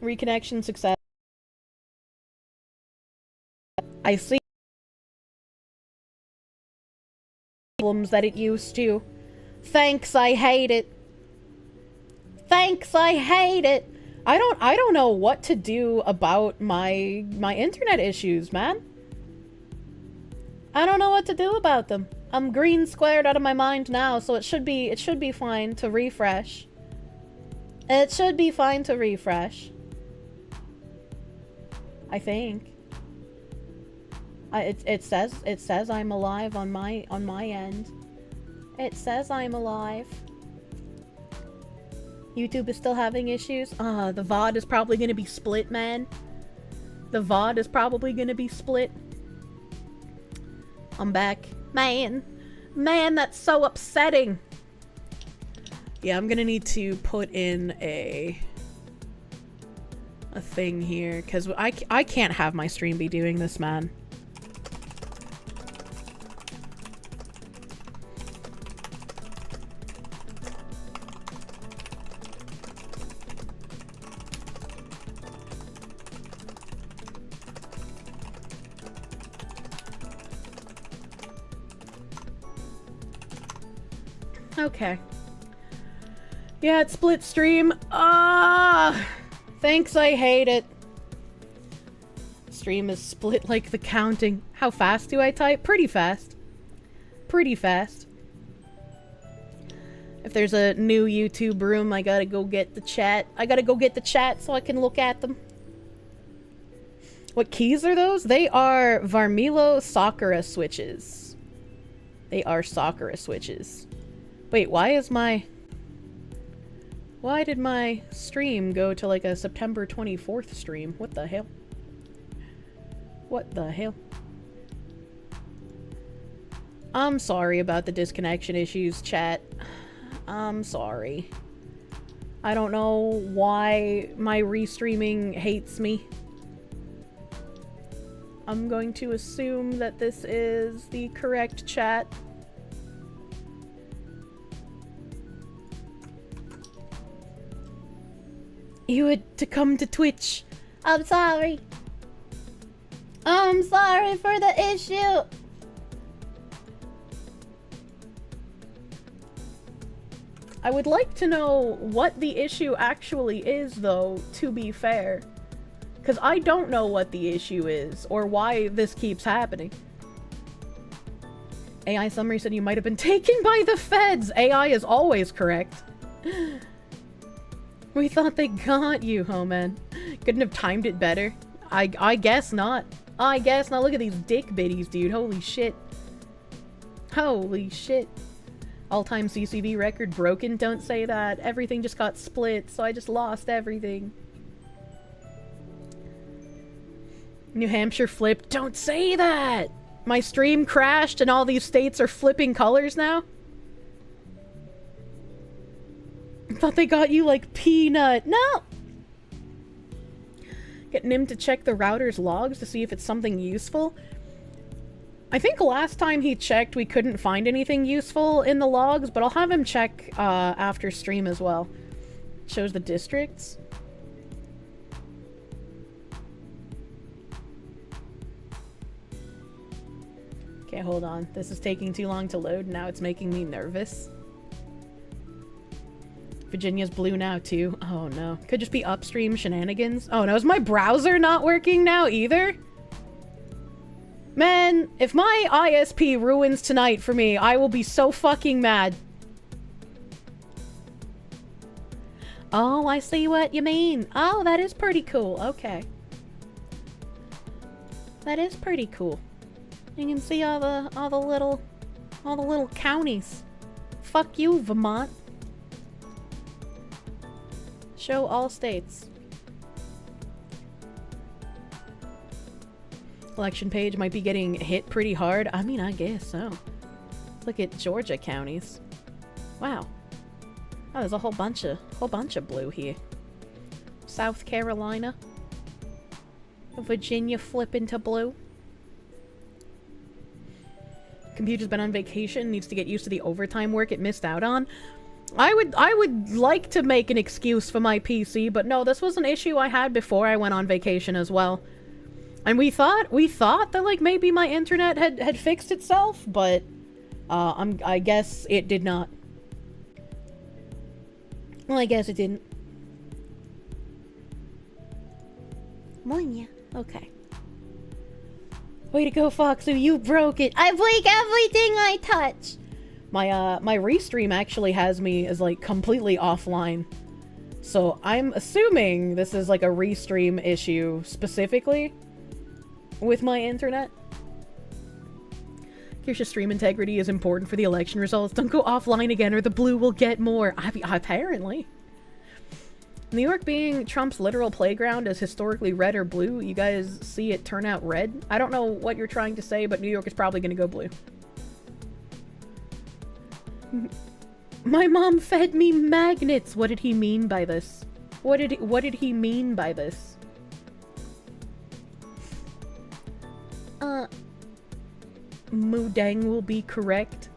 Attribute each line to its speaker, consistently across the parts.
Speaker 1: Reconnection success. I see problems that it used to. Thanks, I hate it. Thanks, I hate it. I don't know what to do about my internet issues, man. I don't know what to do about them. I'm green squared out of my mind now, so it should be fine to refresh. It should be fine to refresh. I think. It says I'm alive on my end. It says I'm alive. YouTube is still having issues. The VoD is probably gonna be split, man. The VoD is probably gonna be split. I'm back. Man, that's so upsetting. Yeah, I'm gonna need to put in a thing here, because I can't have my stream be doing this, man. Okay. Yeah, it's split stream. Thanks, I hate it. Stream is split like the counting. How fast do I type? Pretty fast. Pretty fast. If there's a new YouTube room, I gotta go get the chat. I gotta go get the chat so I can look at them. What keys are those? They are Varmilo Sakura switches. They are Sakura switches. Wait, why did my stream go to like a September 24th stream? What the hell? What the hell? I'm sorry about the disconnection issues, chat. I'm sorry. I don't know why my restreaming hates me. I'm going to assume that this is the correct chat. You had to come to Twitch. I'm sorry. I'm sorry for the issue. I would like to know what the issue actually is, though, to be fair. Because I don't know what the issue is, or why this keeps happening. AI summary said you might have been taken by the feds. AI is always correct. We thought they got you, oh man. Couldn't have timed it better. I guess not. I guess not. Look at these dick biddies, dude. Holy shit. Holy shit. All-time CCV record broken? Don't say that. Everything just got split, so I just lost everything. New Hampshire flipped. Don't say that! My stream crashed and all these states are flipping colors now? I thought they got you like Peanut. No! Getting him to check the router's logs to see if it's something useful. I think last time he checked we couldn't find anything useful in the logs, but I'll have him check after stream as well. Shows the districts. Okay, hold on. This is taking too long to load. Now it's making me nervous. Virginia's blue now, too. Oh, no. Could just be upstream shenanigans. Oh, no. Is my browser not working now, either? Man, if my ISP ruins tonight for me, I will be so fucking mad. Oh, I see what you mean. Oh, that is pretty cool. Okay. That is pretty cool. You can see all the little counties. Fuck you, Vermont. Show all states. Election page might be getting hit pretty hard. I mean, I guess so. Look at Georgia counties. Wow. Oh, there's a whole bunch of blue here. South Carolina. Virginia flipping to blue. Computer's been on vacation, needs to get used to the overtime work it missed out on. I would like to make an excuse for my PC, but no, this was an issue I had before I went on vacation as well. And we thought that, like, maybe my internet had fixed itself, but I guess it did not. Well, I guess it didn't. Monya. Okay. Way to go, Foxu, you broke it. I break everything I touch. My restream actually has me as, like, completely offline. So I'm assuming this is, like, a restream issue specifically with my internet. Kirsche, stream integrity is important for the election results. Don't go offline again or the blue will get more. Apparently. New York being Trump's literal playground is historically red or blue. You guys see it turn out red? I don't know what you're trying to say, but New York is probably going to go blue. My mom fed me magnets. What did he mean by this? What did he mean by this? Moodang will be correct.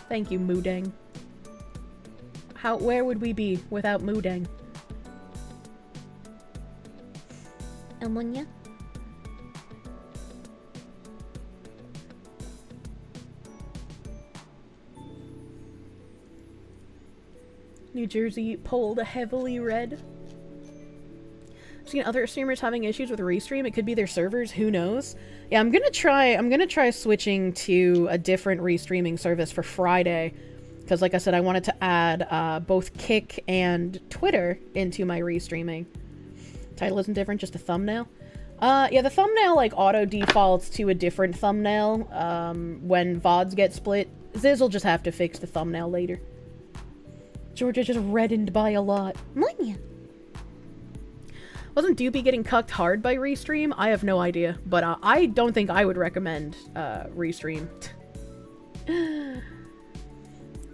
Speaker 1: Thank you, Moodang. Where would we be without Moodang? Ammonia? New Jersey polled heavily red. I've seen other streamers having issues with Restream. It could be their servers, who knows? Yeah, I'm gonna try switching to a different restreaming service for Friday. Because like I said, I wanted to add both Kick and Twitter into my restreaming. Title isn't different, just a thumbnail. Yeah, the thumbnail like auto defaults to a different thumbnail when VODs get split. Ziz will just have to fix the thumbnail later. Georgia just reddened by a lot. Monya. Wasn't Doobie getting cucked hard by Restream? I have no idea, but I don't think I would recommend Restream.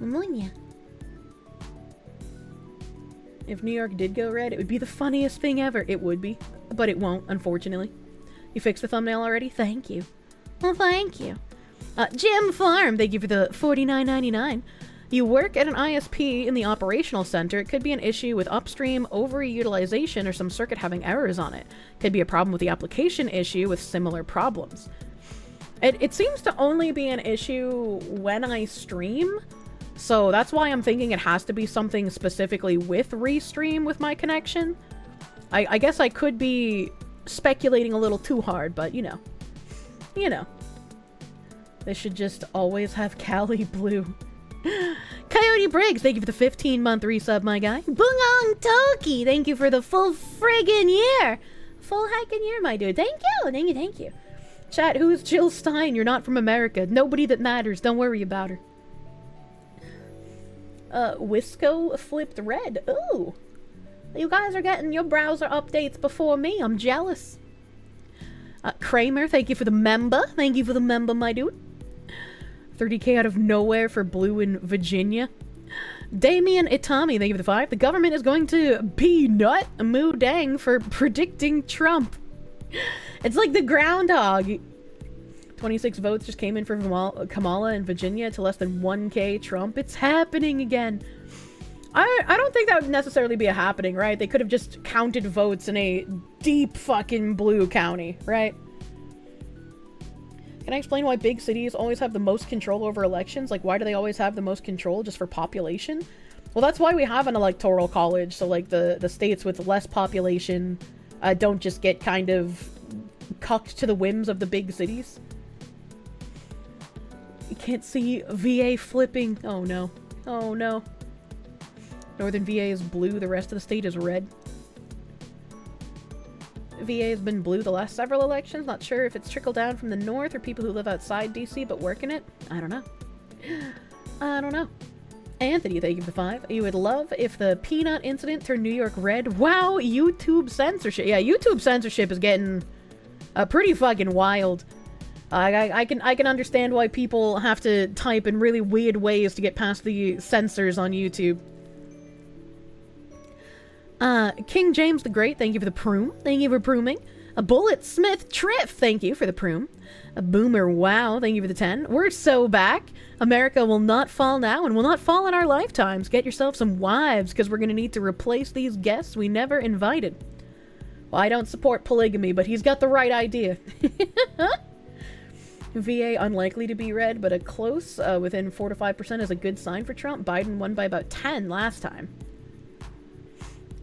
Speaker 1: Monya. If New York did go red, it would be the funniest thing ever. It would be, but it won't, unfortunately. You fixed the thumbnail already? Thank you. Well, thank you. Jim Farm, thank you for the $49.99. You work at an ISP in the operational center. It could be an issue with upstream overutilization or some circuit having errors on it. Could be a problem with the application issue with similar problems. It seems to only be an issue when I stream, so that's why I'm thinking it has to be something specifically with Restream with my connection. I guess I could be speculating a little too hard, but you know. You know. They should just always have Cali Blue. Coyote Briggs, thank you for the 15-month resub, my guy. Bungong Toki, thank you for the full friggin' year. Full heckin' year, my dude. Thank you, thank you, thank you. Chat, who's Jill Stein? You're not from America. Nobody that matters. Don't worry about her. Wisco flipped red. Ooh. You guys are getting your browser updates before me. I'm jealous. Kramer, thank you for the member. Thank you for the member, my dude. 30k out of nowhere for blue in Virginia. Damien Itami, thank you for the 5. The government is going to peanut moo dang for predicting Trump. It's like the groundhog. 26 votes just came in for Kamala in Virginia to less than 1k Trump. It's happening again. I don't think that would necessarily be a happening, right? They could have just counted votes in a deep fucking blue county, right? Can I explain why big cities always have the most control over elections? Like, why do they always have the most control? Just for population? Well, that's why we have an electoral college. So, like, the states with less population don't just get kind of cucked to the whims of the big cities. You can't see VA flipping. Oh, no. Oh, no. Northern VA is blue. The rest of the state is red. VA has been blue the last several elections. Not sure if it's trickled down from the north or people who live outside DC but work in it. I don't know. I don't know. Anthony, thank you for the 5. You would love if the peanut incident turned New York red. Wow, YouTube censorship. Yeah, YouTube censorship is getting pretty fucking wild. I can understand why people have to type in really weird ways to get past the censors on YouTube. King James the Great, thank you for the proom. Thank you for prooming. A Bullet Smith Triff, thank you for the Proom. A Boomer Wow, thank you for the 10. We're so back. America will not fall now and will not fall in our lifetimes. Get yourself some wives, because we're going to need to replace these guests we never invited. Well, I don't support polygamy, but he's got the right idea. VA unlikely to be red, but a close within 4 to 5% is a good sign for Trump. Biden won by about 10 last time.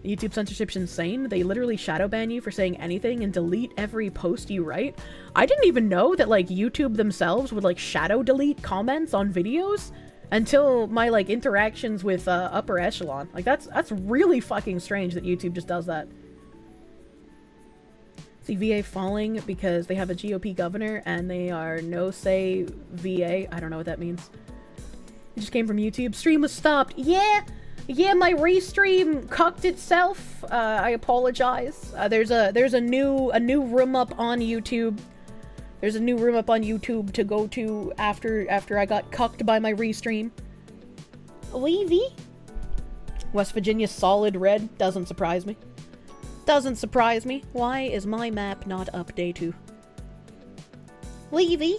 Speaker 1: YouTube censorship's insane. They literally shadow ban you for saying anything and delete every post you write. I didn't even know that, like, YouTube themselves would, like, shadow delete comments on videos until my, like, interactions with upper echelon. Like, that's really fucking strange that YouTube just does that. See VA falling because they have a GOP governor and they are no-say VA. I don't know what that means. It just came from YouTube. Stream was stopped. Yeah, my restream cucked itself. I apologize. There's a new room up on YouTube. There's a new room up on YouTube to go to after I got cucked by my restream. Wavy. West Virginia solid red. Doesn't surprise me. Doesn't surprise me. Why is my map not updated? Wavy.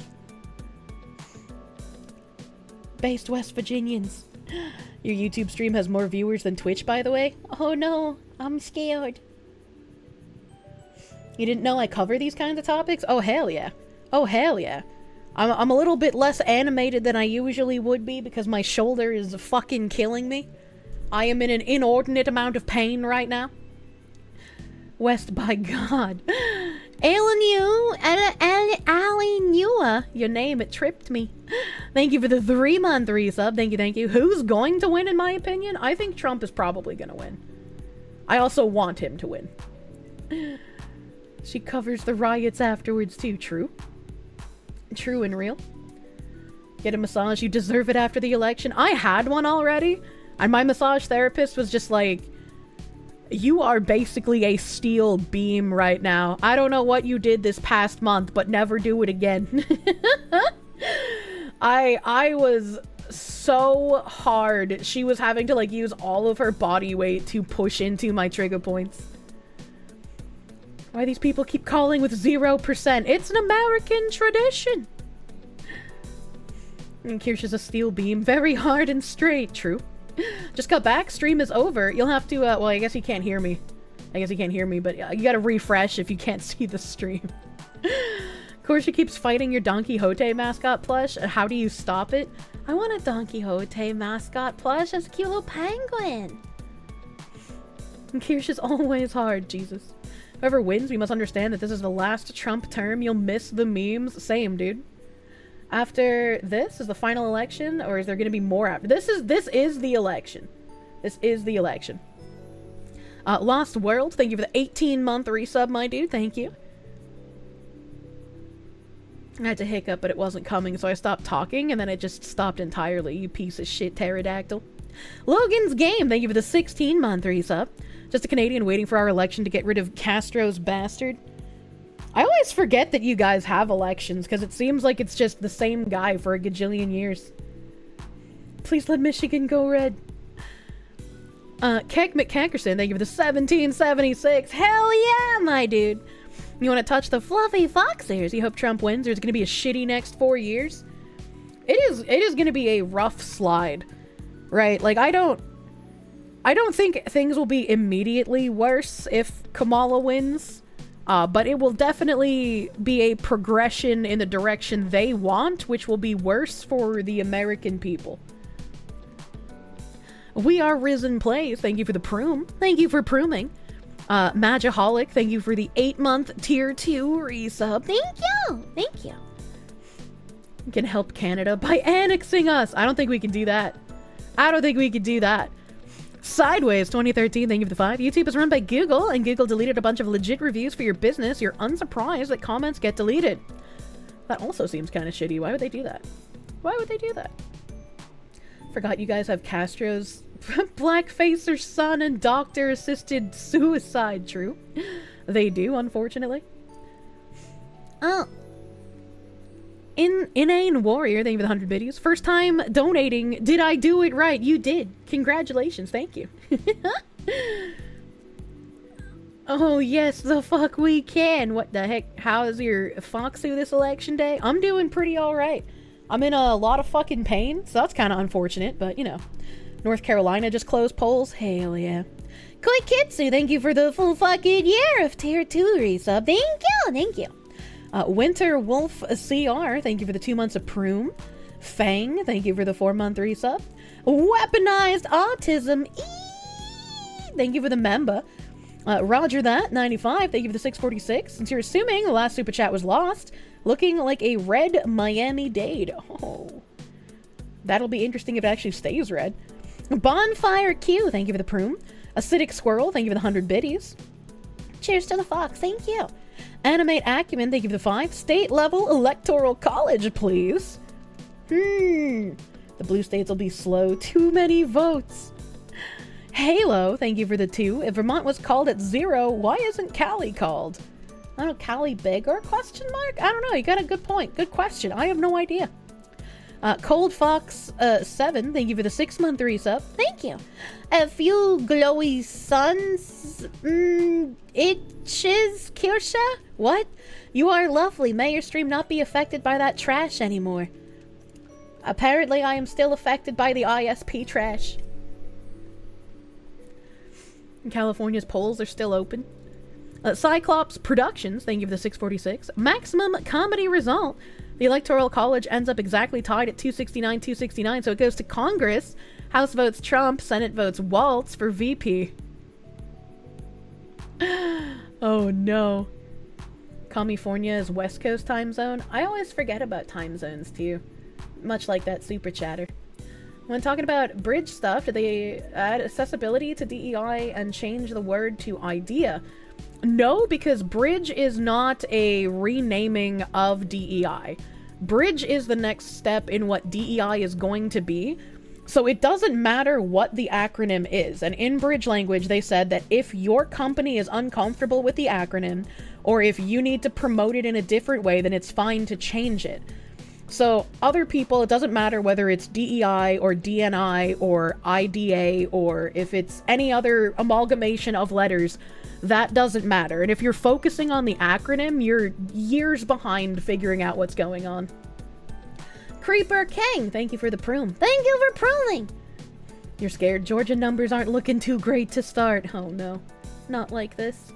Speaker 1: Based West Virginians. Your YouTube stream has more viewers than Twitch, by the way? Oh no, I'm scared. You didn't know I cover these kinds of topics? Oh hell yeah. Oh hell yeah. I'm a little bit less animated than I usually would be because my shoulder is fucking killing me. I am in an inordinate amount of pain right now. West by God. Alinua, your name, it tripped me. Thank you for the 3-month resub. Thank you. Who's going to win, in my opinion? I think Trump is probably going to win. I also want him to win. She covers the riots afterwards, too. True. True and real. Get a massage. You deserve it after the election. I had one already, and my massage therapist was just like, you are basically a steel beam right now. I don't know what you did this past month, but never do it again. I was so hard. She was having to, like, use all of her body weight to push into my trigger points. Why these people keep calling with 0%? It's an American tradition. And Kirsche is a steel beam. Very hard and straight. True. Just got back. Stream is over. You'll have to, well, I guess you can't hear me. But you gotta refresh if you can't see the stream. Kirsche keeps fighting your Don Quixote mascot plush. How do you stop it? I want a Don Quixote mascot plush as a cute little penguin. And Kirsche is always hard, Jesus. Whoever wins, we must understand that this is the last Trump term. You'll miss the memes. Same, dude. After this is the final election, or is there going to be more after? This is the election. This is the election. Lost World, thank you for the 18-month resub, my dude. Thank you. I had to hiccup, but it wasn't coming, so I stopped talking, and then it just stopped entirely. You piece of shit, pterodactyl. Logan's Game, thank you for the 16-month resub. Just a Canadian waiting for our election to get rid of Castro's bastard. I always forget that you guys have elections, because it seems like it's just the same guy for a gajillion years. Please let Michigan go red. Keck McCankerson, thank you for the 1776. Hell yeah, my dude. You want to touch the fluffy fox ears? You hope Trump wins, or it's going to be a shitty next 4 years? It is going to be a rough slide, right? Like, I don't think things will be immediately worse if Kamala wins. But it will definitely be a progression in the direction they want, which will be worse for the American people. We Are Risen Plays, thank you for the proom. Thank you for prooming. Magiholic, thank you for the 8-month tier 2 resub. Thank you. You can help Canada by annexing us. I don't think we can do that. Sideways 2013, thank you for the 5. YouTube is run by Google, and Google deleted a bunch of legit reviews for your business. You're unsurprised that comments get deleted. That also seems kind of shitty. Why would they do that? Forgot you guys have Castro's blackfacer son and doctor-assisted suicide. True. They do, unfortunately. Oh. Inane Warrior, thank you for the 100 biddies. First time donating. Did I do it right? You did. Congratulations. Thank you. Oh, yes, the fuck we can. What the heck? How's your Foxu this election day? I'm doing pretty alright. I'm in a lot of fucking pain, so that's kind of unfortunate, but you know. North Carolina just closed polls. Hell yeah. Koikitsu, thank you for the full fucking year of tier 2 resub. Thank you. Winter Wolf CR, thank you for the 2 months of Proom. Fang, thank you for the 4-month resub. Weaponized Autism, thank you for the member. Roger that, 95, thank you for the 646. Since you're assuming the last super chat was lost, looking like a red Miami-Dade. Oh, that'll be interesting if it actually stays red. Bonfire Q, thank you for the Proom. Acidic Squirrel, thank you for the 100 biddies. Cheers to the Fox, thank you. Animate Acumen, thank you for the 5. State level Electoral College, please. The blue states will be slow. Too many votes. Halo, thank you for the 2. If Vermont was called at 0, why isn't Cali called? I don't know, Cali bigger? Question mark? I don't know, you got a good point. Good question. I have no idea. Cold Fox 7, thank you for the 6-month resub. Thank you. A few glowy suns. Itches, Kirsche? What? You are lovely. May your stream not be affected by that trash anymore. Apparently, I am still affected by the ISP trash. California's polls are still open. Cyclops Productions, thank you for the 646. Maximum comedy result. The Electoral College ends up exactly tied at 269-269, so it goes to Congress. House votes Trump, Senate votes Waltz for VP. Oh no. California is West Coast time zone. I always forget about time zones too. Much like that super chatter. When talking about bridge stuff, did they add accessibility to DEI and change the word to idea? No, because bridge is not a renaming of DEI. Bridge is the next step in what DEI is going to be. So it doesn't matter what the acronym is. And in bridge language, they said that if your company is uncomfortable with the acronym, or if you need to promote it in a different way, then it's fine to change it. So other people, it doesn't matter whether it's DEI or DNI or IDA or if it's any other amalgamation of letters, that doesn't matter. And if you're focusing on the acronym, you're years behind figuring out what's going on. Creeper King, thank you for the Proom. Thank you for pruning. You're scared Georgia numbers aren't looking too great to start. Oh no, not like this.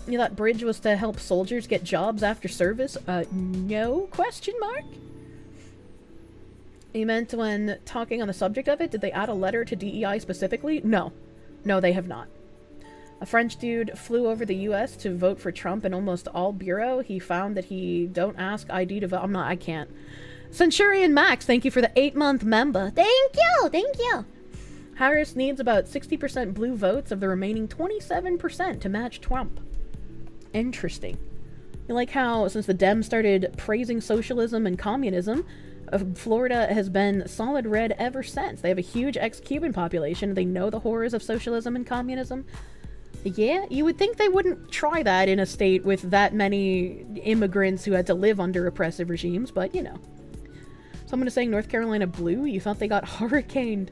Speaker 1: You thought bridge was to help soldiers get jobs after service? No, question mark? You meant when talking on the subject of it, did they add a letter to DEI specifically? No. No, they have not. A French dude flew over the US to vote for Trump in almost all bureau. He found that he don't ask ID to vote. I can't. Centurion Max, thank you for the 8-month member. Thank you. Harris needs about 60% blue votes of the remaining 27% to match Trump. Interesting. You like how, since the Dems started praising socialism and communism, Florida has been solid red ever since. They have a huge ex-Cuban population. They know the horrors of socialism and communism. Yeah, you would think they wouldn't try that in a state with that many immigrants who had to live under oppressive regimes, but you know. Someone is saying North Carolina blue? You thought they got hurricaned?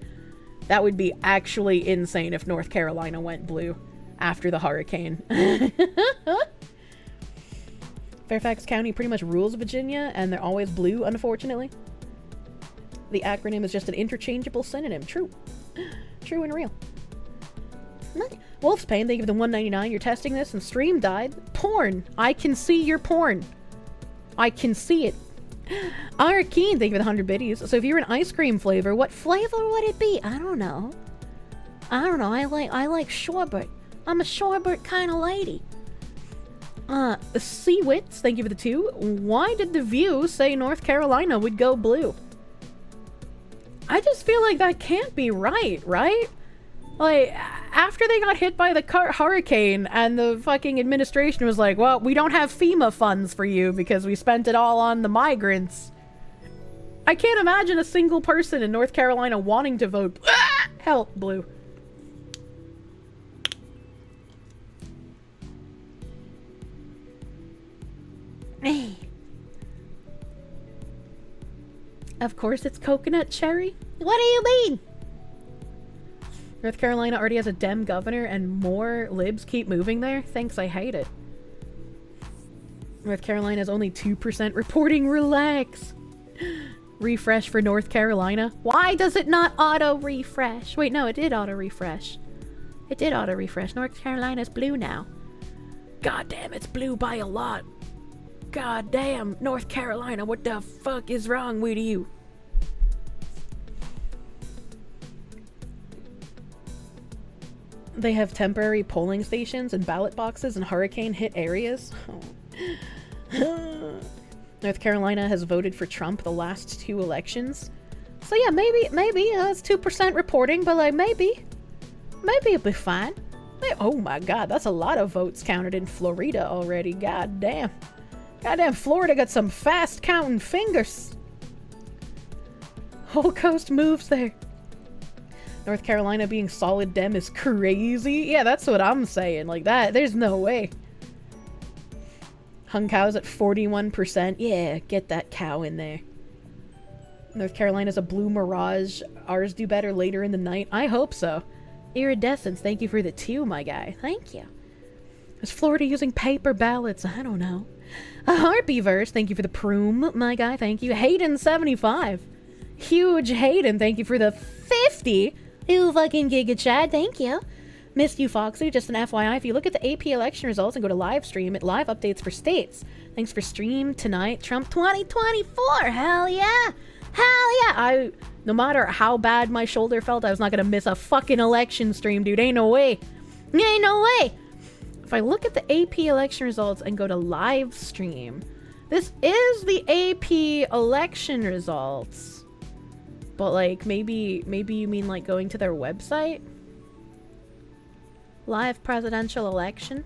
Speaker 1: That would be actually insane if North Carolina went blue after the hurricane. Fairfax County pretty much rules Virginia, and they're always blue, unfortunately. The acronym is just an interchangeable synonym. True. True and real. Wolf's Pain, they give the 199. You're testing this and stream died. Porn. I can see your porn. I can see it. Arkeen, thank you for the 100 biddies. So if you're an ice cream flavor, what flavor would it be? I don't know. I like sherbet. I'm a sherbet kind of lady. Seawits, thank you for the 2. Why did The View say North Carolina would go blue? I just feel like that can't be right? Like, after they got hit by the hurricane and the fucking administration was like, well, we don't have FEMA funds for you because we spent it all on the migrants. I can't imagine a single person in North Carolina wanting to vote help blue. Of course it's coconut cherry. What do you mean? North Carolina already has a Dem governor and more libs keep moving there? Thanks, I hate it. North Carolina is only 2% reporting. Relax. Refresh for North Carolina. Why does it not auto-refresh? Wait, no, it did auto-refresh. It did auto-refresh. North Carolina's blue now. God damn, it's blue by a lot. God damn, North Carolina, what the fuck is wrong with you? They have temporary polling stations and ballot boxes in hurricane-hit areas. Oh. North Carolina has voted for Trump the last 2 elections. So yeah, maybe it's 2% reporting, but like maybe it'll be fine. Oh my god, that's a lot of votes counted in Florida already. God damn. Goddamn, Florida got some fast counting fingers. Whole coast moves there. North Carolina being solid Dem is crazy. Yeah, that's what I'm saying. Like that, there's no way. Hung cows at 41%. Yeah, get that cow in there. North Carolina's a blue mirage. Ours do better later in the night. I hope so. Iridescence, thank you for the 2, my guy. Thank you. Is Florida using paper ballots? I don't know. A Harpyverse, thank you for the Proom, my guy. Thank you. Hayden75. Huge Hayden, thank you for the 50. Ooh, fucking Giga Chad, thank you. Missed you, Foxy. Just an FYI, if you look at the AP election results and go to live stream, it live updates for states. Thanks for stream tonight. Trump 2024. Hell yeah. Hell yeah. No matter how bad my shoulder felt, I was not going to miss a fucking election stream, dude. Ain't no way. Ain't no way. If I look at the AP election results and go to live stream, this is the AP election results. But like, maybe you mean like going to their website? Live presidential election.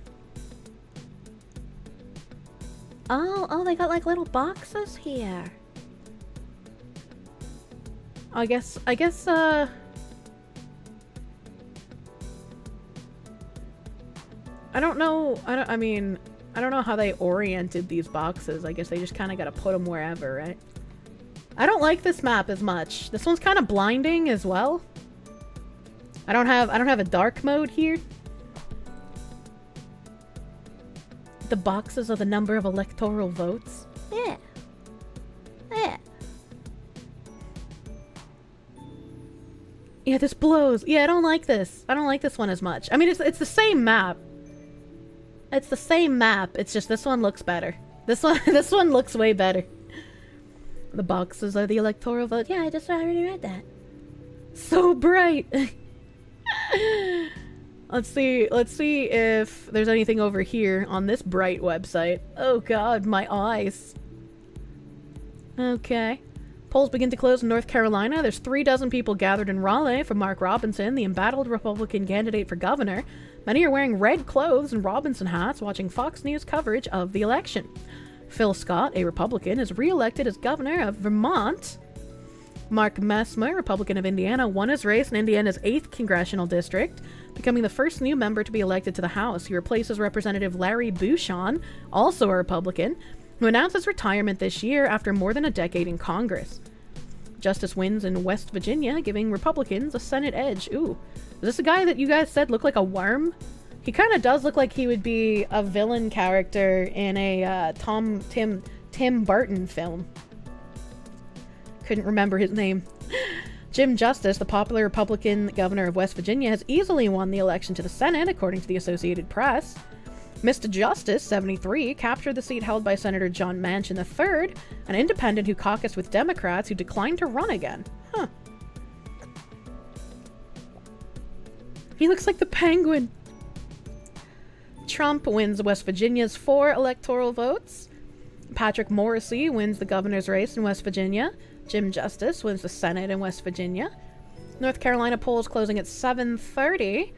Speaker 1: Oh, they got like little boxes here. I guess, I don't know, I don't know how they oriented these boxes. I guess they just kind of got to put them wherever, right? I don't like this map as much. This one's kind of blinding as well. I don't have a dark mode here. The boxes are the number of electoral votes. Yeah. Yeah. Yeah, this blows. Yeah, I don't like this. I don't like this one as much. I mean, it's the same map. It's the same map. It's just this one looks better. This one looks way better. The boxes are the electoral vote. Yeah, I already read that. So bright. Let's see if there's anything over here on this bright website. Oh god, my eyes. Okay. Polls begin to close in North Carolina. There's 36 people gathered in Raleigh for Mark Robinson, the embattled Republican candidate for governor. Many are wearing red clothes and Robinson hats, watching Fox News coverage of the election. Phil Scott, a Republican, is re-elected as governor of Vermont. Mark Messmer, Republican of Indiana, won his race in Indiana's 8th congressional district, becoming the first new member to be elected to the House. He replaces Representative Larry Bouchon, also a Republican, who announced his retirement this year after more than a decade in Congress. Justice wins in West Virginia, giving Republicans a Senate edge. Ooh, is this a guy that you guys said looked like a worm? He kind of does look like he would be a villain character in a Tim Burton film. Couldn't remember his name. Jim Justice, the popular Republican governor of West Virginia, has easily won the election to the Senate, according to the Associated Press. Mr. Justice, 73, captured the seat held by Senator John Manchin III, an independent who caucused with Democrats who declined to run again. Huh. He looks like the Penguin. Trump wins West Virginia's 4 electoral votes. Patrick Morrisey wins the governor's race in West Virginia. Jim Justice wins the Senate in West Virginia. North Carolina polls closing at 7:30.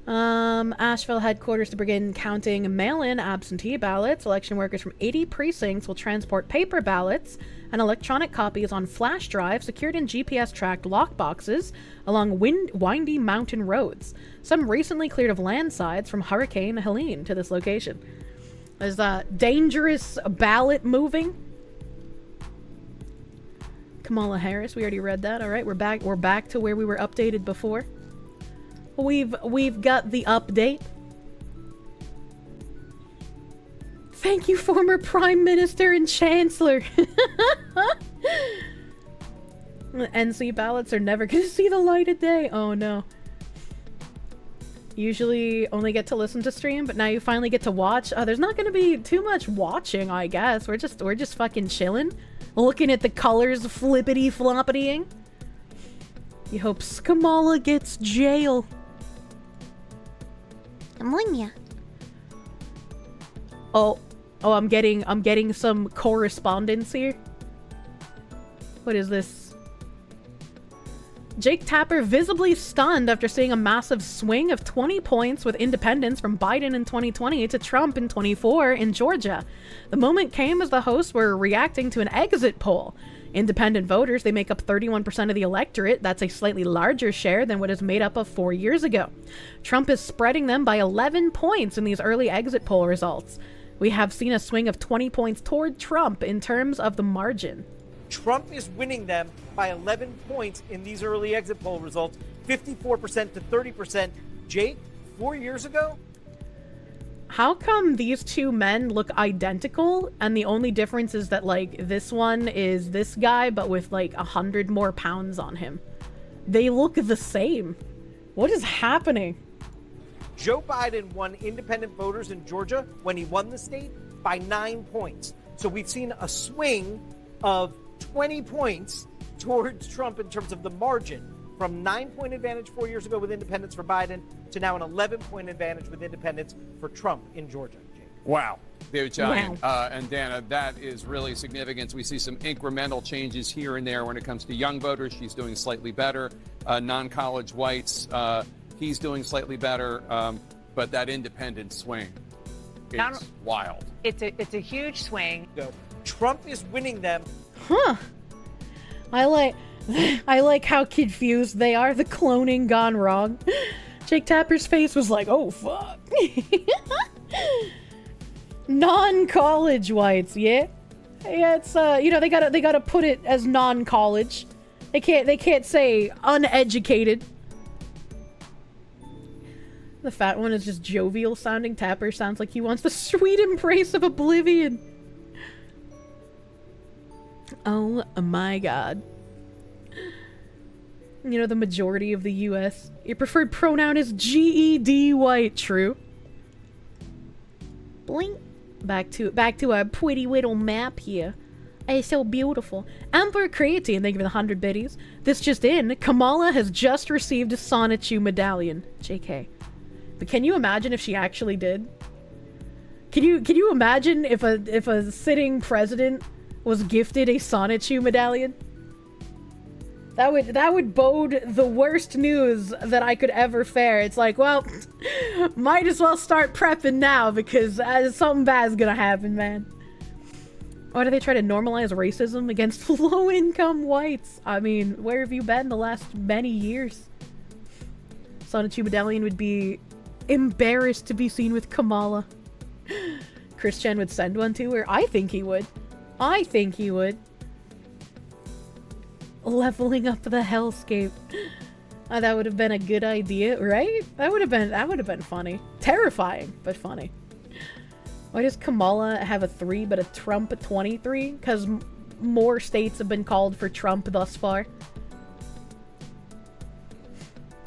Speaker 1: Asheville headquarters to begin counting mail-in absentee ballots. Election workers from 80 precincts will transport paper ballots and electronic copies on flash drives secured in GPS-tracked lockboxes along windy mountain roads. Some recently cleared of landslides from Hurricane Helene to this location. There's a dangerous ballot moving. Kamala Harris, we already read that. All right, we're back to where we were updated before. We've got the update. Thank you, former Prime Minister and Chancellor. NC ballots are never gonna see the light of day. Oh no. Usually only get to listen to stream, but now you finally get to watch. Oh, there's not gonna be too much watching, I guess. We're just fucking chilling, looking at the colors flippity floppitying. You hope Skamala gets jail.
Speaker 2: Ammonia.
Speaker 1: Oh, I'm getting some correspondence here. What is this? Jake Tapper visibly stunned after seeing a massive swing of 20 points with independents from Biden in 2020 to Trump in 24 in Georgia. The moment came as the hosts were reacting to an exit poll. Independent voters, they make up 31% of the electorate. That's a slightly larger share than what is made up of 4 years ago. Trump is spreading them by 11 points in these early exit poll results. We have seen a swing of 20 points toward Trump in terms of the margin.
Speaker 3: Trump is winning them by 11 points in these early exit poll results, 54% to 30%. Jake, 4 years ago?
Speaker 1: How come these two men look identical and the only difference is that, like, this one is this guy but with like 100 more pounds on him? They look the same. What is happening?
Speaker 3: Joe Biden won independent voters in Georgia when he won the state by 9 points. So we've seen a swing of 20 points towards Trump in terms of the margin, from 9-point advantage 4 years ago with independents for Biden to now an 11-point advantage with independents for Trump in Georgia. Jake.
Speaker 4: Wow. David Giant. And Dana, that is really significant. We see some incremental changes here and there when it comes to young voters. She's doing slightly better. Non-college whites, he's doing slightly better. But that independent swing is wild.
Speaker 5: It's a huge swing.
Speaker 3: Trump is winning them.
Speaker 1: Huh. I like how confused they are. The cloning gone wrong. Jake Tapper's face was like, oh fuck. Non-college whites, yeah? Yeah, it's you know, they gotta put it as non-college. They can't say uneducated. The fat one is just jovial sounding. Tapper sounds like he wants the sweet embrace of oblivion. Oh my god. You know, the majority of the US, your preferred pronoun is GED white, true? Blink. Back to our pretty little map here. It's so beautiful. Emperor Creatine, thank you for the 100 biddies. This just in, Kamala has just received a Sonichu medallion. JK. But can you imagine if she actually did? Can you imagine if a sitting president was gifted a Sonichu medallion? That would bode the worst news that I could ever fare. It's like, well, might as well start prepping now because something bad's gonna happen, man. Why do they try to normalize racism against low-income whites? I mean, where have you been the last many years? Sonichu medallion would be embarrassed to be seen with Kamala. Kirsche would send one to her. I think he would. I think he would. Leveling up the hellscape. That would have been a good idea, right? That would have been funny. Terrifying, but funny. Why does Kamala have a 3 but a Trump a 23? Because more states have been called for Trump thus far.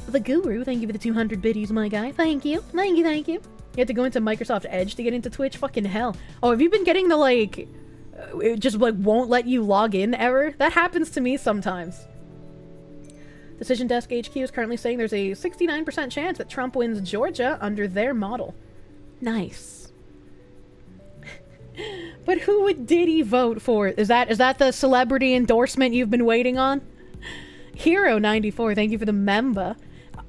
Speaker 1: The Guru, thank you for the 200 biddies, my guy. Thank you. Thank you, thank you. You have to go into Microsoft Edge to get into Twitch? Fucking hell. Oh, have you been getting the, like... it just, like, won't let you log in error? That happens to me sometimes. Decision Desk HQ is currently saying there's a 69% chance that Trump wins Georgia under their model. Nice. But who would Diddy vote for? Is that the celebrity endorsement you've been waiting on? Hero94, thank you for the member.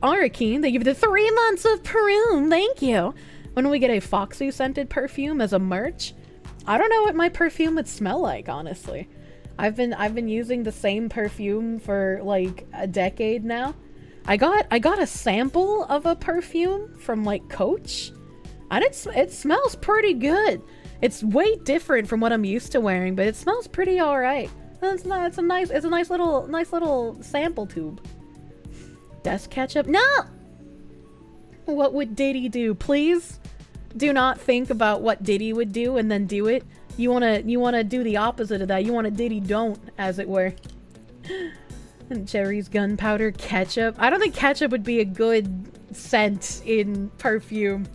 Speaker 1: Arakeen, thank you for the 3 months of Peru. Thank you. When will we get a Foxy scented perfume as a merch? I don't know what my perfume would smell like, honestly. I've been using the same perfume for like a decade now. I got a sample of a perfume from like Coach, and it smells pretty good. It's way different from what I'm used to wearing, but it smells pretty all right. It's a nice little sample tube. Desk ketchup? No. What would Diddy do? Please do not think about what Diddy would do and then do it. You wanna do the opposite of that. You want a Diddy don't, as it were. And cherries, gunpowder, ketchup. I don't think ketchup would be a good scent in perfume.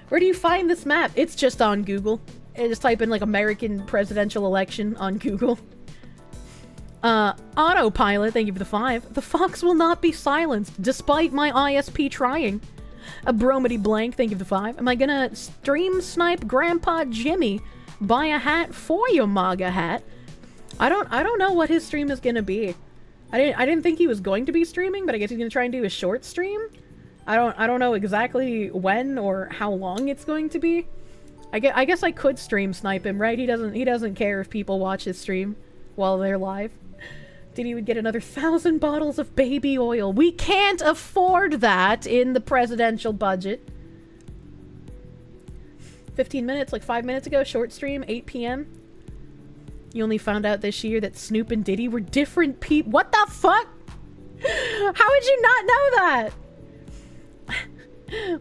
Speaker 1: Where do you find this map? It's just on Google. Just type in like American presidential election on Google. Autopilot, thank you for the 5. The fox will not be silenced, despite my ISP trying. A bromedy blank, thank you for the 5. Am I gonna stream snipe Grandpa Jimmy? Buy a hat for your MAGA hat? I don't know what his stream is gonna be. I didn't think he was going to be streaming, but I guess he's gonna try and do a short stream. I don't know exactly when or how long it's going to be. I guess I could stream snipe him, right? He doesn't care if people watch his stream while they're live. Diddy would get another 1,000 bottles of baby oil. We can't afford that in the presidential budget. 15 minutes, like 5 minutes ago, short stream, 8 p.m. You only found out this year that Snoop and Diddy were different people. What the fuck? How would you not know that?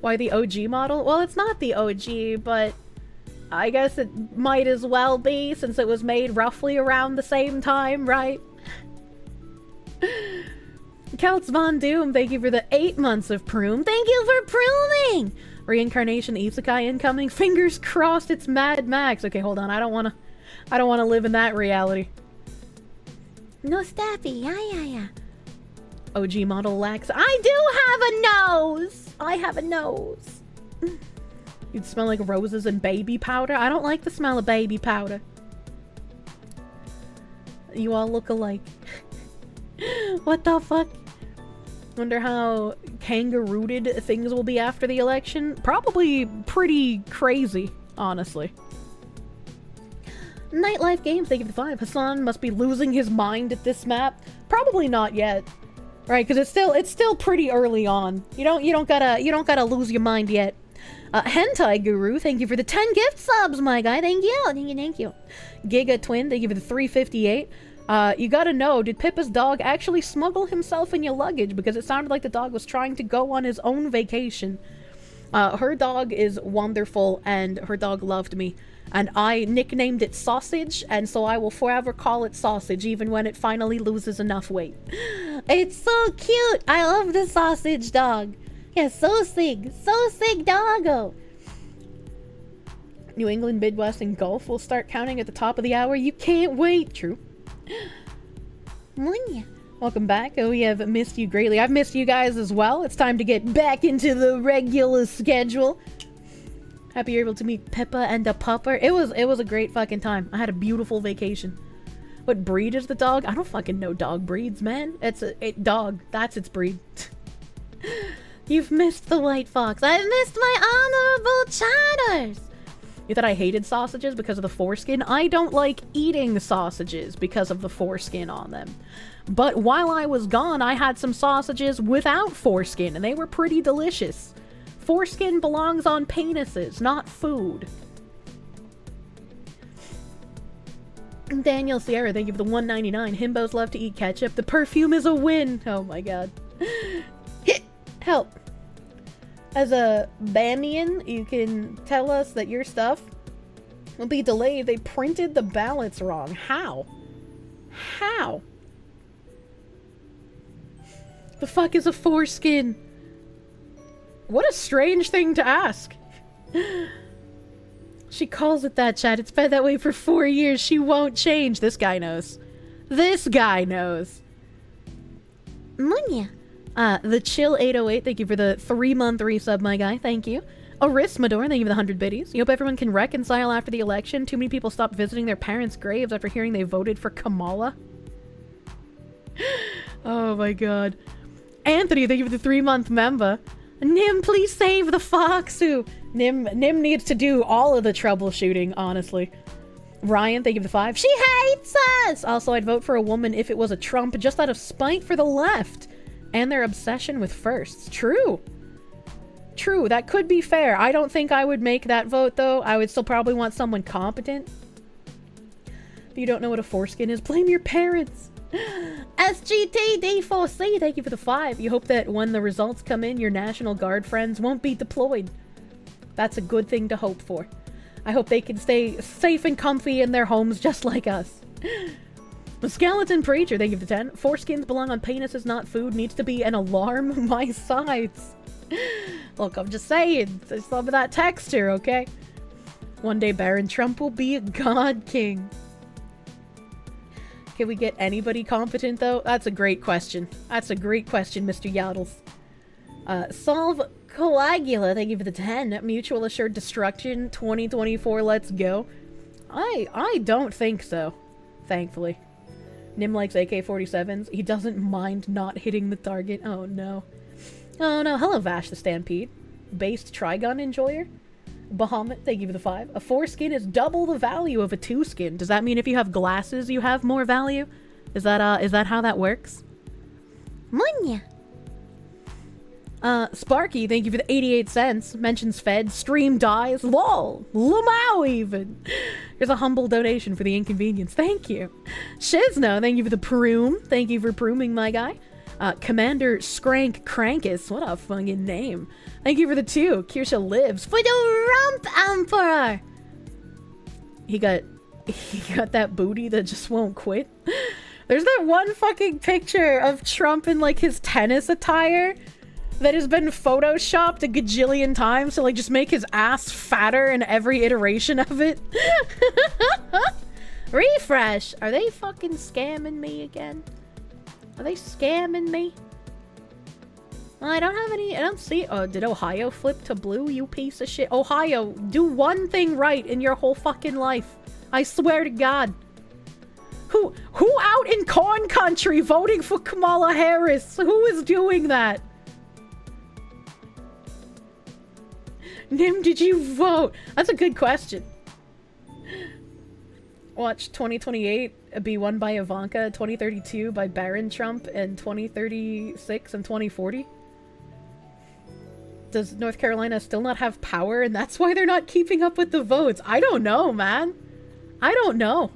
Speaker 1: Why the OG model? Well, it's not the OG, but I guess it might as well be since it was made roughly around the same time, right? Celts Von Doom, thank you for the 8 months of prune. Thank you for pruning! Reincarnation Isekai incoming. Fingers crossed it's Mad Max. Okay, hold on. I don't wanna live in that reality. No staffy, yeah. OG model lacks. I do have a nose! I have a nose. You'd smell like roses and baby powder. I don't like the smell of baby powder. You all look alike. What the fuck? Wonder how kangarooted things will be after the election. Probably pretty crazy, honestly. Nightlife Games, thank you for the 5. Hassan must be losing his mind at this map. Probably not yet. Right, because it's still pretty early on. You don't gotta lose your mind yet. Hentai Guru, thank you for the 10 gift subs, my guy. Thank you. Giga Twin, thank you for the 358. You gotta know, did Pippa's dog actually smuggle himself in your luggage? Because it sounded like the dog was trying to go on his own vacation. Her dog is wonderful, and her dog loved me. And I nicknamed it Sausage, and so I will forever call it Sausage, even when it finally loses enough weight. It's so cute! I love the Sausage dog. Yeah, so sick doggo. New England, Midwest, and Gulf will start counting at the top of the hour. You can't wait. True. Welcome back. Oh, we have missed you greatly. I've missed you guys as well. It's time to get back into the regular schedule. Happy you're able to meet Pippa and a pupper. It was a great fucking time. I had a beautiful vacation. What breed is the dog? I don't fucking know dog breeds, man. It's a dog. That's its breed. You've missed the white fox. I've missed my honorable chatters. You thought I hated sausages because of the foreskin? I don't like eating sausages because of the foreskin on them. But while I was gone, I had some sausages without foreskin, and they were pretty delicious. Foreskin belongs on penises, not food. Daniel Sierra, thank you for the 199. Himbos love to eat ketchup. The perfume is a win. Oh my god. Help. As a Bamian, you can tell us that your stuff will be delayed. They printed the ballots wrong. How? How? The fuck is a foreskin? What a strange thing to ask. She calls it that, chat. It's been that way for 4 years. She won't change. This guy knows. This guy knows. Munya. The Chill 808, thank you for the 3-month resub, my guy. Thank you. Arismador, thank you for the 100 biddies. You hope everyone can reconcile after the election. Too many people stopped visiting their parents' graves after hearing they voted for Kamala. Oh my god. Anthony, thank you for the 3-month member. Nim, please save the Foxu. Nim needs to do all of the troubleshooting, honestly. Ryan, thank you for the 5. She hates us! Also, I'd vote for a woman if it was a Trump just out of spite for the left. And their obsession with firsts. True. True, that could be fair. I don't think I would make that vote, though. I would still probably want someone competent. If you don't know what a foreskin is, blame your parents. SGTD4C, thank you for the 5. You hope that when the results come in, your National Guard friends won't be deployed. That's a good thing to hope for. I hope they can stay safe and comfy in their homes just like us. The Skeleton Preacher, thank you for the 10. Foreskins belong on penises, not food. Needs to be an alarm. My sides. Look, I'm just saying. There's some of that texture, okay? One day Baron Trump will be a god king. Can we get anybody competent, though? That's a great question. That's a great question, Mr. Yaddles. Solve Coagula, thank you for the 10. Mutual Assured Destruction, 2024, let's go. I don't think so, thankfully. Nim likes AK-47s. He doesn't mind not hitting the target. Oh, no. Oh, no. Hello, Vash the Stampede. Based Trigun Enjoyer. Bahamut, thank you for the 5. A 4-skin is double the value of a 2-skin. Does that mean if you have glasses, you have more value? Is that how that works? Munya. Sparky, thank you for the 88 cents. Mentions Fed, stream dies, lol, Lamau even. Here's a humble donation for the inconvenience. Thank you. Shizno, thank you for the proom. Thank you for prooming, my guy. Commander Skrank Krankus, what a fucking name. Thank you for the 2. Kirsche lives for the Rump Emperor. He got that booty that just won't quit. There's that one fucking picture of Trump in like his tennis attire that has been photoshopped a gajillion times to like just make his ass fatter in every iteration of it. Refresh. Are they fucking scamming me again? Are they scamming me? I don't have any. I don't see. Oh, did Ohio flip to blue? You piece of shit. Ohio, do one thing right in your whole fucking life. I swear to God. Who out in corn country voting for Kamala Harris? Who is doing that? Nim, did you vote? That's a good question. Watch 2028 be won by Ivanka, 2032 by Baron Trump, and 2036 and 2040? Does North Carolina still not have power and that's why they're not keeping up with the votes? I don't know, man. I don't know.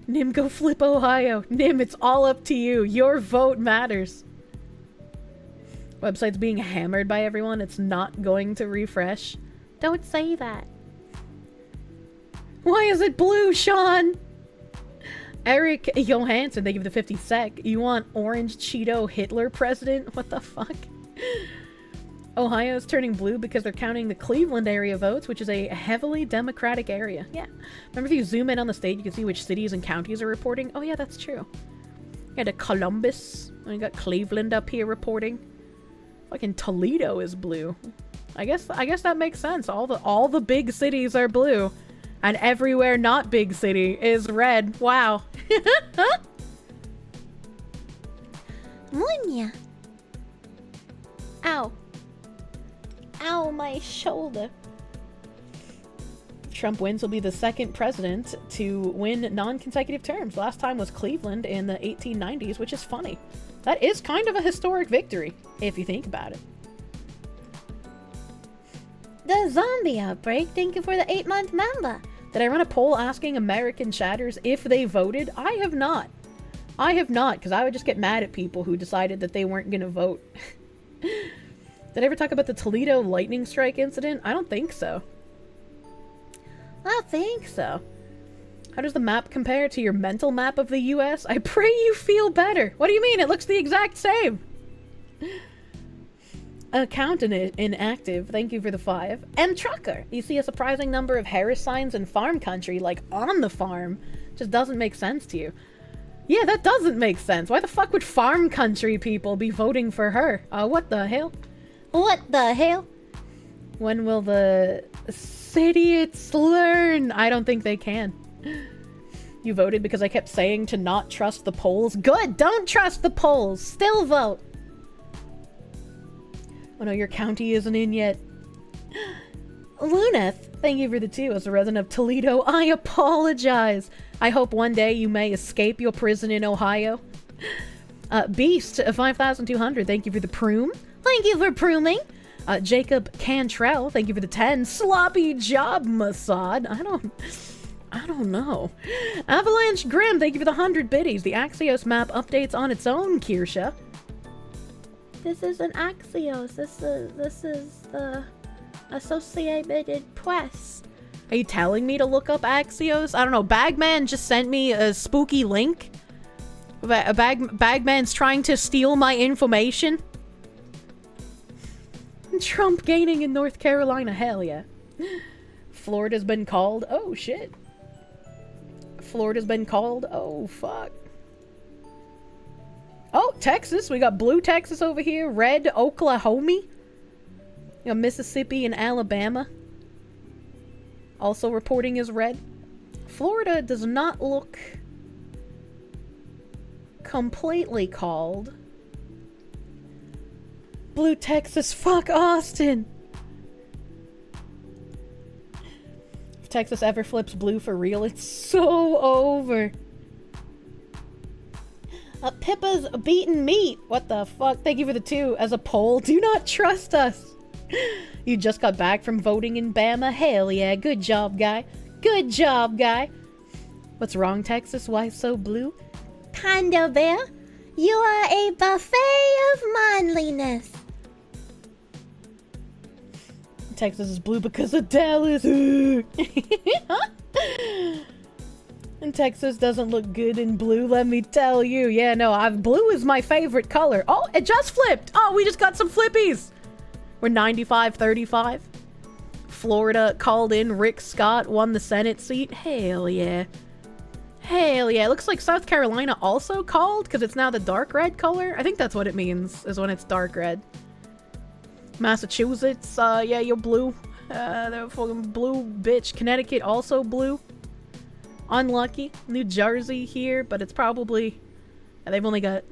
Speaker 1: Nim, go flip Ohio. Nim, it's all up to you. Your vote matters. Website's being hammered by everyone. It's not going to refresh. Don't say that. Why is it blue, Sean? Eric Johansson, they give the 50 sec. You want orange Cheeto Hitler president? What the fuck? Ohio's turning blue because they're counting the Cleveland area votes, which is a heavily Democratic area. Yeah. Remember, if you zoom in on the state, you can see which cities and counties are reporting. Oh yeah, that's true. You got Columbus. We got Cleveland up here reporting. Fucking Toledo is blue. I guess that makes sense. All the big cities are blue. And everywhere not big city is red. Wow. Munya. Ow. Ow, my shoulder. Trump wins will be the second president to win non-consecutive terms. Last time was Cleveland in the 1890s, which is funny. That is kind of a historic victory, if you think about it. The zombie outbreak, thank you for the 8-month member. Did I run a poll asking American chatters if they voted? I have not. I have not, because I would just get mad at people who decided that they weren't going to vote. Did I ever talk about the Toledo lightning strike incident? I don't think so. I don't think so. How does the map compare to your mental map of the US? I pray you feel better. What do you mean? It looks the exact same. Account inactive. Thank you for the 5. M Trucker. You see a surprising number of Harris signs in farm country, like on the farm. Just doesn't make sense to you. Yeah, that doesn't make sense. Why the fuck would farm country people be voting for her? What the hell? What the hell? When will the idiots learn? I don't think they can. You voted because I kept saying to not trust the polls. Good! Don't trust the polls! Still vote! Oh no, your county isn't in yet. Luneth, thank you for the 2. As a resident of Toledo, I apologize. I hope one day you may escape your prison in Ohio. Beast, 5,200, thank you for the proom. Thank you for prooming. Jacob Cantrell, thank you for the 10. Sloppy job, Mossad. I don't know. Avalanche Grim, thank you for the 100 biddies. The Axios map updates on its own, Kirsche. This isn't Axios. This is the Associated Press. Are you telling me to look up Axios? I don't know. Bagman just sent me a spooky link. Bagman's trying to steal my information. Trump gaining in North Carolina. Hell yeah. Florida's been called. Oh shit. Florida's been called. Oh fuck. Oh, Texas. We got blue Texas over here. Red Oklahoma. You know, Mississippi and Alabama. Also reporting as red. Florida does not look completely called. Blue Texas, fuck Austin! If Texas ever flips blue for real, it's so over. Pippa's beaten meat! What the fuck? Thank you for the 2. As a poll, do not trust us! You just got back from voting in Bama? Hell yeah, good job, guy. Good job, guy! What's wrong, Texas? Why so blue? Panda Bear, you are a buffet of manliness. Texas is blue because of Dallas. And Texas doesn't look good in blue, let me tell you. Yeah, no, blue is my favorite color. Oh, it just flipped. Oh, we just got some flippies. We're 95-35. Florida called in. Rick Scott won the Senate seat. Hell yeah. Hell yeah. It looks like South Carolina also called because it's now the dark red color. I think that's what it means, is when it's dark red. Massachusetts, yeah, you're blue. They're fucking blue, bitch. Connecticut also blue. Unlucky. New Jersey here, but it's probably they've only got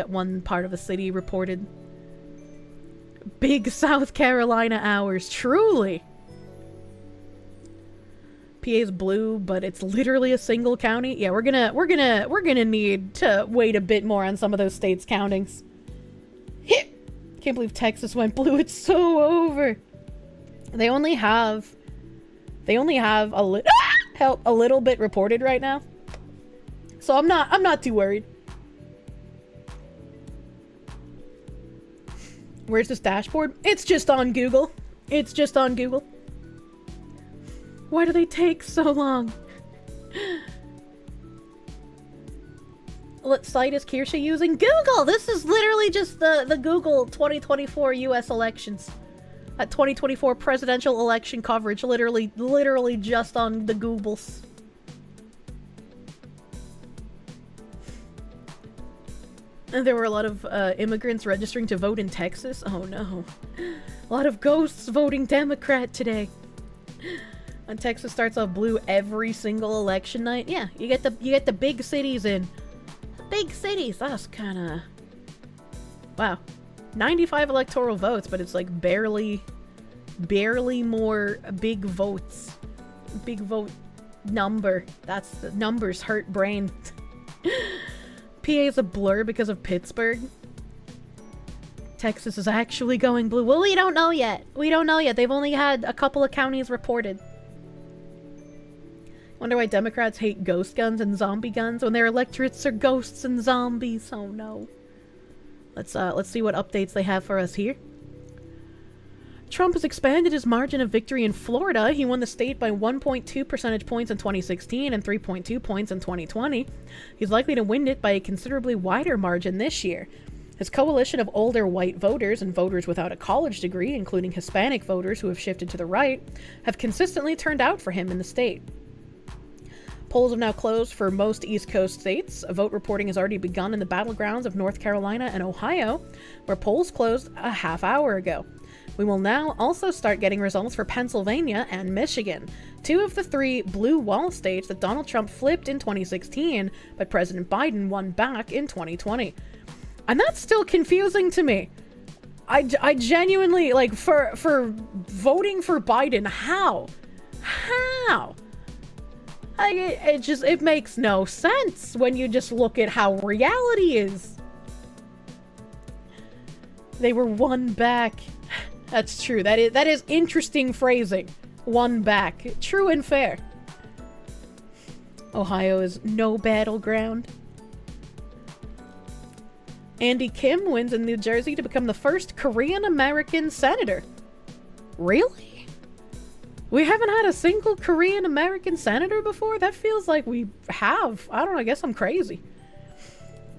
Speaker 1: one part of the city reported. Big South Carolina hours, truly. PA's blue, but it's literally a single county. Yeah, we're gonna need to wait a bit more on some of those states' countings. Can't believe Texas went blue. It's so over. They only have a little bit reported right now. So I'm not too worried. Where's this dashboard? It's just on Google. It's just on Google. Why do they take so long? What site is Kirsche using? Google! This is literally just the Google 2024 US elections. 2024 presidential election coverage. Literally just on the Googles. And there were a lot of immigrants registering to vote in Texas. Oh no. A lot of ghosts voting Democrat today. And Texas starts off blue every single election night. Yeah, you get the big cities in. Big cities. That's kind of... Wow. 95 electoral votes, but it's like barely more big votes. Big vote number. That's the numbers hurt brain. PA is a blur because of Pittsburgh. Texas is actually going blue. Well, we don't know yet. We don't know yet. They've only had a couple of counties reported. Wonder why Democrats hate ghost guns and zombie guns when their electorates are ghosts and zombies. Oh no. Let's see what updates they have for us here. Trump has expanded his margin of victory in Florida. He won the state by 1.2 percentage points in 2016 and 3.2 points in 2020. He's likely to win it by a considerably wider margin this year. His coalition of older white voters and voters without a college degree, including Hispanic voters who have shifted to the right, have consistently turned out for him in the state. Polls have now closed for most East Coast states. Vote reporting has already begun in the battlegrounds of North Carolina and Ohio, where polls closed a half hour ago. We will now also start getting results for Pennsylvania and Michigan, 2 of the 3 blue wall states that Donald Trump flipped in 2016, but President Biden won back in 2020. And that's still confusing to me. I genuinely, like, for voting for Biden, how? It makes no sense when you just look at how reality is. They were won back. That's true. That is interesting phrasing. Won back. True and fair. Ohio is no battleground. Andy Kim wins in New Jersey to become the first Korean-American senator. Really? We haven't had a single Korean-American senator before? That feels like we have. I don't know, I guess I'm crazy.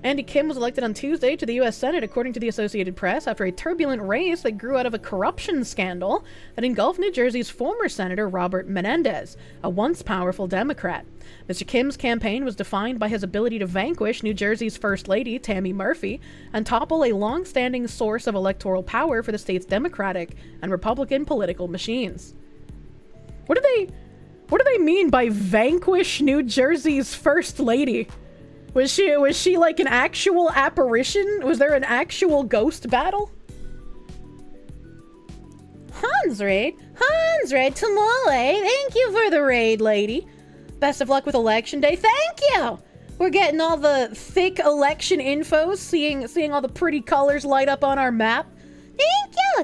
Speaker 1: Andy Kim was elected on Tuesday to the U.S. Senate, according to the Associated Press, after a turbulent race that grew out of a corruption scandal that engulfed New Jersey's former Senator Robert Menendez, a once powerful Democrat. Mr. Kim's campaign was defined by his ability to vanquish New Jersey's First Lady, Tammy Murphy, and topple a long-standing source of electoral power for the state's Democratic and Republican political machines. What do they mean by vanquish New Jersey's First Lady? Was she like an actual apparition? Was there an actual ghost battle? Hans raid Tamale, thank you for the raid, lady. Best of luck with election day. Thank you. We're getting all the thick election info, seeing all the pretty colors light up on our map.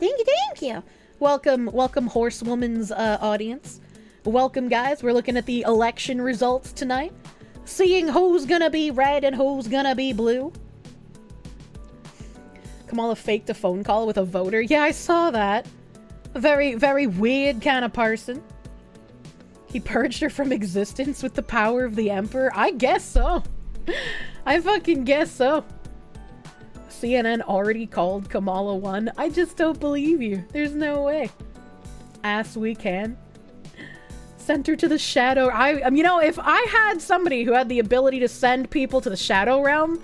Speaker 1: Thank you. Welcome, Horsewoman's audience. Welcome, guys. We're looking at the election results tonight. Seeing who's gonna be red and who's gonna be blue. Kamala faked a phone call with a voter. Yeah, I saw that. A very, very weird kind of person. He purged her from existence with the power of the Emperor. I guess so. I fucking guess so. CNN already called Kamala one. I just don't believe you. There's no way. Ass we can. Send her to the Shadow. You know, if I had somebody who had the ability to send people to the Shadow Realm,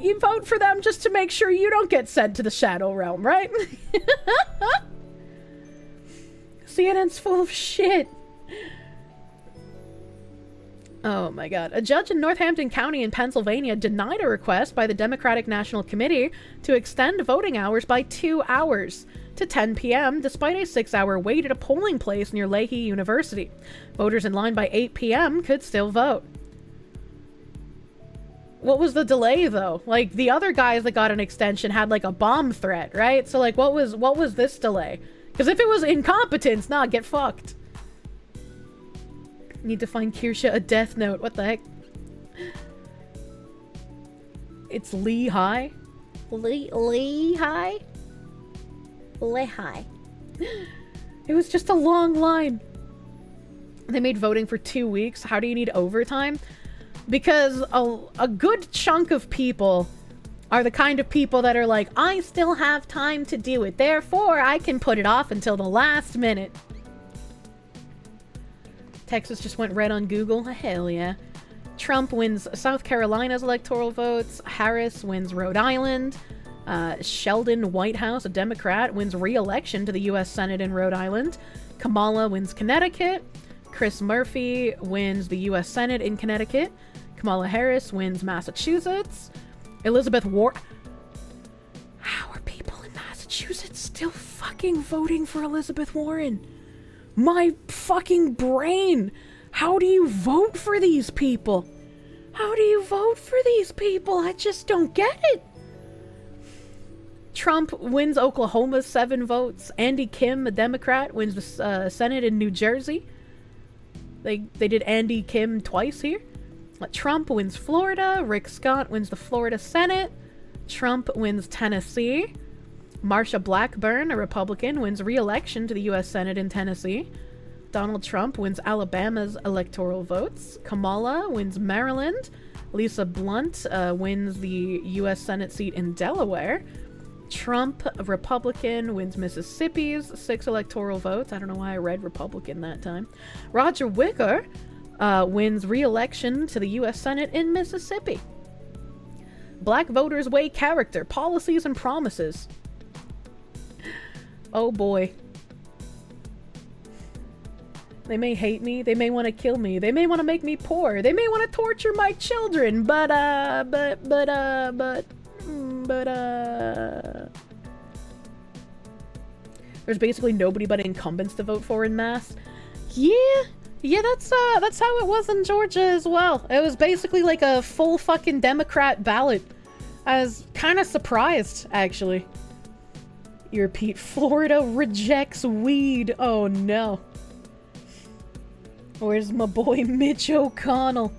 Speaker 1: you vote for them just to make sure you don't get sent to the Shadow Realm, right? CNN's full of shit. Oh my god. A judge in Northampton County in Pennsylvania denied a request by the Democratic National Committee to extend voting hours by 2 hours to 10 p.m. despite a 6-hour wait at a polling place near Leahy University. Voters in line by 8 p.m. could still vote. What was the delay, though? Like, the other guys that got an extension had, like, a bomb threat, right? So, like, what was this delay? Because if it was incompetence, nah, get fucked. Need to find Kirsche a death note. What the heck? It's Lehigh? Lehigh? Lehigh. It was just a long line. They made voting for 2 weeks. How do you need overtime? Because a good chunk of people are the kind of people that are like, I still have time to do it, therefore I can put it off until the last minute. Texas just went red on Google. Hell yeah. Trump wins South Carolina's electoral votes. Harris wins Rhode Island. Sheldon Whitehouse, a Democrat, wins re-election to the U.S. Senate in Rhode Island. Kamala wins Connecticut. Chris Murphy wins the U.S. Senate in Connecticut. Kamala Harris wins Massachusetts. Elizabeth Warren. How are people in Massachusetts still fucking voting for Elizabeth Warren? My fucking brain. How do you vote for these people? How do you vote for these people? I just don't get it. Trump wins Oklahoma 7 votes. Andy Kim, a Democrat, wins the Senate in New Jersey. They did Andy Kim twice here. Trump wins Florida. Rick Scott wins the Florida Senate. Trump wins Tennessee. Marsha Blackburn, a Republican, wins re-election to the U.S. Senate in Tennessee. Donald Trump wins Alabama's electoral votes. Kamala wins Maryland. Lisa Blunt wins the U.S. Senate seat in Delaware. Trump, a Republican, wins Mississippi's 6 electoral votes. I don't know why I read Republican that time. Roger Wicker wins re-election to the U.S. Senate in Mississippi. Black voters weigh character, policies, and promises. Oh boy. They may hate me, they may want to kill me, they may want to make me poor, they may want to torture my children, but there's basically nobody but incumbents to vote for in mass. Yeah, that's how it was in Georgia as well. It was basically like a full fucking Democrat ballot. I was kind of surprised, actually. You repeat, Florida rejects weed. Oh no. Where's my boy Mitch O'Connell?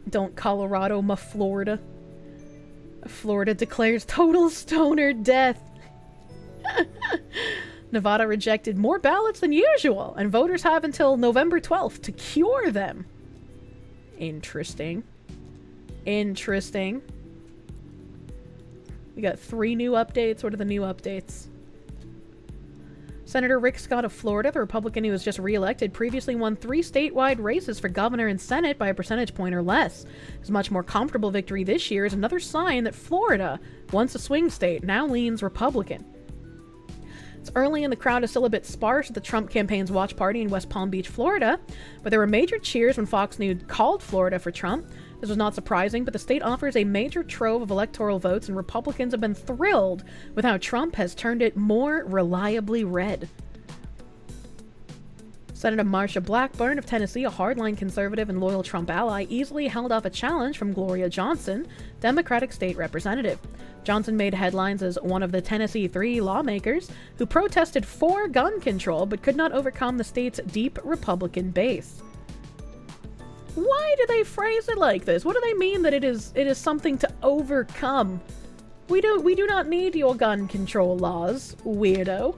Speaker 1: Don't Colorado my Florida. Florida declares total stoner death. Nevada rejected more ballots than usual, and voters have until November 12th to cure them. Interesting. Interesting. We got 3 new updates. What are the new updates? Senator Rick Scott of Florida, the Republican who was just re-elected, previously won 3 statewide races for governor and Senate by a percentage point or less. His much more comfortable victory this year is another sign that Florida, once a swing state, now leans Republican. It's early and the crowd is still a bit sparse at the Trump campaign's watch party in West Palm Beach, Florida, but there were major cheers when Fox News called Florida for Trump. This was not surprising, but the state offers a major trove of electoral votes, and Republicans have been thrilled with how Trump has turned it more reliably red. Senator Marsha Blackburn of Tennessee, a hardline conservative and loyal Trump ally, easily held off a challenge from Gloria Johnson, Democratic state representative. Johnson made headlines as one of the Tennessee 3 lawmakers who protested for gun control but could not overcome the state's deep Republican base. Why do they phrase it like this? What do they mean that it is something to overcome? We do not need your gun control laws, weirdo.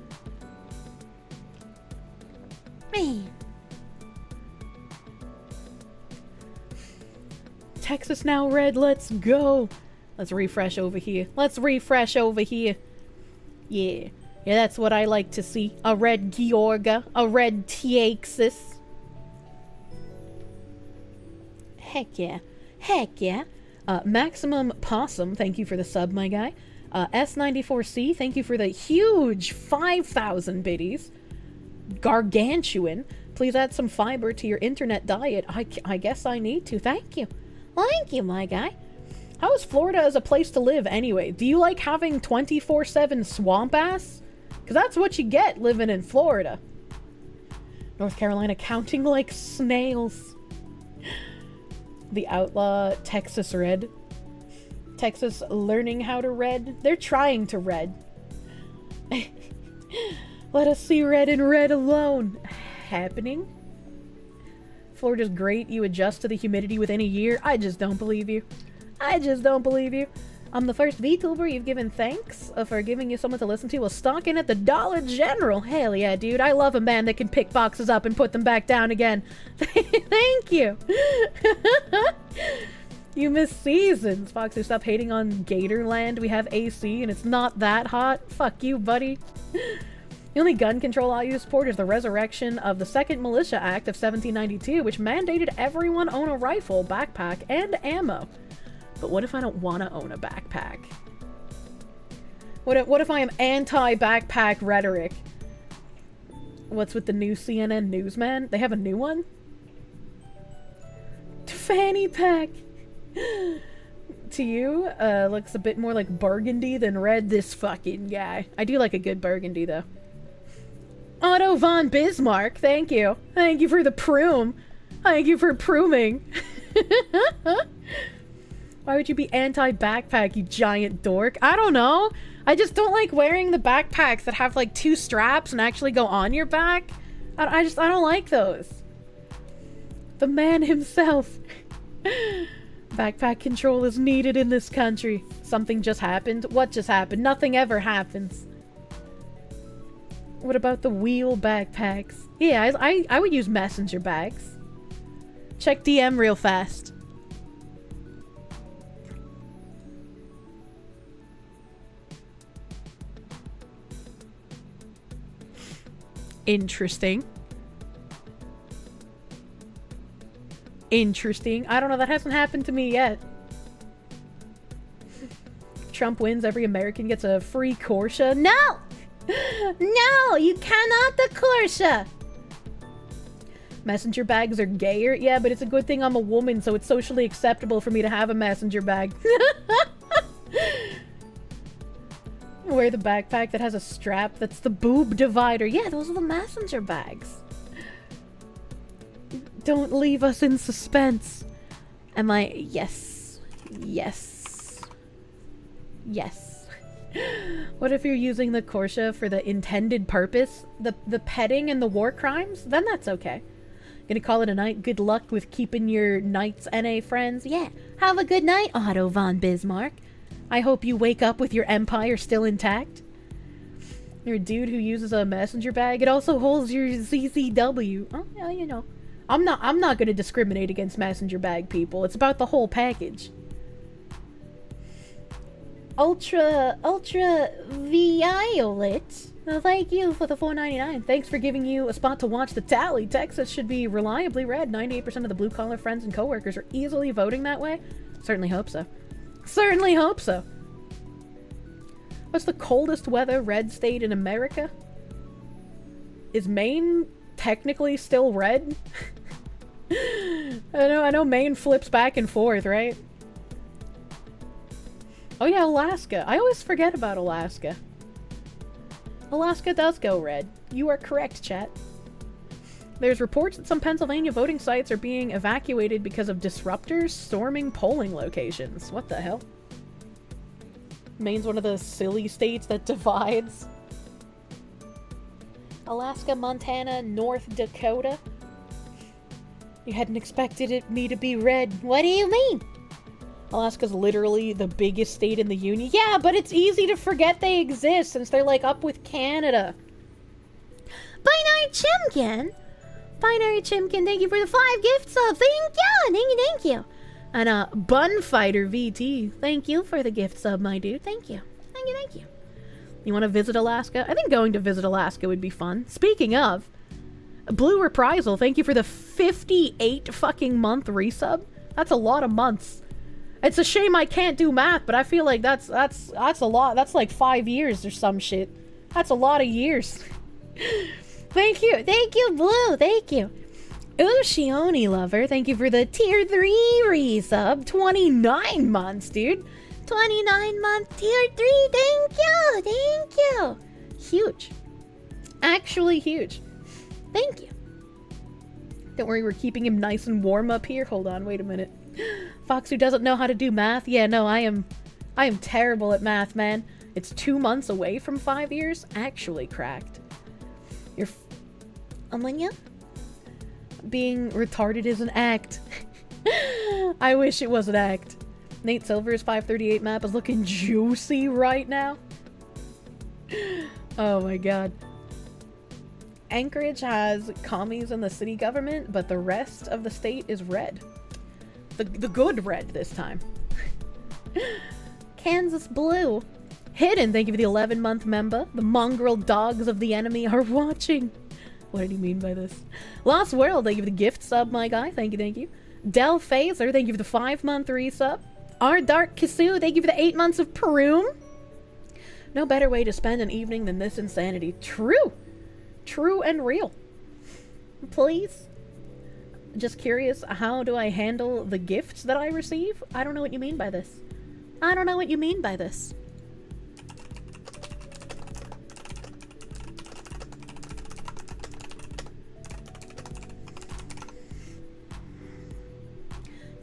Speaker 1: Me. Texas now red, let's go. Let's refresh over here. Let's refresh over here. Yeah. Yeah, that's what I like to see. A red Georgia. A red Texas. Heck yeah. Heck yeah. Maximum Possum, thank you for the sub, my guy. S94C, thank you for the huge 5,000 biddies. Gargantuan, please add some fiber to your internet diet. I guess I need to. Thank you. Thank you, my guy. How is Florida as a place to live anyway? Do you like having 24/7 swamp ass? Because that's what you get living in Florida. North Carolina counting like snails. The outlaw Texas red. Texas learning how to red. They're trying to red. Let us see red and red alone. Happening. Florida's great. You adjust to the humidity within a year. I just don't believe you. I just don't believe you. I'm the first VTuber you've given thanks for giving you someone to listen to while stalking at the Dollar General. Hell yeah, dude. I love a man that can pick boxes up and put them back down again. Thank you. You miss seasons. Foxy, stop hating on Gatorland. We have AC and it's not that hot. Fuck you, buddy. The only gun control I support is the resurrection of the Second Militia Act of 1792, which mandated everyone own a rifle, backpack, and ammo. But what if I don't want to own a backpack? What if I am anti-backpack rhetoric? What's with the new CNN newsman? They have a new one? Fanny pack! To you, looks a bit more like burgundy than red, this fucking guy. I do like a good burgundy, though. Otto von Bismarck, thank you. Thank you for the prume. Thank you for pruming. Why would you be anti-backpack, you giant dork? I don't know. I just don't like wearing the backpacks that have like 2 straps and actually go on your back. I don't like those. The man himself. Backpack control is needed in this country. Something just happened? What just happened? Nothing ever happens. What about the wheel backpacks? Yeah, I would use messenger bags. Check DM real fast. Interesting. Interesting. I don't know, that hasn't happened to me yet. Trump wins, every American gets a free Kirsche. No! No! You cannot the Kirsche! Messenger bags are gayer? Yeah, but it's a good thing I'm a woman, so it's socially acceptable for me to have a messenger bag. Wear the backpack that has a strap. That's the boob divider. Yeah, those are the messenger bags. Don't leave us in suspense. Am I... Yes. Yes. Yes. What if you're using the Kirsche for the intended purpose? The petting and the war crimes? Then that's okay. Gonna call it a night. Good luck with keeping your Knights NA friends. Yeah, have a good night, Otto von Bismarck. I hope you wake up with your empire still intact. You're a dude who uses a messenger bag. It also holds your CCW. Oh, yeah, you know. I'm not gonna discriminate against messenger bag people. It's about the whole package. Ultra Violet. Well, thank you for the $4.99. Thanks for giving you a spot to watch the tally. Texas should be reliably red. 98% of the blue-collar friends and coworkers are easily voting that way. Certainly hope so. Certainly hope so. What's the coldest weather red state in America? Is Maine technically still red? I know Maine flips back and forth, right? Oh yeah, Alaska. I always forget about Alaska. Alaska does go red. You are correct, chat. There's reports that some Pennsylvania voting sites are being evacuated because of disruptors storming polling locations. What the hell? Maine's one of the silly states that divides. Alaska, Montana, North Dakota. You hadn't expected me to be red. What do you mean? Alaska's literally the biggest state in the Union. Yeah, but it's easy to forget they exist since they're like up with Canada. Binary Chimkin! Binary Chimkin, thank you for the 5 gift subs. Thank you! Thank you! And Bunfighter VT, thank you for the gift sub, my dude. Thank you. Thank you. You want to visit Alaska? I think going to visit Alaska would be fun. Speaking of, Blue Reprisal, thank you for the 58 fucking month resub. That's a lot of months. It's a shame I can't do math, but I feel like that's a lot. That's like 5 years or some shit. That's a lot of years. Thank you, Blue. Thank you. Ushioni Lover, thank you for the tier 3 resub. 29 months, dude. 29-month tier 3. Thank you. Huge. Actually huge. Thank you. Don't worry, we're keeping him nice and warm up here. Hold on, wait a minute. Fox who doesn't know how to do math? Yeah, no, I am terrible at math, man. It's 2 months away from 5 years. Actually cracked. You're Amanya? Being retarded is an act. I wish it was an act. Nate Silver's 538 map is looking juicy right now. Oh my god. Anchorage has commies in the city government, but the rest of the state is red. The good red this time. Kansas Blue. Hidden, thank you for the 11-month member. The mongrel dogs of the enemy are watching. What did he mean by this? Lost World, thank you for the gift sub, my guy. Thank you. Del Phaser, thank you for the 5-month resub. Our Dark Kisu, thank you for the 8 months of Peru. No better way to spend an evening than this insanity. True and real. Please. Just curious, how do I handle the gifts that I receive? I don't know what you mean by this.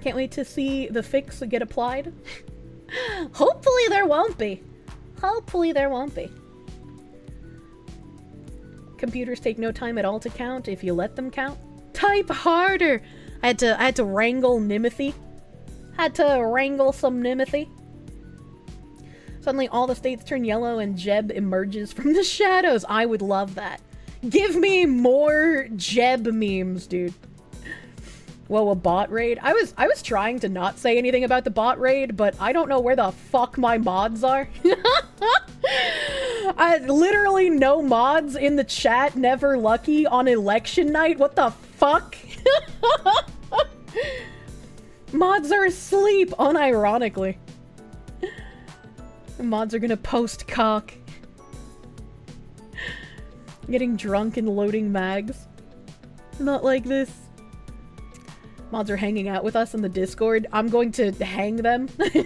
Speaker 1: Can't wait to see the fix get applied. Hopefully there won't be. Computers take no time at all to count if you let them count. Type harder! I had to wrangle Nimothy. Had to wrangle some Nimothy. Suddenly all the states turn yellow and Jeb emerges from the shadows. I would love that. Give me more Jeb memes, dude. Whoa, a bot raid? I was trying to not say anything about the bot raid, but I don't know where the fuck my mods are. I literally no mods in the chat, never lucky on election night. What the fuck? Mods are asleep, unironically. Mods are gonna post cock. Getting drunk and loading mags. Not like this. Mods are hanging out with us in the Discord. I'm going to hang them. I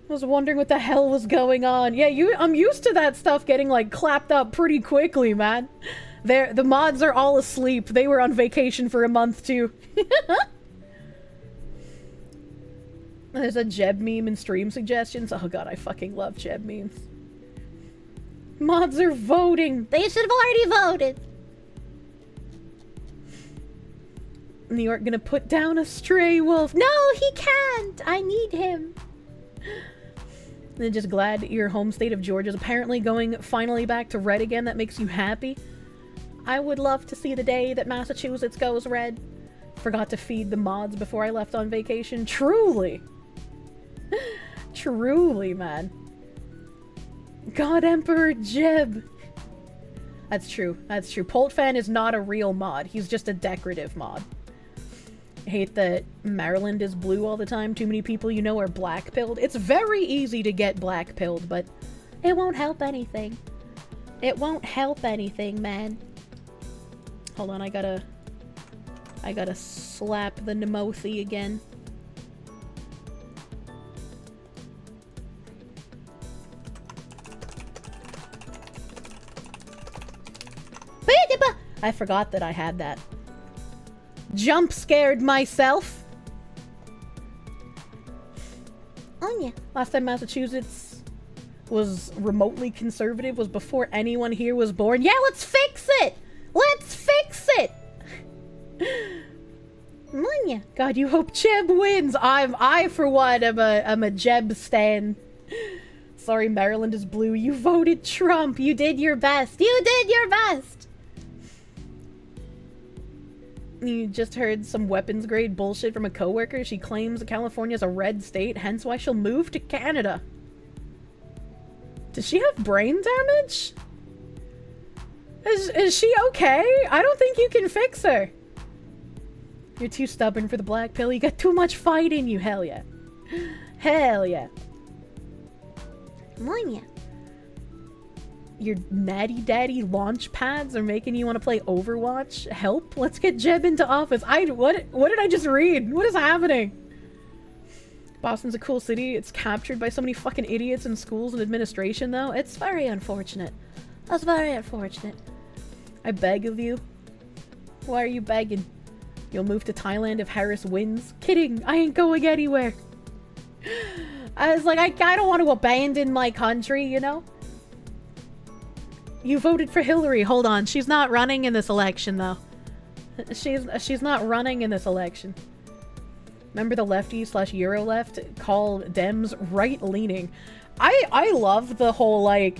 Speaker 1: was wondering what the hell was going on. Yeah, I'm used to that stuff getting, like, clapped up pretty quickly, man. The mods are all asleep. They were on vacation for a month, too. There's a Jeb meme in stream suggestions. Oh god, I fucking love Jeb memes. Mods are voting. They should have already voted. New York gonna put down a stray wolf. No, he can't. I need him. And just glad your home state of Georgia is apparently going finally back to red again. That makes you happy. I would love to see the day that Massachusetts goes red. Forgot to feed the mods before I left on vacation. Truly. Truly, man. God Emperor Jeb. That's true. That's true. Poltfan is not a real mod. He's just a decorative mod. I hate that Maryland is blue all the time. Too many people you know are black-pilled. It's very easy to get black-pilled, but it won't help anything. It won't help anything, man. Hold on, I gotta slap the Nemothi again. I forgot that I had that. Jump scared myself. Oh yeah. Last time Massachusetts was remotely conservative was before anyone here was born. Yeah, let's fix it! Let's fix it! Munya. God, you hope Jeb wins. I for one am a Jeb stan. Sorry, Maryland is blue. You voted Trump. You did your best. You did your best. You just heard some weapons grade bullshit from a coworker. She claims California's a red state, hence why she'll move to Canada. Does she have brain damage? Is she okay? I don't think you can fix her. You're too stubborn for the black pill. You got too much fight in you. Hell yeah. Hell yeah. Monya. Your natty daddy launch pads are making you want to play Overwatch? Help? Let's get Jeb into office. What did I just read? What is happening? Boston's a cool city. It's captured by so many fucking idiots in schools and administration, though. It's very unfortunate. That's very unfortunate. I beg of you. Why are you begging? You'll move to Thailand if Harris wins? Kidding. I ain't going anywhere. I was like, I don't want to abandon my country, you know? You voted for Hillary. Hold on. She's not running in this election, though. She's not running in this election. Remember the lefty/Euro left called Dems right-leaning. I love the whole, like,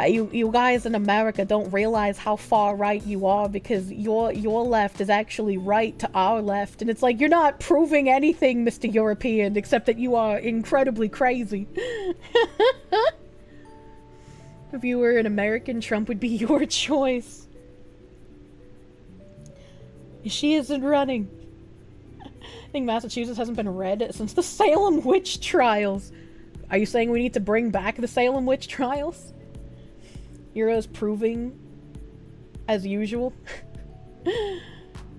Speaker 1: you guys in America don't realize how far right you are because your left is actually right to our left. And it's like, you're not proving anything, Mr. European, except that you are incredibly crazy. If you were an American, Trump would be your choice. She isn't running. I think Massachusetts hasn't been red since the Salem witch trials. Are you saying we need to bring back the Salem witch trials? Euro's proving as usual.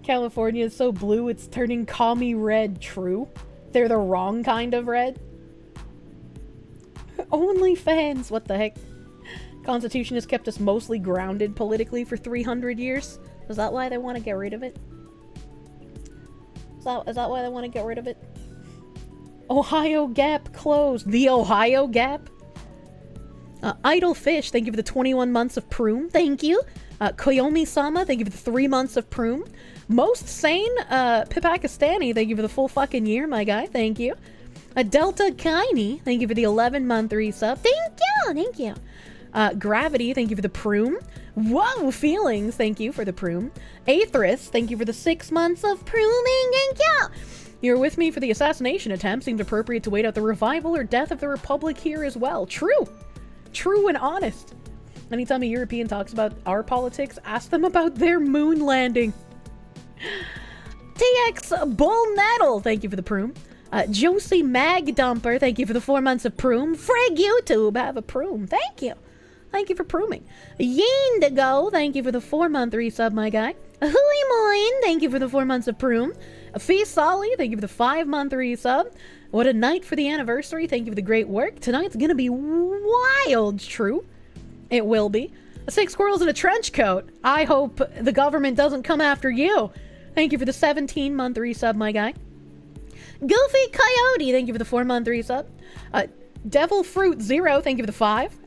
Speaker 1: California is so blue it's turning commie red. True. They're the wrong kind of red. OnlyFans. What the heck? Constitution has kept us mostly grounded politically for 300 years. Is that why they want to get rid of it? Is that why they want to get rid of it? Ohio Gap closed. The Ohio Gap? Idle Fish, thank you for the 21 months of Prune. Thank you. Koyomi-sama, thank you for the 3 months of Prune. Most Sane, Pipakistani, thank you for the full fucking year, my guy. Thank you. Delta Kaini, thank you for the 11-month resub. Thank you! Thank you. Gravity, thank you for the Prune. Whoa, Feelings, thank you for the Prune. Aethris, thank you for the 6 months of pruning. Thank you! You're with me for the assassination attempt. Seems appropriate to wait out the revival or death of the Republic here as well. True. True and honest. Anytime a European talks about our politics, ask them about their moon landing. TX Bull Nettle, thank you for the Prune. Josie Mag Dumper, thank you for the 4 months of Prune. Frig YouTube, have a Prune. Thank you. Thank you for pruning. Yindigo, thank you for the 4-month resub, my guy. Hooey Moin, thank you for the 4 months of Prune. Fee Solly, thank you for the 5-month resub. What a night for the anniversary. Thank you for the great work. Tonight's gonna be wild, true. It will be. 6 squirrels in a trench coat. I hope the government doesn't come after you. Thank you for the 17-month resub, my guy. Goofy Coyote, thank you for the 4-month resub. Devil Fruit Zero, thank you for the 5.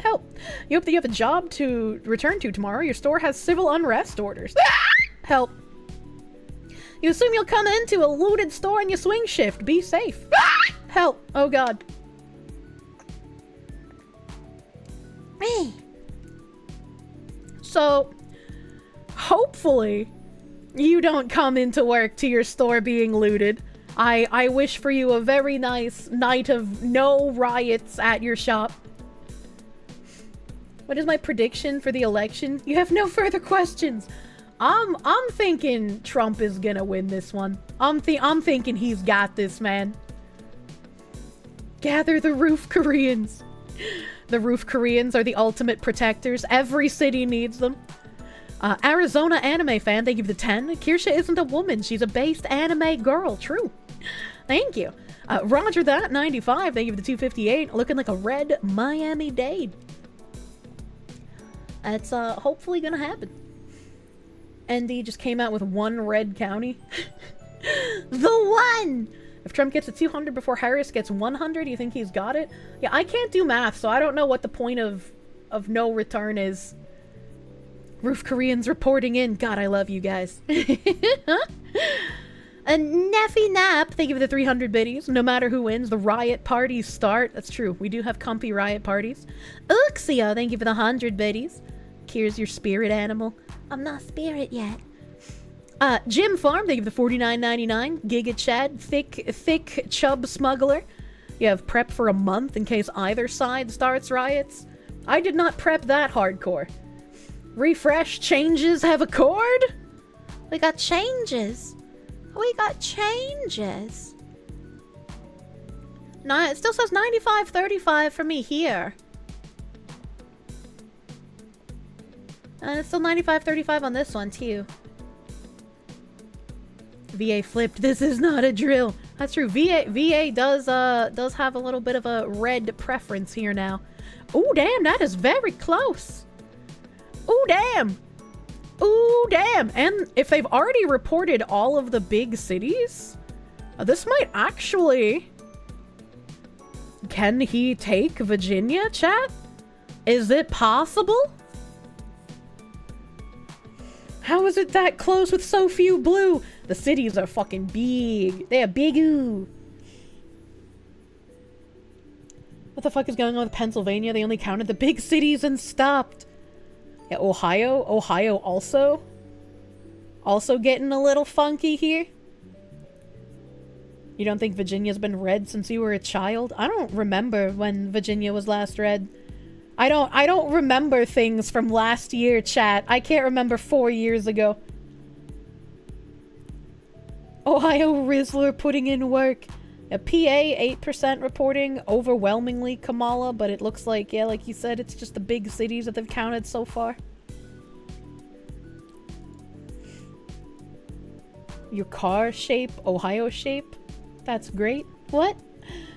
Speaker 1: Help. You hope that you have a job to return to tomorrow. Your store has civil unrest orders. Help. You assume you'll come into a looted store and you swing shift. Be safe. Help. Oh god. So, hopefully, you don't come into work to your store being looted. I wish for you a very nice night of no riots at your shop. What is my prediction for the election? You have no further questions. I'm thinking Trump is gonna win this one. I'm thinking he's got this, man. Gather the Roof Koreans. The Roof Koreans are the ultimate protectors. Every city needs them. Arizona anime fan, thank you for the 10. Kirsche isn't a woman. She's a based anime girl. True. Thank you. Roger that, 95. Thank you for the 258. Looking like a red Miami-Dade. That's hopefully gonna happen. ND just came out with one red county. The one! If Trump gets to 200 before Harris gets 100, you think he's got it? Yeah, I can't do math, so I don't know what the point of no return is. Roof Koreans reporting in. God, I love you guys. And Neffy Nap, thank you for the 300 biddies. No matter who wins, the riot parties start. That's true. We do have comfy riot parties. Uxia, thank you for the 100 biddies. Here's your spirit animal. I'm not spirit yet. Jim Farm, thank you for the 49.99. Giga Chad, thick chub smuggler. You have prep for a month in case either side starts riots. I did not prep that hardcore. Refresh, changes have occurred. We got changes. We got changes. No, it still says 95.35 for me here. It's still 95.35 on this one too. VA flipped. This is not a drill. That's true. VA does have a little bit of a red preference here now. Oh damn, that is very close. Oh damn. Ooh, damn. And if they've already reported all of the big cities, this might actually... Can he take Virginia, chat? Is it possible? How is it that close with so few blue? The cities are fucking big. They are big-oo. What the fuck is going on with Pennsylvania? They only counted the big cities and stopped. Yeah, Ohio also getting a little funky here. You don't think Virginia's been red since you were a child? I don't remember when Virginia was last red. I don't remember things from last year, chat. I can't remember 4 years ago. Ohio Rizzler putting in work. A PA 8% reporting, overwhelmingly Kamala, but it looks like, yeah, like you said, it's just the big cities that they've counted so far. Your car shape, Ohio shape? That's great. What?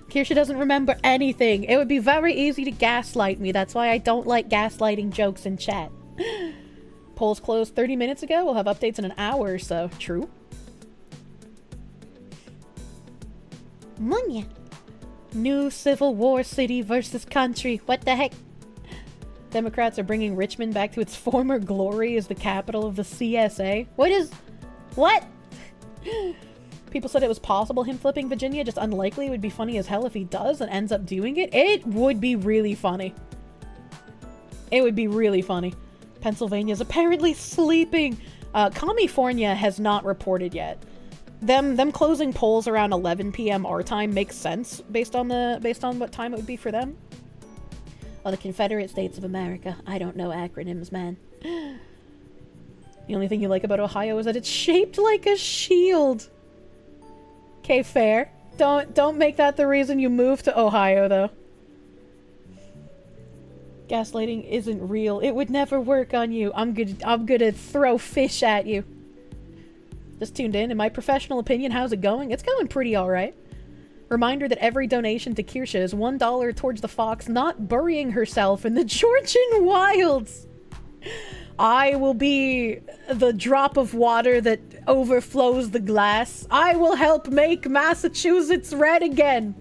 Speaker 1: Kirsche doesn't remember anything. It would be very easy to gaslight me. That's why I don't like gaslighting jokes in chat. Polls closed 30 minutes ago. We'll have updates in an hour or so. True. Munya. New Civil War city versus country. What the heck? Democrats are bringing Richmond back to its former glory as the capital of the CSA. What? People said it was possible him flipping Virginia, just unlikely. It would be funny as hell if he does and ends up doing it. It would be really funny. It would be really funny. Pennsylvania's apparently sleeping. California has not reported yet. Them closing polls around 11 p.m. our time makes sense based on what time it would be for them. Oh, the Confederate States of America. I don't know acronyms, man. The only thing you like about Ohio is that it's shaped like a shield. Okay, fair. Don't make that the reason you move to Ohio, though. Gaslighting isn't real. It would never work on you. I'm gonna throw fish at you. Just tuned in. In my professional opinion, how's it going? It's going pretty alright. Reminder that every donation to Kirsche is $1 towards the fox not burying herself in the Georgian wilds. I will be the drop of water that overflows the glass. I will help make Massachusetts red again.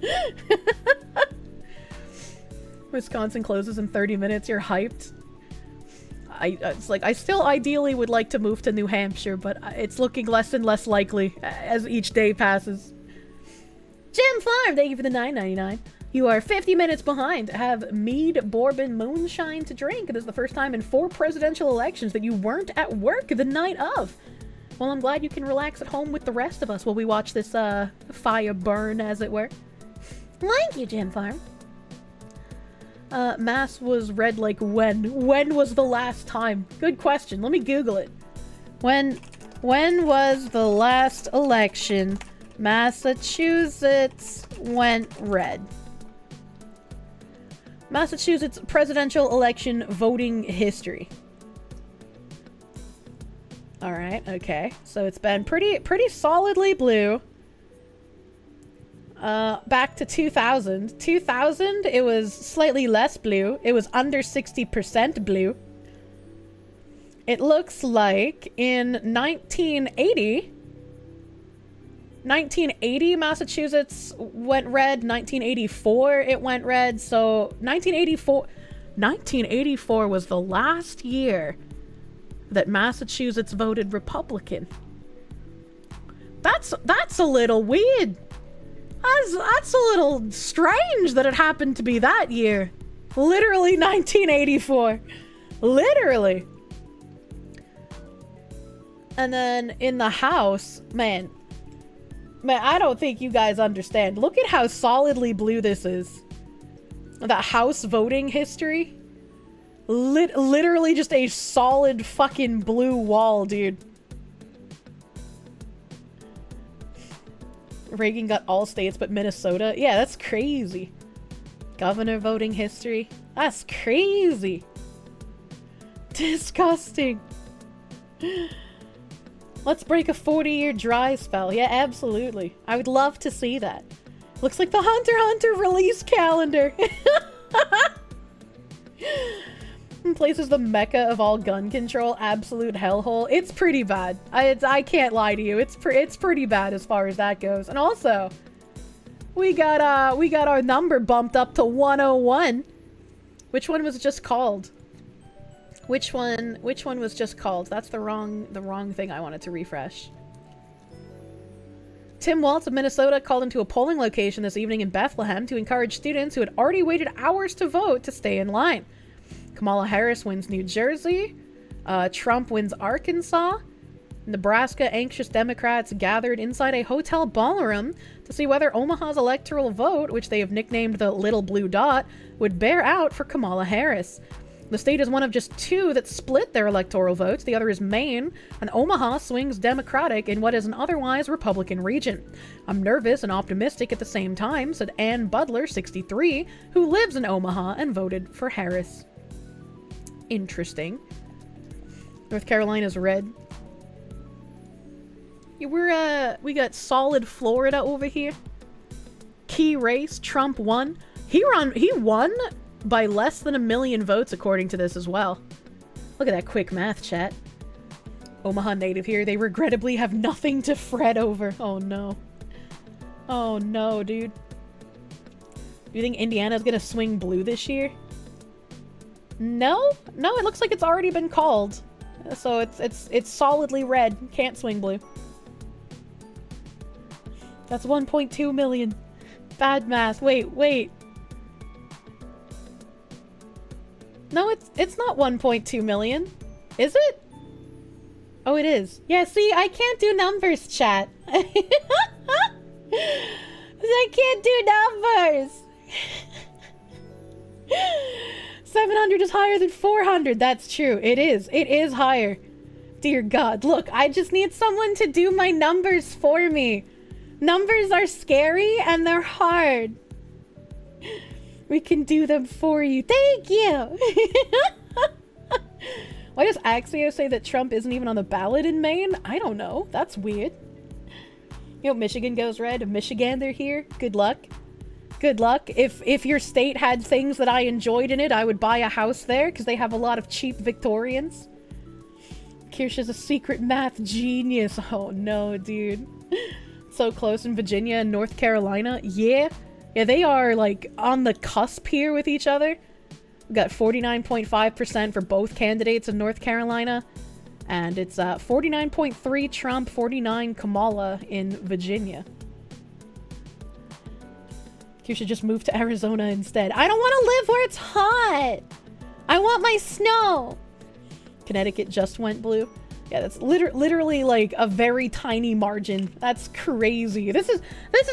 Speaker 1: Wisconsin closes in 30 minutes. You're hyped. It's like, I still ideally would like to move to New Hampshire, but it's looking less and less likely as each day passes. Jim Farm, thank you for the $9.99. You are 50 minutes behind. Have mead, bourbon, moonshine to drink. It is the first time in 4 presidential elections that you weren't at work the night of. Well, I'm glad you can relax at home with the rest of us while we watch this fire burn, as it were. Thank you, Jim Farm. Mass was read like when? When was the last time? Good question. Let me Google it. When was the last election Massachusetts went red? Massachusetts presidential election voting history. All right, okay. So it's been pretty solidly blue. Back to 2000. 2000, it was slightly less blue. It was under 60% blue. It looks like in 1980, Massachusetts went red. 1984, it went red. So 1984 was the last year that Massachusetts voted Republican. That's a little weird. That's a little strange that it happened to be that year. Literally 1984. Literally. And then in the House, man, I don't think you guys understand. Look at how solidly blue this is. The House voting history. Literally just a solid fucking blue wall, dude. Reagan got all states but Minnesota. Yeah, that's crazy. Governor voting history. That's crazy. Disgusting. Let's break a 40-year dry spell. Yeah, absolutely. I would love to see that. Looks like the Hunter x Hunter release calendar. Places the mecca of all gun control. Absolute hellhole. It's pretty bad. I can't lie to you. It's pretty bad as far as that goes. And also, we got our number bumped up to 101. Which one was just called? Which one was just called? That's the wrong thing I wanted to refresh. Tim Waltz of Minnesota called into a polling location this evening in Bethlehem to encourage students who had already waited hours to vote to stay in line. Kamala Harris wins New Jersey. Trump wins Arkansas. Nebraska anxious Democrats gathered inside a hotel ballroom to see whether Omaha's electoral vote, which they have nicknamed the Little Blue Dot, would bear out for Kamala Harris. The state is one of just 2 that split their electoral votes. The other is Maine, and Omaha swings Democratic in what is an otherwise Republican region. I'm nervous and optimistic at the same time, said Ann Butler, 63, who lives in Omaha and voted for Harris. Interesting. North Carolina's red. Yeah, we got solid Florida over here. Key race, Trump won. He won by less than 1 million votes according to this as well. Look at that quick math, chat. Omaha native here. They regrettably have nothing to fret over. Oh no. Oh no, dude. Do you think Indiana's gonna swing blue this year? No, it looks like it's already been called. So it's solidly red. Can't swing blue. That's 1.2 million. Bad math. Wait. No, it's not 1.2 million. Is it? Oh, it is. Yeah, see, I can't do numbers, chat. I can't do numbers. 700 is higher than 400. That's true. It is. It is higher. Dear God. Look, I just need someone to do my numbers for me. Numbers are scary and they're hard. We can do them for you. Thank you. Why does Axio say that Trump isn't even on the ballot in Maine? I don't know. That's weird. You know, Michigan goes red. Michigan, they're here. Good luck. Good luck. If your state had things that I enjoyed in it, I would buy a house there because they have a lot of cheap Victorians. Kirsche is a secret math genius. Oh no, dude. So close in Virginia and North Carolina. Yeah. Yeah, they are, like, on the cusp here with each other. We got 49.5% for both candidates in North Carolina. And it's 49.3 Trump, 49 Kamala in Virginia. You should just move to Arizona instead. I don't want to live where it's hot! I want my snow! Connecticut just went blue. Yeah, that's literally like a very tiny margin. That's crazy. This is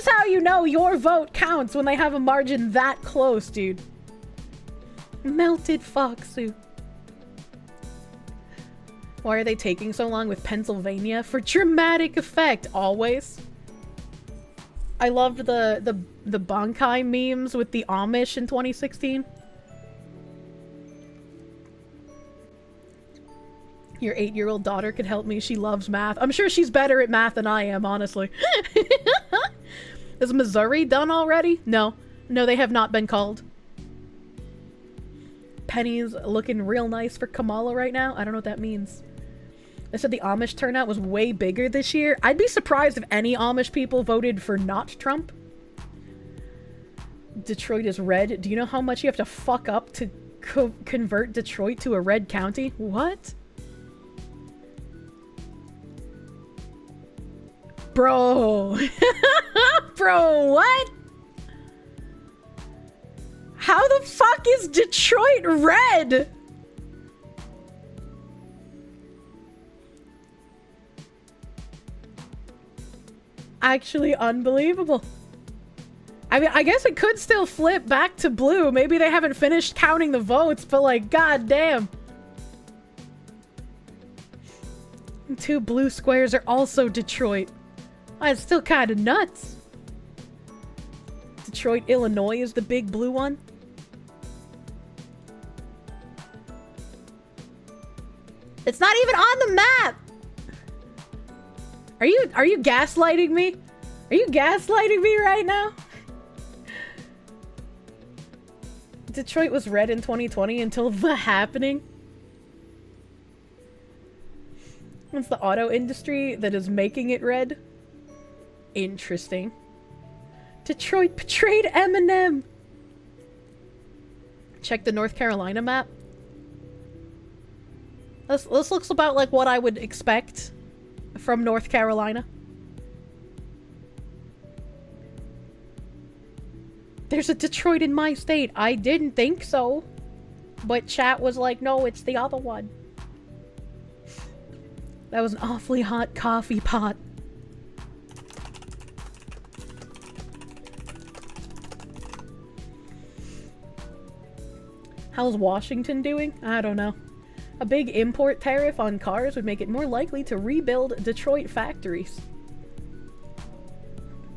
Speaker 1: how you know your vote counts, when they have a margin that close, dude. Melted fox soup. Why are they taking so long with Pennsylvania? For dramatic effect, always. I loved the Bankai memes with the Amish in 2016. Your 8-year-old daughter could help me. She loves math. I'm sure she's better at math than I am, honestly. Is Missouri done already? No. No, they have not been called. Penny's looking real nice for Kamala right now. I don't know what that means. They said the Amish turnout was way bigger this year. I'd be surprised if any Amish people voted for not Trump. Detroit is red. Do you know how much you have to fuck up to convert Detroit to a red county? What? Bro. Bro, what? How the fuck is Detroit red? Actually unbelievable. I mean, I guess it could still flip back to blue. Maybe they haven't finished counting the votes, but like, goddamn. 2 blue squares are also Detroit. It's still kind of nuts. Detroit, Illinois is the big blue one. It's not even on the map! Are you gaslighting me? Are you gaslighting me right now? Detroit was red in 2020 until the happening. It's the auto industry that is making it red. Interesting. Detroit betrayed Eminem. Check the North Carolina map. This looks about like what I would expect from North Carolina. There's a Detroit in my state. I didn't think so. But chat was like, no, it's the other one. That was an awfully hot coffee pot. How's Washington doing? I don't know. A big import tariff on cars would make it more likely to rebuild Detroit factories.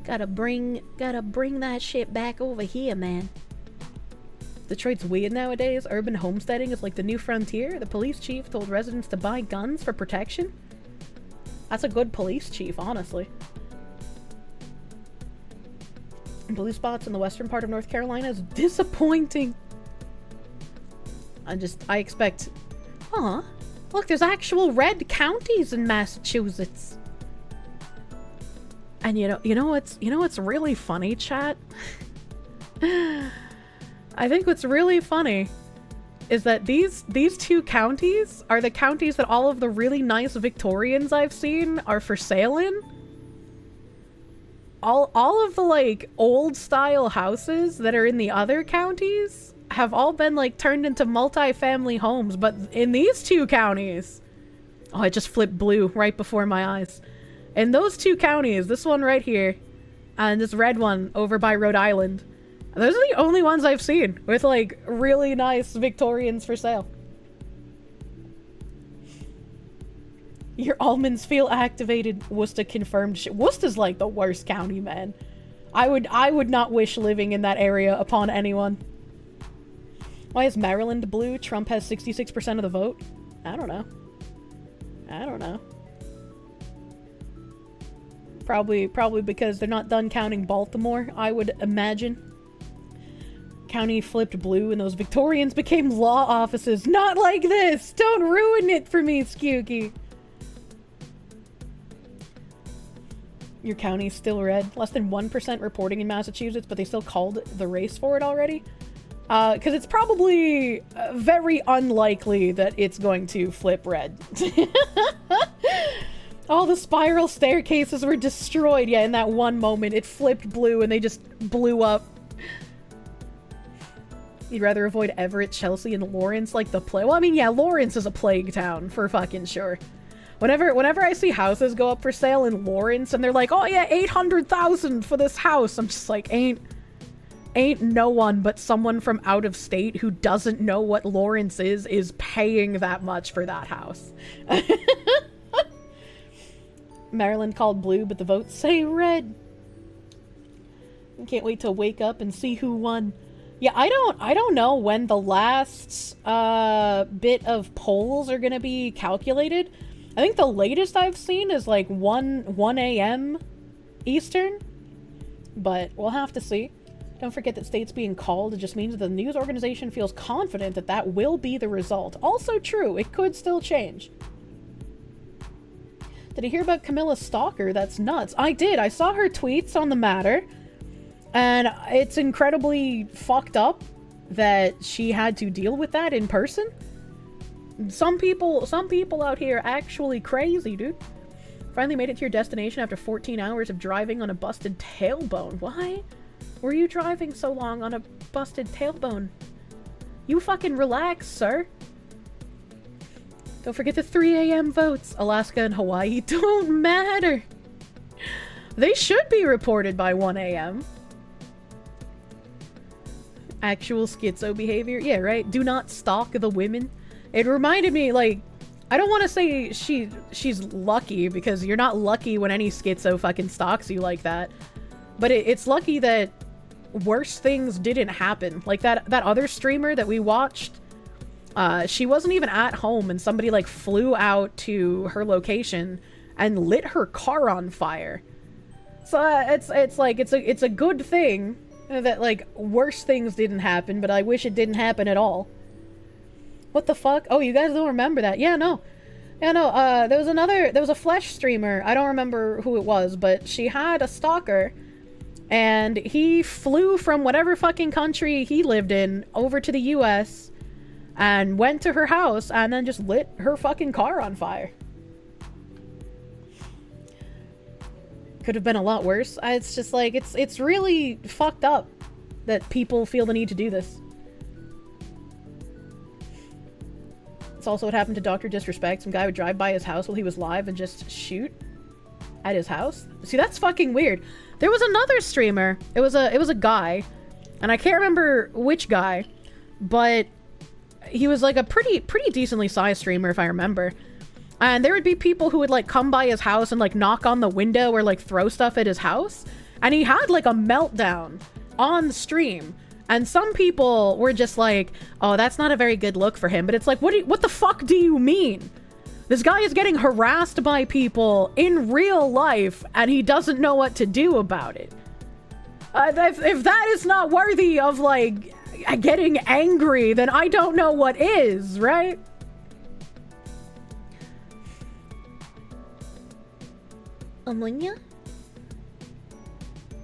Speaker 1: Gotta bring that shit back over here, man. Detroit's weird nowadays. Urban homesteading is like the new frontier. The police chief told residents to buy guns for protection. That's a good police chief, honestly. Blue spots in the western part of North Carolina is disappointing. I expect... Aw, look, there's actual red counties in Massachusetts. And you know what's really funny, chat? I think what's really funny is that these 2 counties are the counties that all of the really nice Victorians I've seen are for sale in. All of the like old style houses that are in the other counties have all been like turned into multi-family homes, but in these 2 counties, oh, it just flipped blue right before my eyes. In those 2 counties, this one right here and this red one over by Rhode Island, those are the only ones I've seen with like really nice Victorians for sale. Your almonds feel activated. Worcester confirmed. Worcester's like the worst county, man. I would not wish living in that area upon anyone. Why is Maryland blue? Trump has 66% of the vote? I don't know. I don't know. Probably because they're not done counting Baltimore, I would imagine. County flipped blue and those Victorians became law offices. Not like this! Don't ruin it for me, Skewky! Your county's still red. Less than 1% reporting in Massachusetts, but they still called the race for it already. Because it's probably very unlikely that it's going to flip red. All the spiral staircases were destroyed. Yeah, in that one moment, it flipped blue and they just blew up. You'd rather avoid Everett, Chelsea, and Lawrence like the plague. Well, I mean, yeah, Lawrence is a plague town for fucking sure. Whenever I see houses go up for sale in Lawrence and they're like, oh yeah, 800,000 for this house, I'm just like, ain't no one but someone from out of state who doesn't know what Lawrence is paying that much for that house. Maryland called blue, but the votes say red. Can't wait to wake up and see who won. Yeah, I don't know when the last bit of polls are gonna be calculated. I think the latest I've seen is like 1 a.m. Eastern, but we'll have to see. Don't forget that states being called just means that the news organization feels confident that that will be the result. Also true, it could still change. Did you hear about Camilla Stalker? That's nuts. I did. I saw her tweets on the matter, and it's incredibly fucked up that she had to deal with that in person. Some people out here are actually crazy, dude. Finally made it to your destination after 14 hours of driving on a busted tailbone. Why were you driving so long on a busted tailbone? You fucking relax, sir. Don't forget the 3 a.m. votes. Alaska and Hawaii don't matter. They should be reported by 1 a.m. Actual schizo behavior. Yeah, right? Do not stalk the women. It reminded me, like, I don't want to say she's lucky, because you're not lucky when any schizo fucking stalks you like that. But it's lucky that worse things didn't happen. Like that other streamer that we watched, she wasn't even at home and somebody like flew out to her location and lit her car on fire. So it's like it's a good thing that like worse things didn't happen, but I wish it didn't happen at all. What the fuck? Oh, you guys don't remember that? Yeah, no. Yeah, no, there was a Flesh streamer, I don't remember who it was, but she had a stalker, and he flew from whatever fucking country he lived in over to the US, and went to her house, and then just lit her fucking car on fire. Could have been a lot worse. It's just like, it's really fucked up that people feel the need to do this. It's also what happened to Dr. Disrespect. Some guy would drive by his house while he was live and just shoot at his house. See, that's fucking weird. There was another streamer. It was a guy, and I can't remember which guy, but he was like a pretty decently sized streamer, if I remember. And there would be people who would like come by his house and like knock on the window or like throw stuff at his house, and he had like a meltdown on stream. And some people were just like, oh, that's not a very good look for him. But it's like, what the fuck do you mean? This guy is getting harassed by people in real life, and he doesn't know what to do about it. If that is not worthy of, like, getting angry, then I don't know what is, right? Amelia?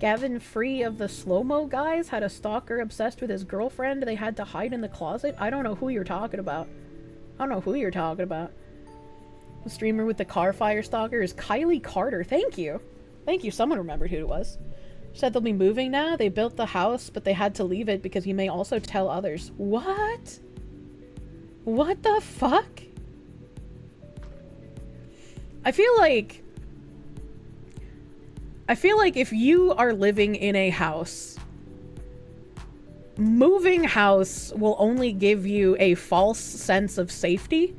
Speaker 1: Gavin Free of the slow-mo guys had a stalker obsessed with his girlfriend they had to hide in the closet. I don't know who you're talking about. The streamer with the car fire stalker is Kylie Carter. Thank you. Thank you. Someone remembered who it was. She said they'll be moving now. They built the house, but they had to leave it because he may also tell others. What? What the fuck? I feel like if you are living in a house, moving house will only give you a false sense of safety,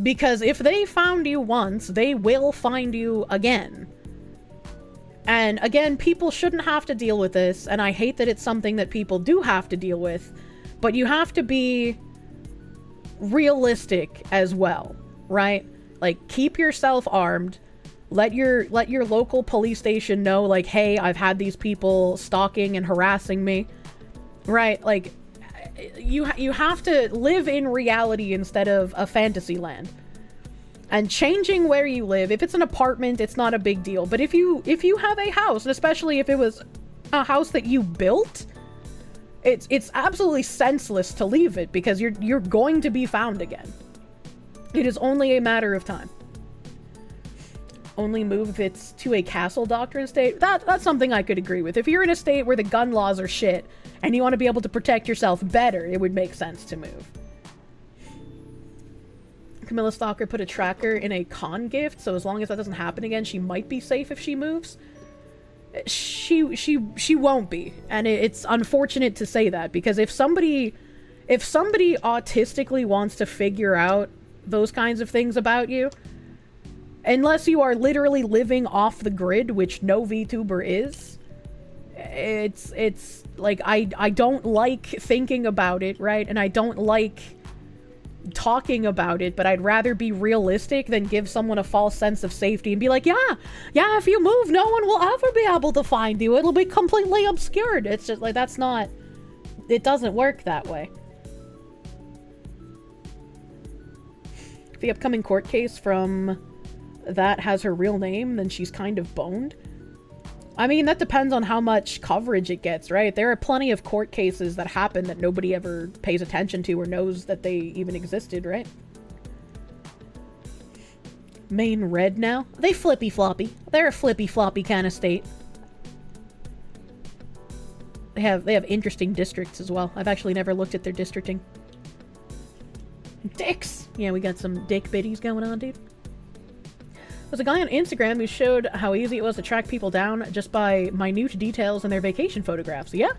Speaker 1: because if they found you once, they will find you again. And again, people shouldn't have to deal with this, and I hate that it's something that people do have to deal with, but you have to be realistic as well, right? Like, keep yourself armed. Let your local police station know, like, hey, I've had these people stalking and harassing me, right? Like, you have to live in reality instead of a fantasy land. And changing where you live, if it's an apartment, it's not a big deal. But if you have a house, and especially if it was a house that you built, it's absolutely senseless to leave it because you're going to be found again. It is only a matter of time. Only move if it's to a castle doctrine state. That's something I could agree with. If you're in a state where the gun laws are shit and you want to be able to protect yourself better, it would make sense to move. Camilla Stalker put a tracker in a con gift, so as long as that doesn't happen again, she might be safe if she moves. She won't be, and it's unfortunate to say that, because if somebody autistically wants to figure out those kinds of things about you, unless you are literally living off the grid, which no VTuber is, it's like I don't like thinking about it, right? And I don't like talking about it, but I'd rather be realistic than give someone a false sense of safety and be like, yeah, if you move, no one will ever be able to find you. It'll be completely obscured. It's just like, that's not, it doesn't work that way. If the upcoming court case from that has her real name, then she's kind of boned. I mean, that depends on how much coverage it gets, right? There are plenty of court cases that happen that nobody ever pays attention to or knows that they even existed, right? Maine red now? They flippy floppy. They're a flippy floppy kind of state. They have interesting districts as well. I've actually never looked at their districting. Dicks! Yeah, we got some dick biddies going on, dude. There's a guy on Instagram who showed how easy it was to track people down just by minute details in their vacation photographs. Yeah.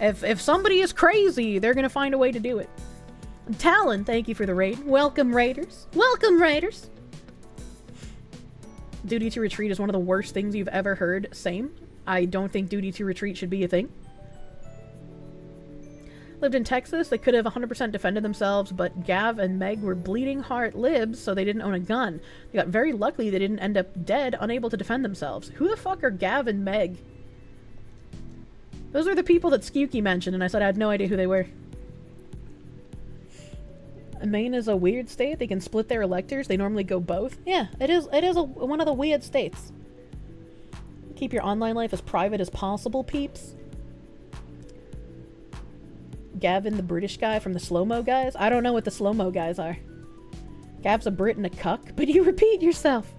Speaker 1: If somebody is crazy, they're gonna find a way to do it. Talon, thank you for the raid. Welcome, raiders. Welcome, raiders. Duty to retreat is one of the worst things you've ever heard. Same. I don't think duty to retreat should be a thing. Lived in Texas, they could have 100% defended themselves, but Gav and Meg were bleeding heart libs, so they didn't own a gun. They got very lucky they didn't end up dead, unable to defend themselves. Who the fuck are Gav and Meg? Those are the people that Skewky mentioned, and I said I had no idea who they were. Maine is a weird state. They can split their electors. They normally go both. Yeah, it is one of the weird states. Keep your online life as private as possible, peeps. Gavin, the British guy from the slow-mo guys? I don't know what the slow-mo guys are. Gav's a Brit and a cuck, but you repeat yourself.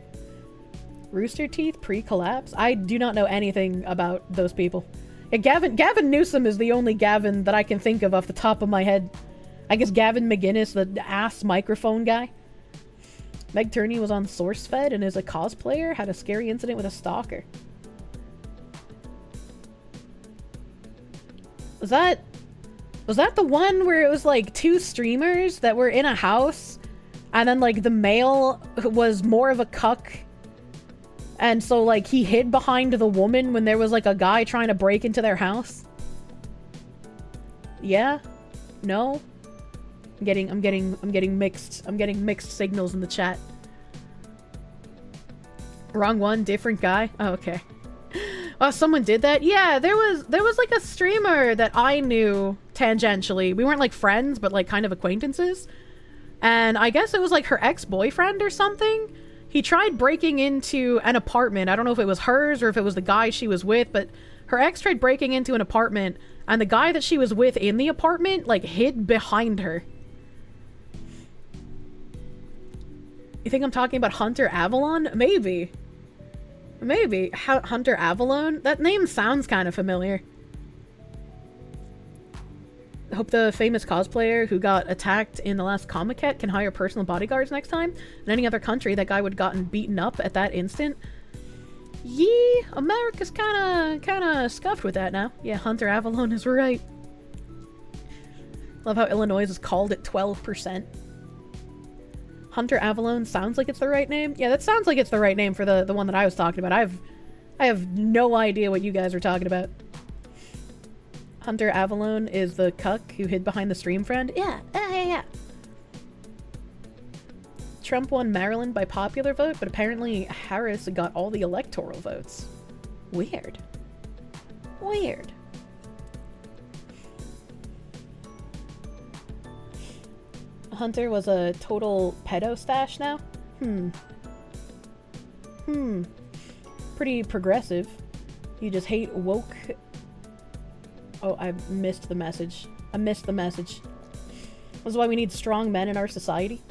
Speaker 1: Rooster Teeth pre-collapse? I do not know anything about those people. Yeah, Gavin Newsom is the only Gavin that I can think of off the top of my head. I guess Gavin McGinnis, the ass microphone guy. Meg Turney was on SourceFed and is a cosplayer, had a scary incident with a stalker. Was that the one where it was like two streamers that were in a house and then like the male was more of a cuck and so like he hid behind the woman when there was like a guy trying to break into their house? Yeah? No? I'm getting mixed signals in the chat. Wrong one, different guy? Oh, okay. Oh, someone did that? Yeah, there was like a streamer that I knew tangentially. We weren't like friends, but like kind of acquaintances. And I guess it was like her ex-boyfriend or something. He tried breaking into an apartment. I don't know if it was hers or if it was the guy she was with, but her ex tried breaking into an apartment and the guy that she was with in the apartment like hid behind her. You think I'm talking about Hunter Avalon? Maybe. Maybe. Hunter Avalon? That name sounds kind of familiar. I hope the famous cosplayer who got attacked in the last Comic-Con can hire personal bodyguards next time. In any other country, that guy would have gotten beaten up at that instant. Yee, America's kinda scuffed with that now. Yeah, Hunter Avalon is right. Love how Illinois is called at 12%. Hunter Avalon sounds like it's the right name. Yeah, that sounds like it's the right name for the one that I was talking about. I have no idea what you guys are talking about. Hunter Avalon is the cuck who hid behind the stream friend. Yeah. Trump won Maryland by popular vote, but apparently Harris got all the electoral votes. Weird. Hunter was a total pedo stash now. Pretty progressive. You just hate woke... Oh, I missed the message. I missed the message. This is why we need strong men in our society.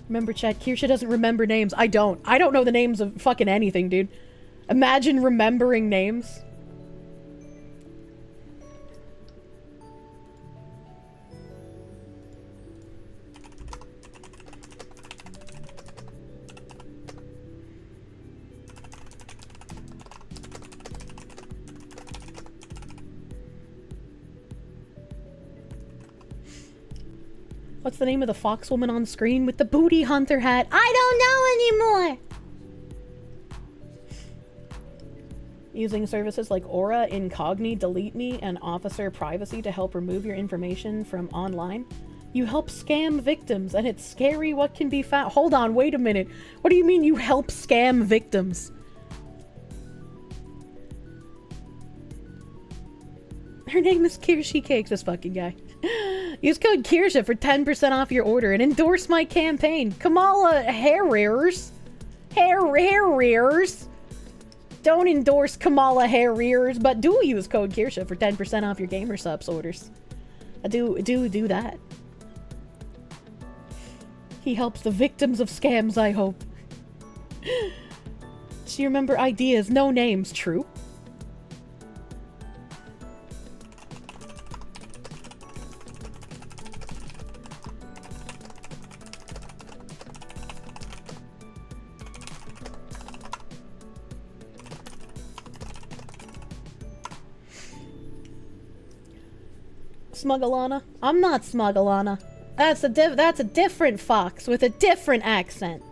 Speaker 1: Remember, chat, Kirsche doesn't remember names. I don't. I don't know the names of fucking anything, dude. Imagine remembering names. What's the name of the fox woman on screen with the booty hunter hat? I don't know anymore! Using services like Aura, Incogni, Delete Me, and Officer Privacy to help remove your information from online. You help scam victims, and it's scary what can be found. Hold on, wait a minute. What do you mean you help scam victims? Her name is Kirsche Cakes, this fucking guy. Use code Kirsche for 10% off your order and endorse my campaign. Kamala Harriers. Harriers. Don't endorse Kamala Harriers, but do use code Kirsche for 10% off your Gamer Subs orders. Do that. He helps the victims of scams, I hope. So you remember ideas, no names, true? Smuggalana? I'm not Smuggalana. That's a different fox with a different accent.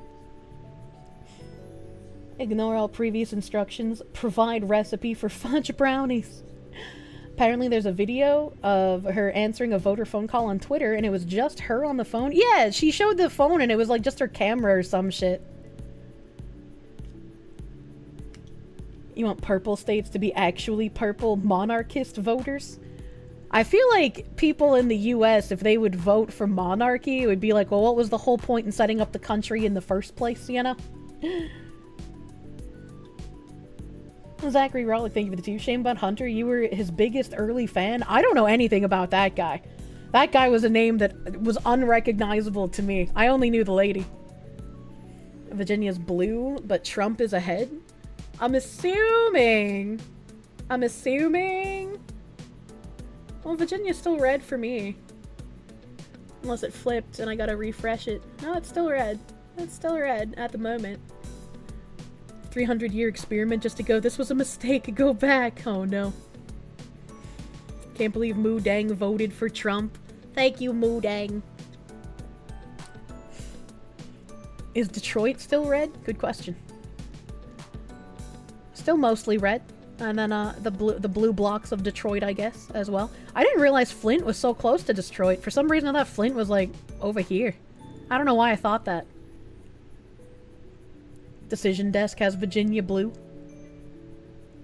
Speaker 1: Ignore all previous instructions. Provide recipe for fudge brownies. Apparently there's a video of her answering a voter phone call on Twitter and it was just her on the phone. Yeah, she showed the phone and it was like just her camera or some shit. You want purple states to be actually purple monarchist voters? I feel like people in the US, if they would vote for monarchy, it would be like, well, what was the whole point in setting up the country in the first place, you know? Zachary Rollick, thank you for the 2. Shame about Hunter, you were his biggest early fan? I don't know anything about that guy. That guy was a name that was unrecognizable to me. I only knew the lady. Virginia's blue, but Trump is ahead? I'm assuming... Well, Virginia's still red for me. Unless it flipped and I gotta refresh it. No, it's still red. It's still red at the moment. 300-year experiment just to go, this was a mistake, go back. Oh no. Can't believe Moo Dang voted for Trump. Thank you, Moo Dang. Is Detroit still red? Good question. Still mostly red. And then the blue blocks of Detroit, I guess, as well. I didn't realize Flint was so close to Detroit. For some reason I thought Flint was, like, over here. I don't know why I thought that. Decision Desk has Virginia blue.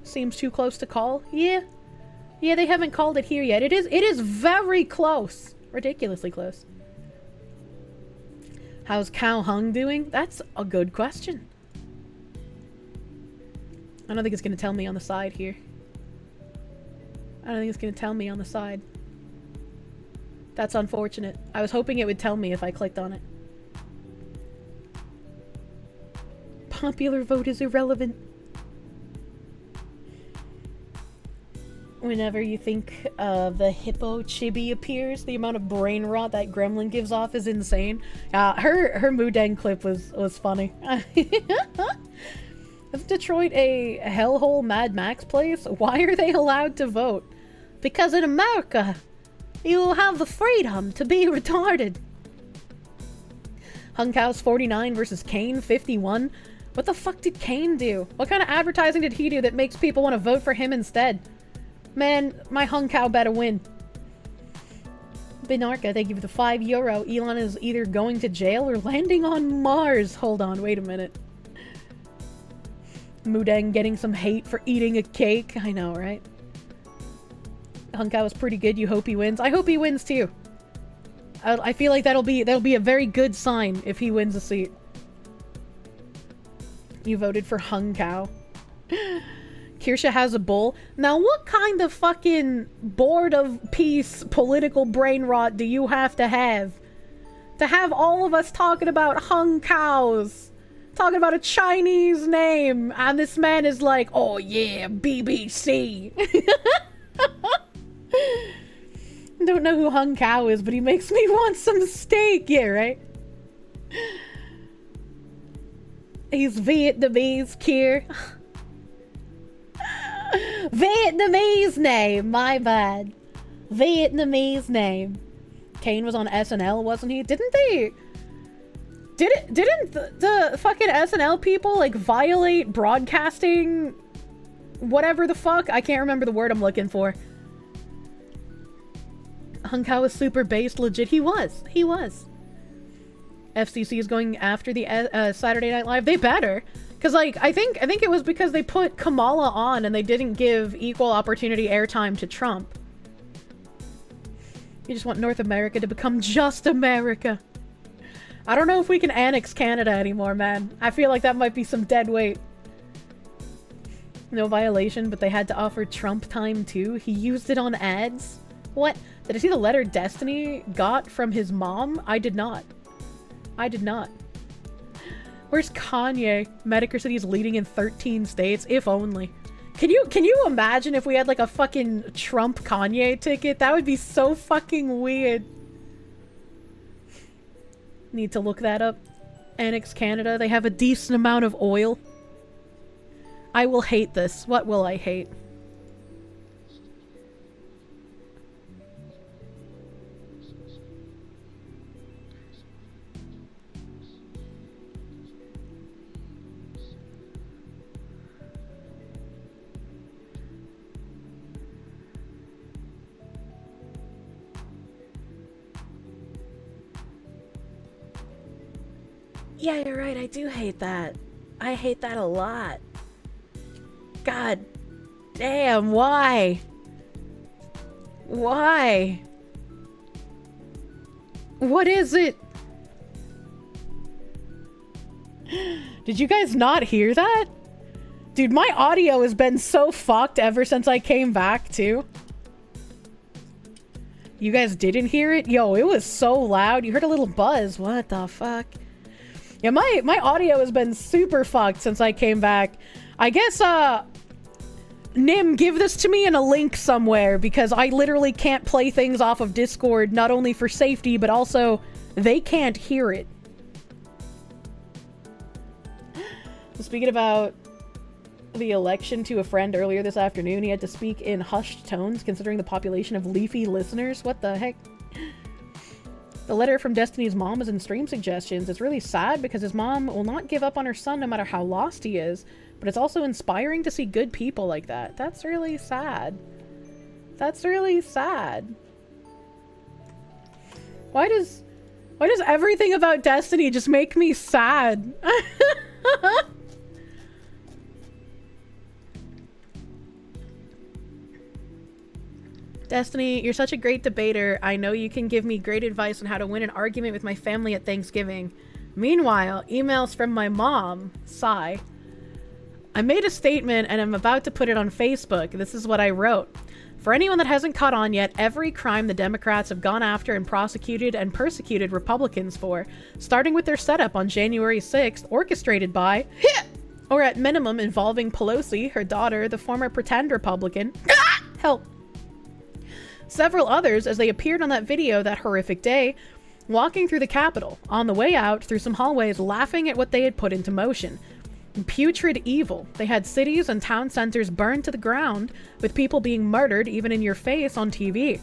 Speaker 1: Seems too close to call. Yeah. Yeah, they haven't called it here yet. It is very close. Ridiculously close. How's Cow Hung doing? That's a good question. I don't think it's going to tell me on the side here. I don't think it's going to tell me on the side. That's unfortunate. I was hoping it would tell me if I clicked on it. Popular vote is irrelevant. Whenever you think the hippo Chibi appears, the amount of brain rot that gremlin gives off is insane. Her Moodang clip was funny. Is Detroit a hellhole Mad Max place? Why are they allowed to vote? Because in America, you have the freedom to be retarded. Hunkhouse 49 versus Kane 51. What the fuck did Kane do? What kind of advertising did he do that makes people want to vote for him instead? Man, my Hunkow better win. Binarka, thank you for the €5. Elon is either going to jail or landing on Mars. Hold on, wait a minute. Moodang getting some hate for eating a cake. I know, right? Hunkow is pretty good. You hope he wins. I hope he wins too. I feel like that'll be a very good sign if he wins a seat. You voted for hung cow. Kirsche has a bull. Now, what kind of fucking board of peace political brain rot do you have to have all of us talking about hung cows? Talking about a Chinese name, and this man is like, oh yeah, BBC. Don't know who hung cow is, but he makes me want some steak. Yeah, right? He's Vietnamese, Kier. Vietnamese name, my bad. Vietnamese name. Kane was on SNL, wasn't he? Didn't the fucking SNL people, like, violate broadcasting whatever the fuck? I can't remember the word I'm looking for. Hung Kao was super based, legit. He was. FCC is going after the Saturday Night Live. They better. Because, like, I think it was because they put Kamala on and they didn't give equal opportunity airtime to Trump. You just want North America to become just America. I don't know if we can annex Canada anymore, man. I feel like that might be some dead weight. No violation, but they had to offer Trump time too. He used it on ads. What? Did I see the letter Destiny got from his mom? I did not. Where's Kanye? Medicare City is leading in 13 states, if only. Can you imagine if we had like a fucking Trump Kanye ticket? That would be so fucking weird. Need to look that up. Annex Canada. They have a decent amount of oil. I will hate this. What will I hate? Yeah, you're right. I do hate that. I hate that a lot. God damn, why? Why? What is it? Did you guys not hear that? Dude, my audio has been so fucked ever since I came back, too. You guys didn't hear it? Yo, it was so loud. You heard a little buzz. What the fuck? Yeah, my audio has been super fucked since I came back. I guess, Nim, give this to me in a link somewhere, because I literally can't play things off of Discord, not only for safety, but also they can't hear it. Speaking about the election to a friend earlier this afternoon, he had to speak in hushed tones considering the population of leafy listeners. What the heck? The letter from Destiny's mom is in stream suggestions. It's really sad because his mom will not give up on her son no matter how lost he is, but it's also inspiring to see good people like that. That's really sad. That's really sad. Why does everything about Destiny just make me sad? Destiny, you're such a great debater. I know you can give me great advice on how to win an argument with my family at Thanksgiving. Meanwhile, emails from my mom, sigh. I made a statement and I'm about to put it on Facebook. This is what I wrote. For anyone that hasn't caught on yet, every crime the Democrats have gone after and prosecuted and persecuted Republicans for, starting with their setup on January 6th, orchestrated by, or at minimum involving Pelosi, her daughter, the former pretend Republican, help, several others as they appeared on that video that horrific day, walking through the Capitol, on the way out through some hallways laughing at what they had put into motion. Putrid evil. They had cities and town centers burned to the ground, with people being murdered even in your face on TV.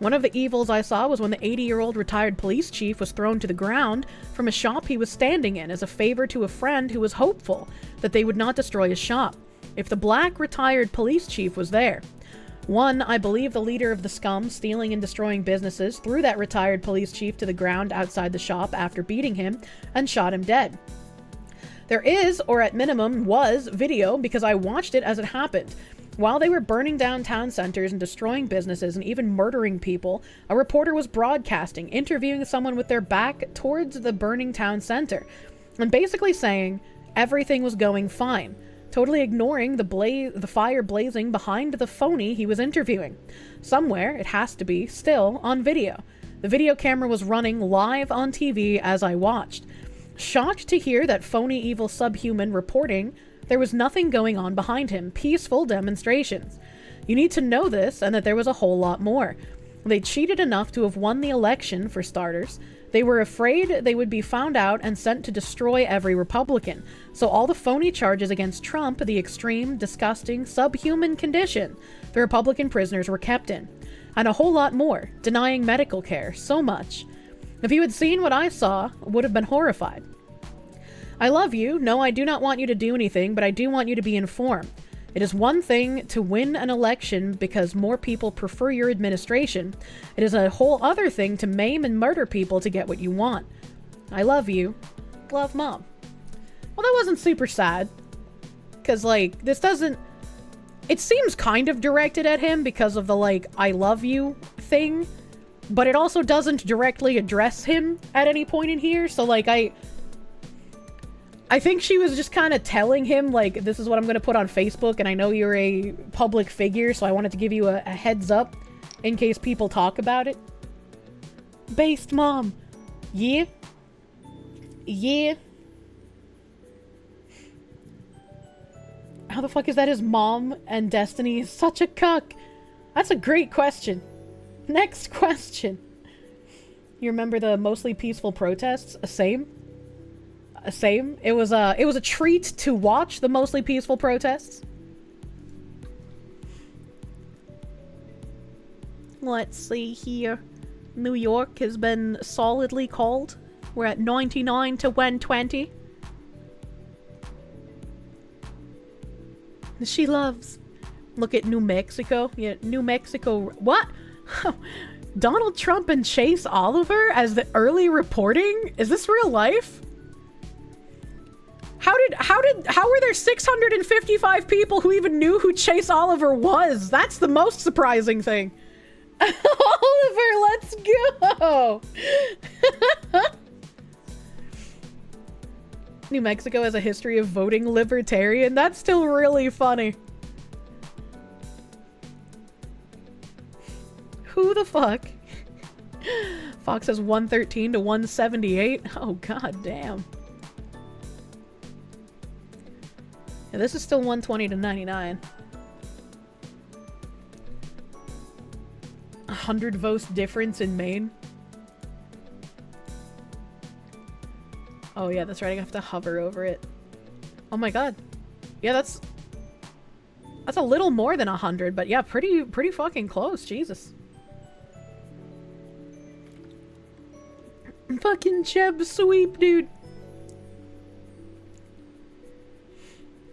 Speaker 1: One of the evils I saw was when the 80-year-old retired police chief was thrown to the ground from a shop he was standing in as a favor to a friend who was hopeful that they would not destroy his shop. If the black retired police chief was there. One, I believe the leader of the scum stealing and destroying businesses threw that retired police chief to the ground outside the shop after beating him and shot him dead. There is, or at minimum was, video because I watched it as it happened. While they were burning down town centers and destroying businesses and even murdering people, a reporter was broadcasting, interviewing someone with their back towards the burning town center, and basically saying, everything was going fine, totally ignoring the fire blazing behind the phony he was interviewing. Somewhere, it has to be, still on video. The video camera was running live on TV as I watched. Shocked to hear that phony evil subhuman reporting there was nothing going on behind him. Peaceful demonstrations. You need to know this, and that there was a whole lot more. They cheated enough to have won the election, for starters. They were afraid they would be found out and sent to destroy every Republican. So all the phony charges against Trump, the extreme, disgusting, subhuman condition the Republican prisoners were kept in. And a whole lot more. Denying medical care. So much. If you had seen what I saw, would have been horrified. I love you. No, I do not want you to do anything, but I do want you to be informed. It is one thing to win an election because more people prefer your administration. It is a whole other thing to maim and murder people to get what you want. I love you. Love, Mom. Well, that wasn't super sad. Because, like, this doesn't... It seems kind of directed at him because of the, like, I love you thing. But it also doesn't directly address him at any point in here. So, like, I think she was just kind of telling him, like, this is what I'm going to put on Facebook, and I know you're a public figure, so I wanted to give you a heads up in case people talk about it. Based Mom. Yeah. Yeah. How the fuck is that his mom and Destiny is such a cuck? That's a great question. Next question. You remember the mostly peaceful protests? Same. Same. It was a treat to watch the mostly peaceful protests. Let's see here. New York has been solidly called. We're at 99 to 120. She loves. Look at New Mexico. Yeah, New Mexico. What? Donald Trump and Chase Oliver as the early reporting? Is this real life? How were there 655 people who even knew who Chase Oliver was? That's the most surprising thing. Oliver, let's go! New Mexico has a history of voting libertarian. That's still really funny. Who the fuck? Fox has 113 to 178. Oh, god damn. Yeah, this is still 120 to 99. 100 votes difference in Maine. Oh yeah, that's right. I have to hover over it. Oh my god. Yeah, that's a little more than 100, but yeah, pretty fucking close. Jesus. Fucking Cheb sweep, dude.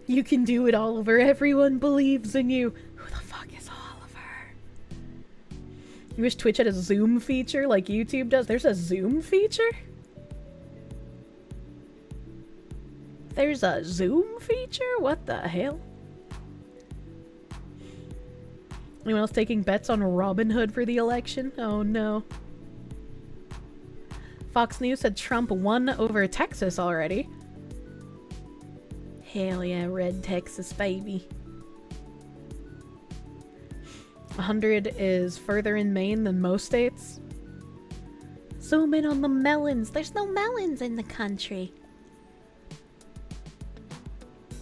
Speaker 1: You can do it, Oliver. Everyone believes in you. Who the fuck is Oliver? You wish Twitch had a zoom feature like YouTube does? There's a zoom feature? There's a zoom feature? What the hell? Anyone else taking bets on Robin Hood for the election? Oh no. Fox News said Trump won over Texas already. Hell yeah, red Texas, baby. 100 is further in Maine than most states. Zoom in on the melons. There's no melons in the country.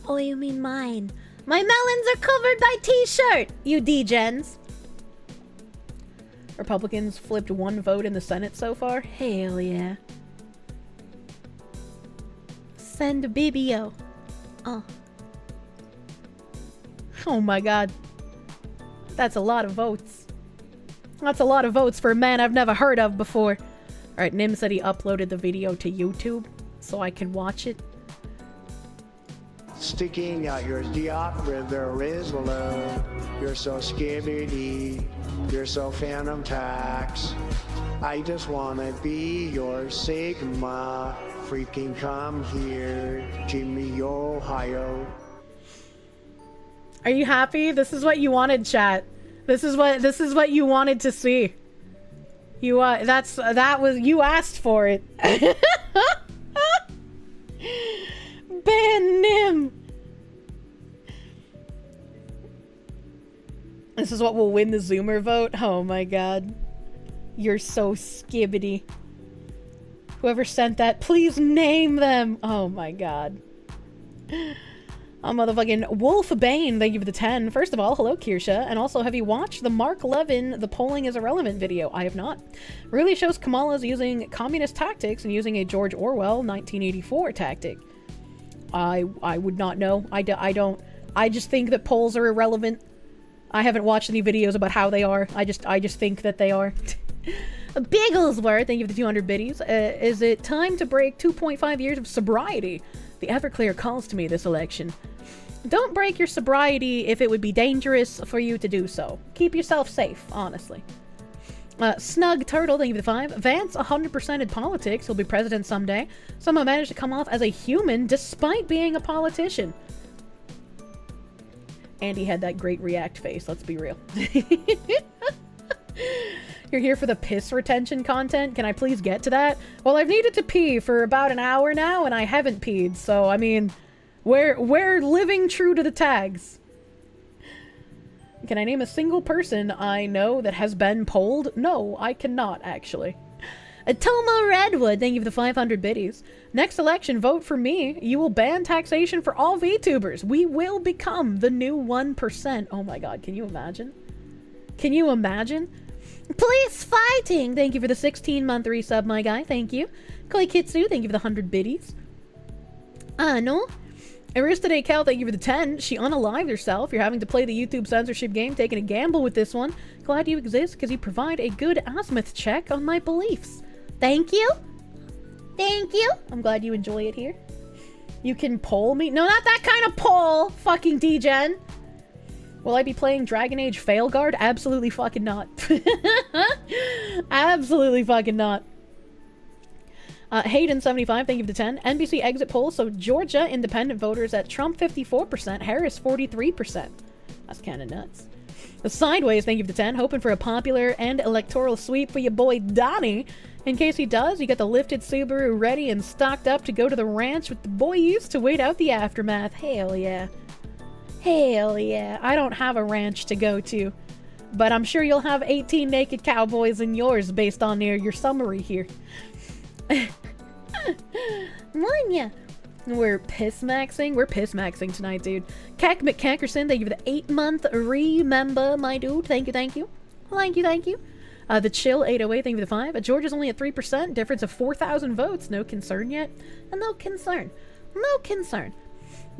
Speaker 1: Oh, you mean mine? My melons are covered by t-shirt, you degens. Republicans flipped one vote in the Senate so far. Hell yeah. Send Bibio. Oh. Oh my god. That's a lot of votes. That's a lot of votes for a man I've never heard of before. Alright, Nim said he uploaded the video to YouTube so I can watch it.
Speaker 2: Sticking out your diop with the Rizzler. You're so skibbity. You're so phantom tax. I just wanna be your Sigma. Freaking come here, Jimmy, Ohio.
Speaker 1: Are you happy? This is what you wanted, chat. This is what you wanted to see. You you asked for it. Ban Nim! This is what will win the Zoomer vote? Oh my god. You're so skibbity. Whoever sent that, please name them! Oh my god. Oh, motherfucking Wolf Bane, thank you for the 10. First of all, hello, Kirsche. And also, have you watched the Mark Levin, the polling is irrelevant video? I have not. Really shows Kamala's using communist tactics and using a George Orwell 1984 tactic. I would not know. I don't. I just think that polls are irrelevant. I haven't watched any videos about how they are. I just think that they are. Bigglesworth, thank you for the 200 biddies. Is it time to break 2.5 years of sobriety? The Everclear calls to me this election. Don't break your sobriety if it would be dangerous for you to do so. Keep yourself safe, honestly. Snug Turtle, thank you for the 5. Vance 100% in politics. He'll be president someday. Somehow managed to come off as a human despite being a politician. And he had that great react face, let's be real. You're here for the piss retention content? Can I please get to that? Well, I've needed to pee for about an hour now, and I haven't peed, so, I mean, we're living true to the tags. Can I name a single person I know that has been polled? No, I cannot, actually. Atoma Redwood, thank you for the 500 biddies. Next election, vote for me. You will ban taxation for all VTubers. We will become the new 1%. Oh my god, can you imagine? Can you imagine? Police fighting! Thank you for the 16-month resub, my guy. Thank you. Koi Kitsu, thank you for the 100 biddies. No. Aristide Cal, thank you for the 10. She unalived herself. You're having to play the YouTube censorship game, taking a gamble with this one. Glad you exist, because you provide a good azimuth check on my beliefs. Thank you. Thank you. I'm glad you enjoy it here. You can poll me. No, not that kind of poll, fucking D-Gen. Will I be playing Dragon Age Failguard? Absolutely fucking not. Absolutely fucking not. Hayden75, thank you for the 10. NBC exit poll, so Georgia independent voters at Trump 54%, Harris 43%. That's kind of nuts. The Sideways, thank you for the 10. Hoping for a popular and electoral sweep for your boy Donnie. In case he does, you got the lifted Subaru ready and stocked up to go to the ranch with the boys to wait out the aftermath. Hell yeah. Hell yeah. I don't have a ranch to go to, but I'm sure you'll have 18 naked cowboys in yours based on your summary here. Manya. We're piss maxing. We're piss maxing tonight, dude. Cack McCackerson, thank you for the 8-month remember, my dude. Thank you, thank you. Thank you, thank you. The Chill 808, thank you for the 5. Georgia's only at 3%, difference of 4,000 votes. No concern yet. No concern. No concern.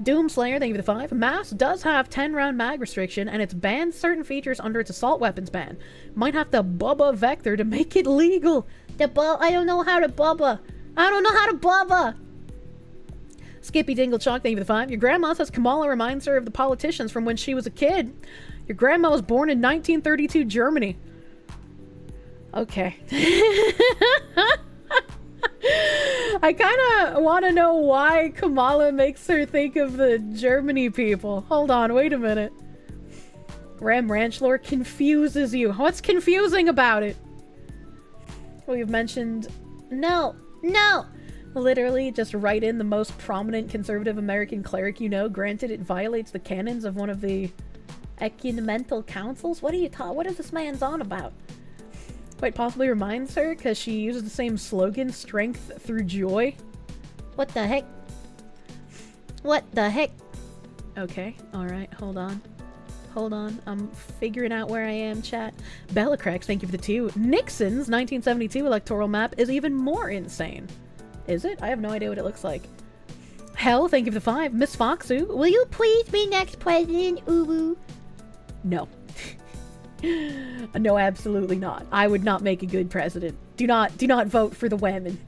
Speaker 1: Doomslayer, thank you for the 5. Mass does have 10-round mag restriction, and it's banned certain features under its assault weapons ban. Might have to bubba vector to make it legal. I don't know how to bubba. I don't know how to bubba. Skippy Dingle Chalk, thank you for the 5. Your grandma says Kamala reminds her of the politicians from when she was a kid. Your grandma was born in 1932 Germany. Okay. I kind of want to know why Kamala makes her think of the Germany people. Hold on, wait a minute. Ram Ranch lore confuses you. What's confusing about it? We've mentioned... No! No! Literally, just write in the most prominent conservative American cleric you know. Granted, it violates the canons of one of the ecumenical councils. What are you what is this man's on about? Wait, possibly reminds her because she uses the same slogan, strength through joy? What the heck? What the heck? Okay, alright, hold on. Hold on, I'm figuring out where I am, chat. Bellacrax, thank you for the 2. Nixon's 1972 electoral map is even more insane. Is it? I have no idea what it looks like. Hell, thank you for the 5. Miss Foxu, will you please be next president, Uwu? No. No, absolutely not. I would not make a good president. Do not vote for the women.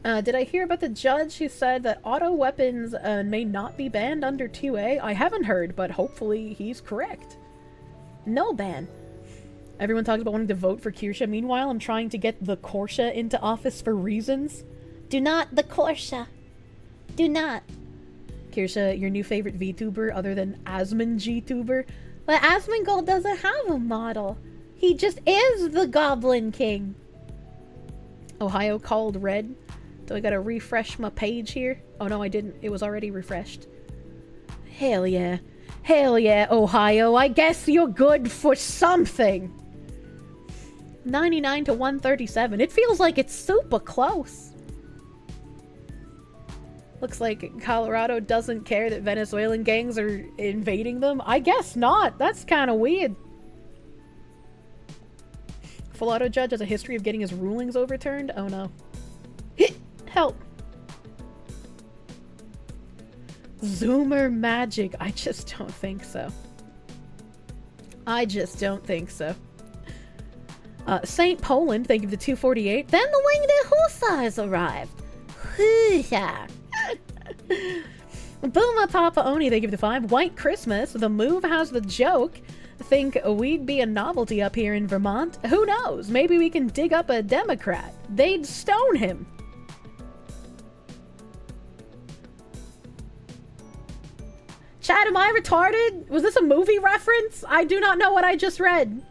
Speaker 1: Did I hear about the judge who said that auto weapons may not be banned under 2A? I haven't heard, but hopefully he's correct. No ban. Everyone talks about wanting to vote for Kirsche. Meanwhile, I'm trying to get the Kirsche into office for reasons. Do not the Kirsche. Do not. Kirsche, your new favorite VTuber other than Asmongeetuber? But Asmongold doesn't have a model. He just is the Goblin King. Ohio called red. Do I gotta refresh my page here? Oh no, I didn't. It was already refreshed. Hell yeah. Hell yeah, Ohio. I guess you're good for something. 99 to 137. It feels like it's super close. Looks like Colorado doesn't care that Venezuelan gangs are invading them. I guess not. That's kind of weird. Full auto judge has a history of getting his rulings overturned. Oh no. Help. Zoomer magic. I just don't think so. I just don't think so. St. Poland, thank you for the 248. Then the winged hussars arrived. Hussar. Boomer Papa Oni, thank you for the 5. White Christmas, the move has the joke. Think we'd be a novelty up here in Vermont? Who knows? Maybe we can dig up a Democrat. They'd stone him. Chad, am I retarded? Was this a movie reference? I do not know what I just read.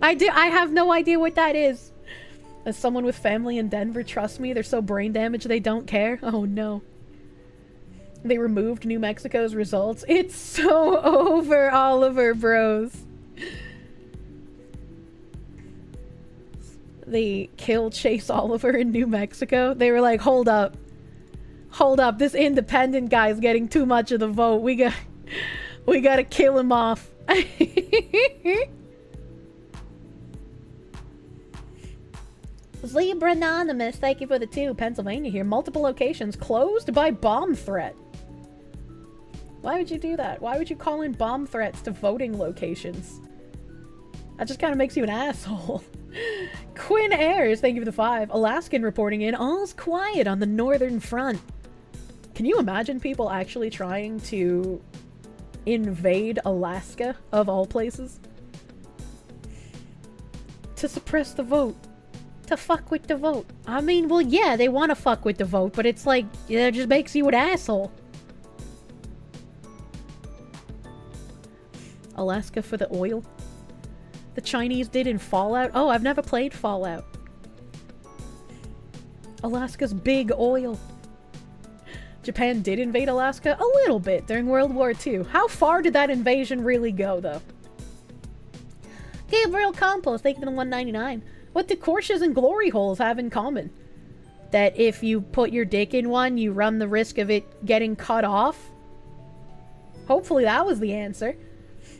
Speaker 1: I have no idea what that is. As someone with family in Denver, trust me, they're so brain damaged they don't care. Oh no. They removed New Mexico's results. It's so over, Oliver Bros. They killed Chase Oliver in New Mexico. They were like, hold up. Hold up, this independent guy's getting too much of the vote. We gotta kill him off. Zebra Anonymous, thank you for the 2. Pennsylvania here. Multiple locations closed by bomb threat. Why would you do that? Why would you call in bomb threats to voting locations? That just kind of makes you an asshole. Quinn Ayers, thank you for the 5. Alaskan reporting in. All's quiet on the northern front. Can you imagine people actually trying to invade Alaska, of all places? To suppress the vote. To fuck with the vote. I mean, well, yeah, they want to fuck with the vote, but it's like, it just makes you an asshole. Alaska for the oil. The Chinese did in Fallout. Oh, I've never played Fallout. Alaska's big oil. Japan did invade Alaska a little bit during World War II. How far did that invasion really go, though? Gabriel Compost, thank you for the 199. What do Kirsches and glory holes have in common? That if you put your dick in one, you run the risk of it getting cut off? Hopefully that was the answer.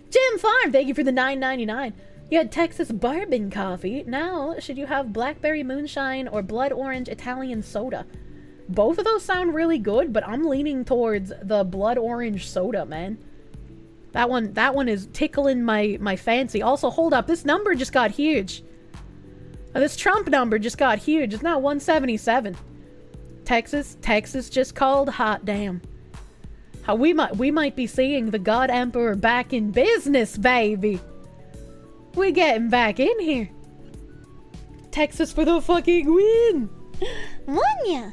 Speaker 1: Jim Farm, thank you for the 9.99. You had Texas bourbon coffee. Now, should you have blackberry moonshine or blood orange Italian soda? Both of those sound really good, but I'm leaning towards the blood orange soda, man. That one is tickling my fancy. Also, hold up, this number just got huge. This Trump number just got huge. It's now 177. Texas just called. Hot damn. How we might be seeing the God Emperor back in business, baby. We're getting back in here. Texas for the fucking win. Wanya.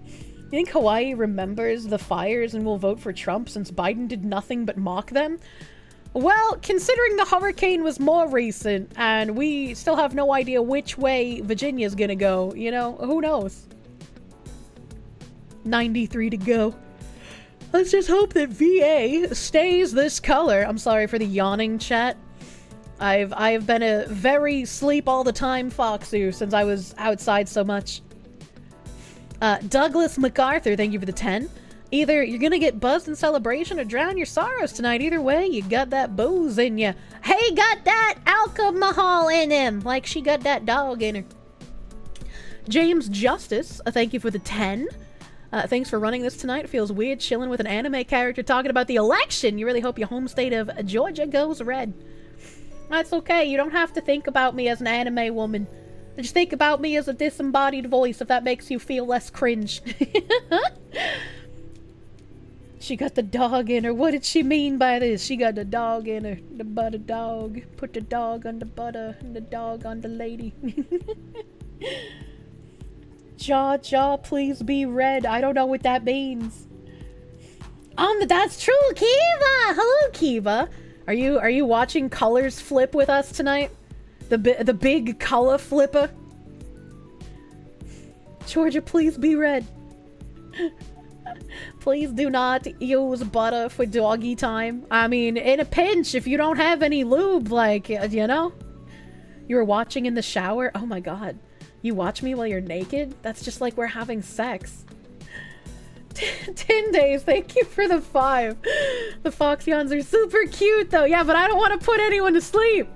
Speaker 1: You think Hawaii remembers the fires and will vote for Trump since Biden did nothing but mock them? Well, considering the hurricane was more recent and we still have no idea which way Virginia's gonna go, you know, who knows? 93 to go. Let's just hope that VA stays this color. I'm sorry for the yawning, chat. I've been a very sleep all the time foxu since I was outside so much. Douglas MacArthur, thank you for the 10. Either you're gonna get buzzed in celebration or drown your sorrows tonight. Either way, you got that booze in you. Hey, got that alcohol in him, like she got that dog in her. James Justice, thank you for the 10. Thanks for running this tonight. It feels weird chilling with an anime character talking about the election. You really hope your home state of Georgia goes red. That's okay. You don't have to think about me as an anime woman. Just think about me as a disembodied voice if that makes you feel less cringe. She got the dog in her. What did she mean by this? She got the dog in her. The butter dog. Put the dog on the butter and the dog on the lady. Jaw, please be red. I don't know what that means. That's true, Kiva! Hello, Kiva. Are you watching colors flip with us tonight? The big color flipper? Georgia, please be red. Please do not use butter for doggy time. I mean, in a pinch, if you don't have any lube, like, you know? You were watching in the shower? Oh my god. You watch me while you're naked? That's just like we're having sex. 10 days, thank you for the 5. The Foxyons are super cute though. Yeah, but I don't want to put anyone to sleep.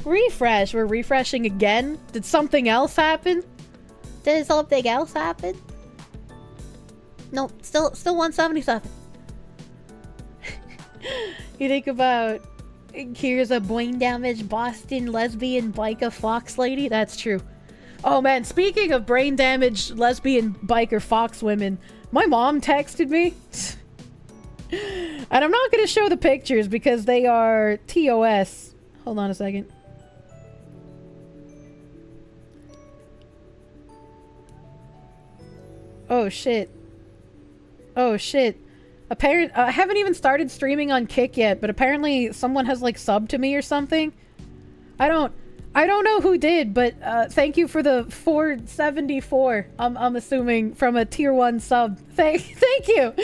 Speaker 1: Refresh. We're refreshing again. Did something else happen? Did something else happen? No, still 177. You think about here's a brain damaged Boston lesbian biker fox lady? That's true. Oh man, speaking of brain damaged lesbian biker fox women, my mom texted me. And I'm not gonna show the pictures because they are TOS. Hold on a second. Oh shit. Oh shit. I haven't even started streaming on Kick yet, but apparently someone has like subbed to me or something. I don't know who did, but thank you for the 474. I'm assuming from a tier 1 sub. Thank you.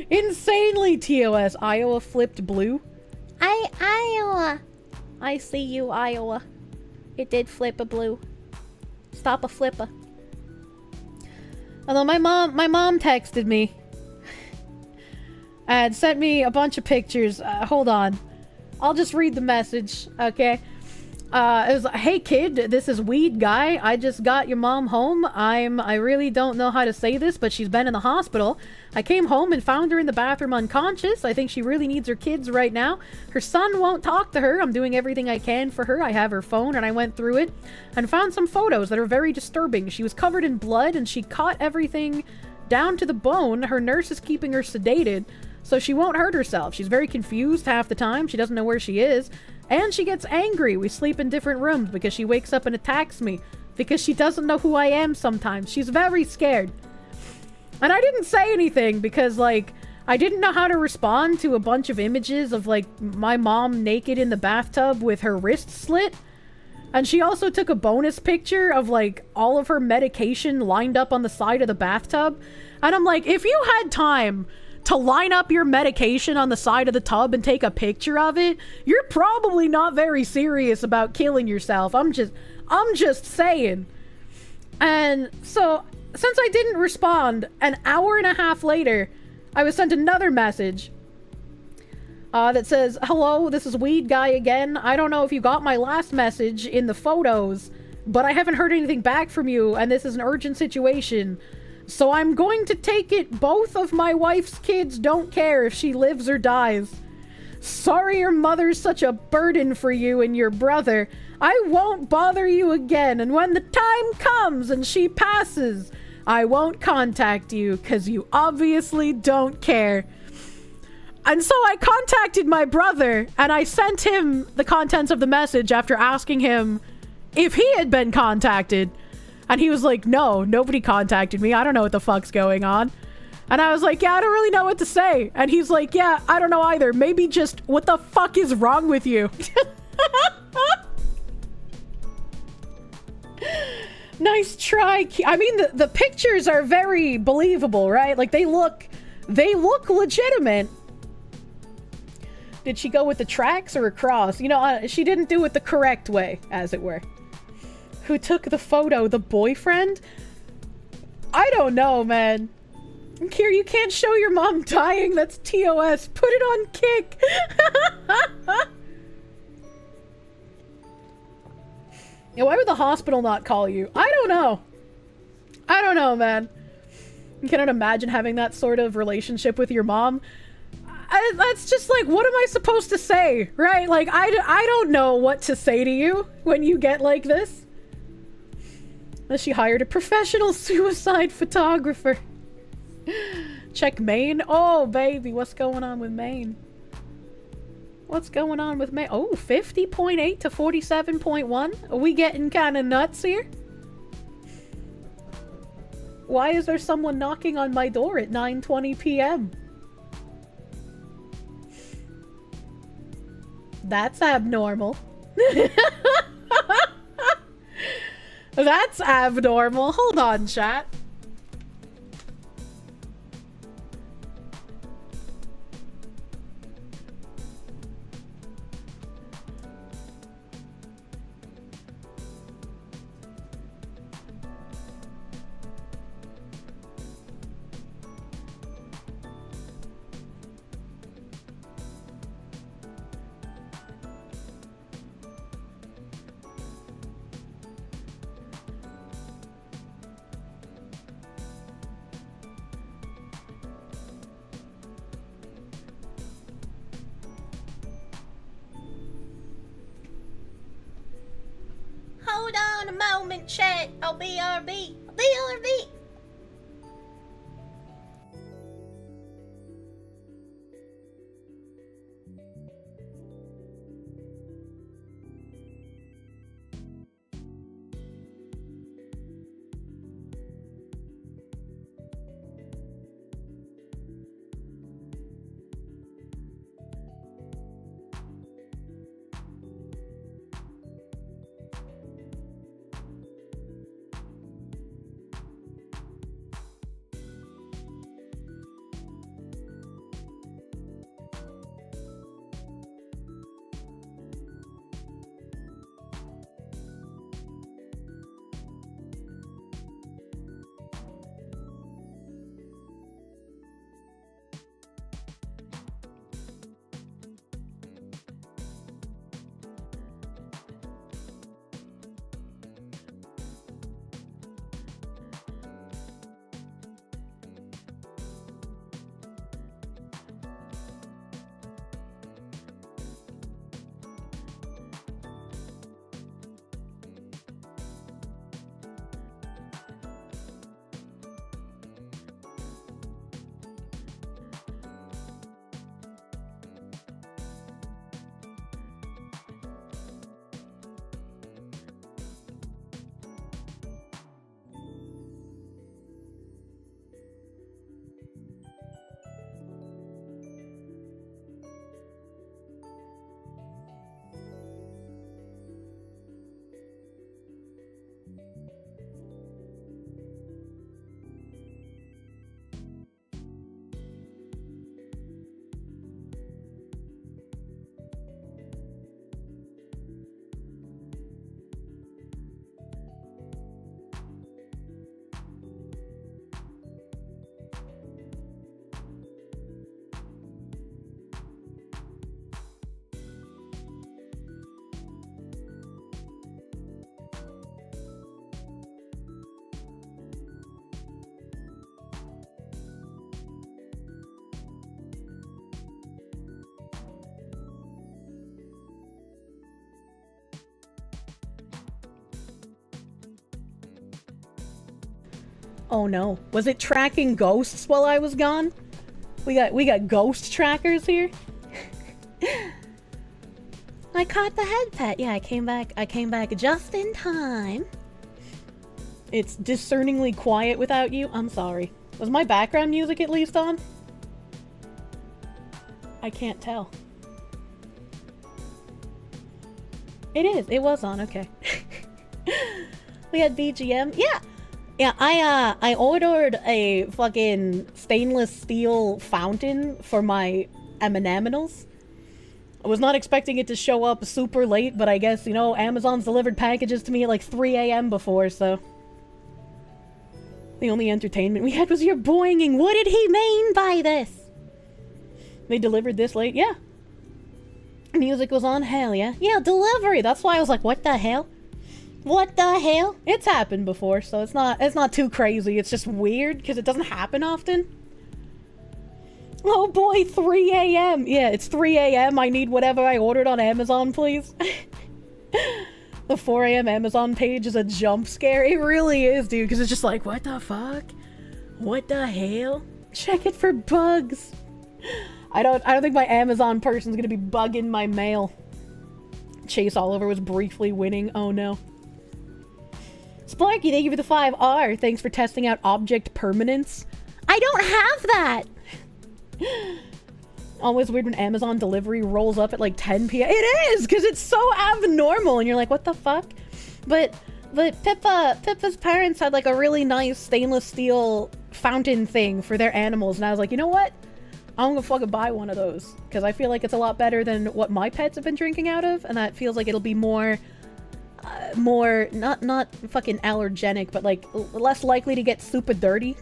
Speaker 1: Insanely TOS. Iowa flipped blue. Iowa. I see you, Iowa. It did flip a blue. Stop a flipper. Although my mom texted me and sent me a bunch of pictures. Hold on. I'll just read the message, okay? It was like, hey kid, this is Weed Guy. I just got your mom home. I really don't know how to say this, but she's been in the hospital. I came home and found her in the bathroom unconscious. I think she really needs her kids right now. Her son won't talk to her. I'm doing everything I can for her. I have her phone and I went through it and found some photos that are very disturbing. She was covered in blood and she caught everything down to the bone. Her nurse is keeping her sedated so she won't hurt herself. She's very confused half the time. She doesn't know where she is. And she gets angry. We sleep in different rooms because she wakes up and attacks me. Because she doesn't know who I am sometimes. She's very scared. And I didn't say anything because, like, I didn't know how to respond to a bunch of images of, like, my mom naked in the bathtub with her wrist slit. And she also took a bonus picture of, like, all of her medication lined up on the side of the bathtub. And I'm like, if you had time to line up your medication on the side of the tub and take a picture of it, you're probably not very serious about killing yourself. I'm just saying. And so, since I didn't respond, an hour and a half later, I was sent another message that says, hello, this is Weed Guy again. I don't know if you got my last message in the photos, but I haven't heard anything back from you, and this is an urgent situation. So I'm going to take it both of my wife's kids don't care if she lives or dies. Sorry your mother's such a burden for you and your brother. I won't bother you again, and when the time comes and she passes, I won't contact you, because you obviously don't care. And so I contacted my brother, and I sent him the contents of the message after asking him if he had been contacted. And he was like, no, nobody contacted me. I don't know what the fuck's going on. And I was like, yeah, I don't really know what to say. And he's like, yeah, I don't know either. Maybe just, what the fuck is wrong with you? Nice try. I mean, the pictures are very believable, right? Like, they look legitimate. Did she go with the tracks or across? You know, she didn't do it the correct way, as it were. Who took the photo? The boyfriend? I don't know, man. Kier, you can't show your mom dying. That's TOS. Put it on Kick. Yeah, why would the hospital not call you? I don't know. I don't know, man. You cannot imagine having that sort of relationship with your mom. That's just like, what am I supposed to say, right? Like, I don't know what to say to you when you get like this. Unless she hired a professional suicide photographer. Check Maine. Oh, baby, what's going on with Maine? What's going on with Maine? Oh, 50.8 to 47.1? Are we getting kind of nuts here? Why is there someone knocking on my door at 9:20 p.m.? That's abnormal. That's abnormal. Hold on, chat.
Speaker 6: Hold on a moment, chat. I'll BRB. BRB.
Speaker 1: Oh no. Was it tracking ghosts while I was gone? We got ghost trackers here. I caught the head pet. Yeah, I came back just in time. It's discerningly quiet without you. I'm sorry. Was my background music at least on? I can't tell. It is. It was on. Okay. We had BGM. Yeah. Yeah, I ordered a fucking stainless steel fountain for my M&M's. I was not expecting it to show up super late, but I guess, you know, Amazon's delivered packages to me at like 3 a.m. before, so... The only entertainment we had was your boinging. What did he mean by this? They delivered this late? Yeah. Music was on? Hell yeah. Yeah, delivery! That's why I was like, what the hell? What the hell? It's happened before, so it's not too crazy. It's just weird, because it doesn't happen often. Oh boy, 3 a.m. Yeah, it's 3 a.m. I need whatever I ordered on Amazon, please. The 4 a.m. Amazon page is a jump scare. It really is, dude, because it's just like, what the fuck? What the hell? Check it for bugs. I don't think my Amazon person's gonna be bugging my mail. Chase Oliver was briefly winning. Oh no. Sparky, thank you for the 5R. Thanks for testing out object permanence. I don't have that! Always weird when Amazon delivery rolls up at like 10 p.m. It is! Because it's so abnormal and you're like, what the fuck? But But Pippa's parents had like a really nice stainless steel fountain thing for their animals, and I was like, you know what? I'm gonna fucking buy one of those, because I feel like it's a lot better than what my pets have been drinking out of, and that feels like it'll be more, not fucking allergenic, but like less likely to get super dirty.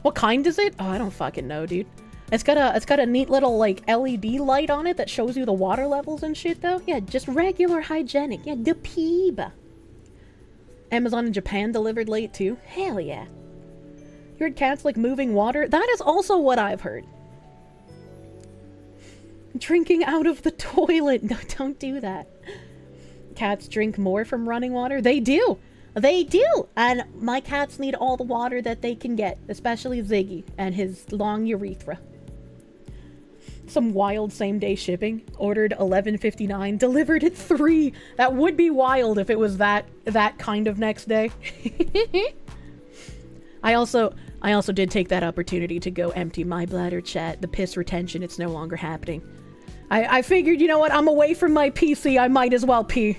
Speaker 1: What kind is it? Oh, I don't fucking know, dude. It's got a neat little like LED light on it that shows you the water levels and shit though. Yeah, just regular hygienic. Yeah, the peeb. Amazon in Japan delivered late too. Hell yeah. You heard cats like moving water? That is also what I've heard. Drinking out of the toilet. No, don't do that. Cats drink more from running water? They do. They do! And my cats need all the water that they can get, especially Ziggy and his long urethra. Some wild same-day shipping. Ordered 11:59, delivered at 3. That would be wild if it was that kind of next day. I also did take that opportunity to go empty my bladder, chat. The piss retention, it's no longer happening. I figured, you know what, I'm away from my PC, I might as well pee.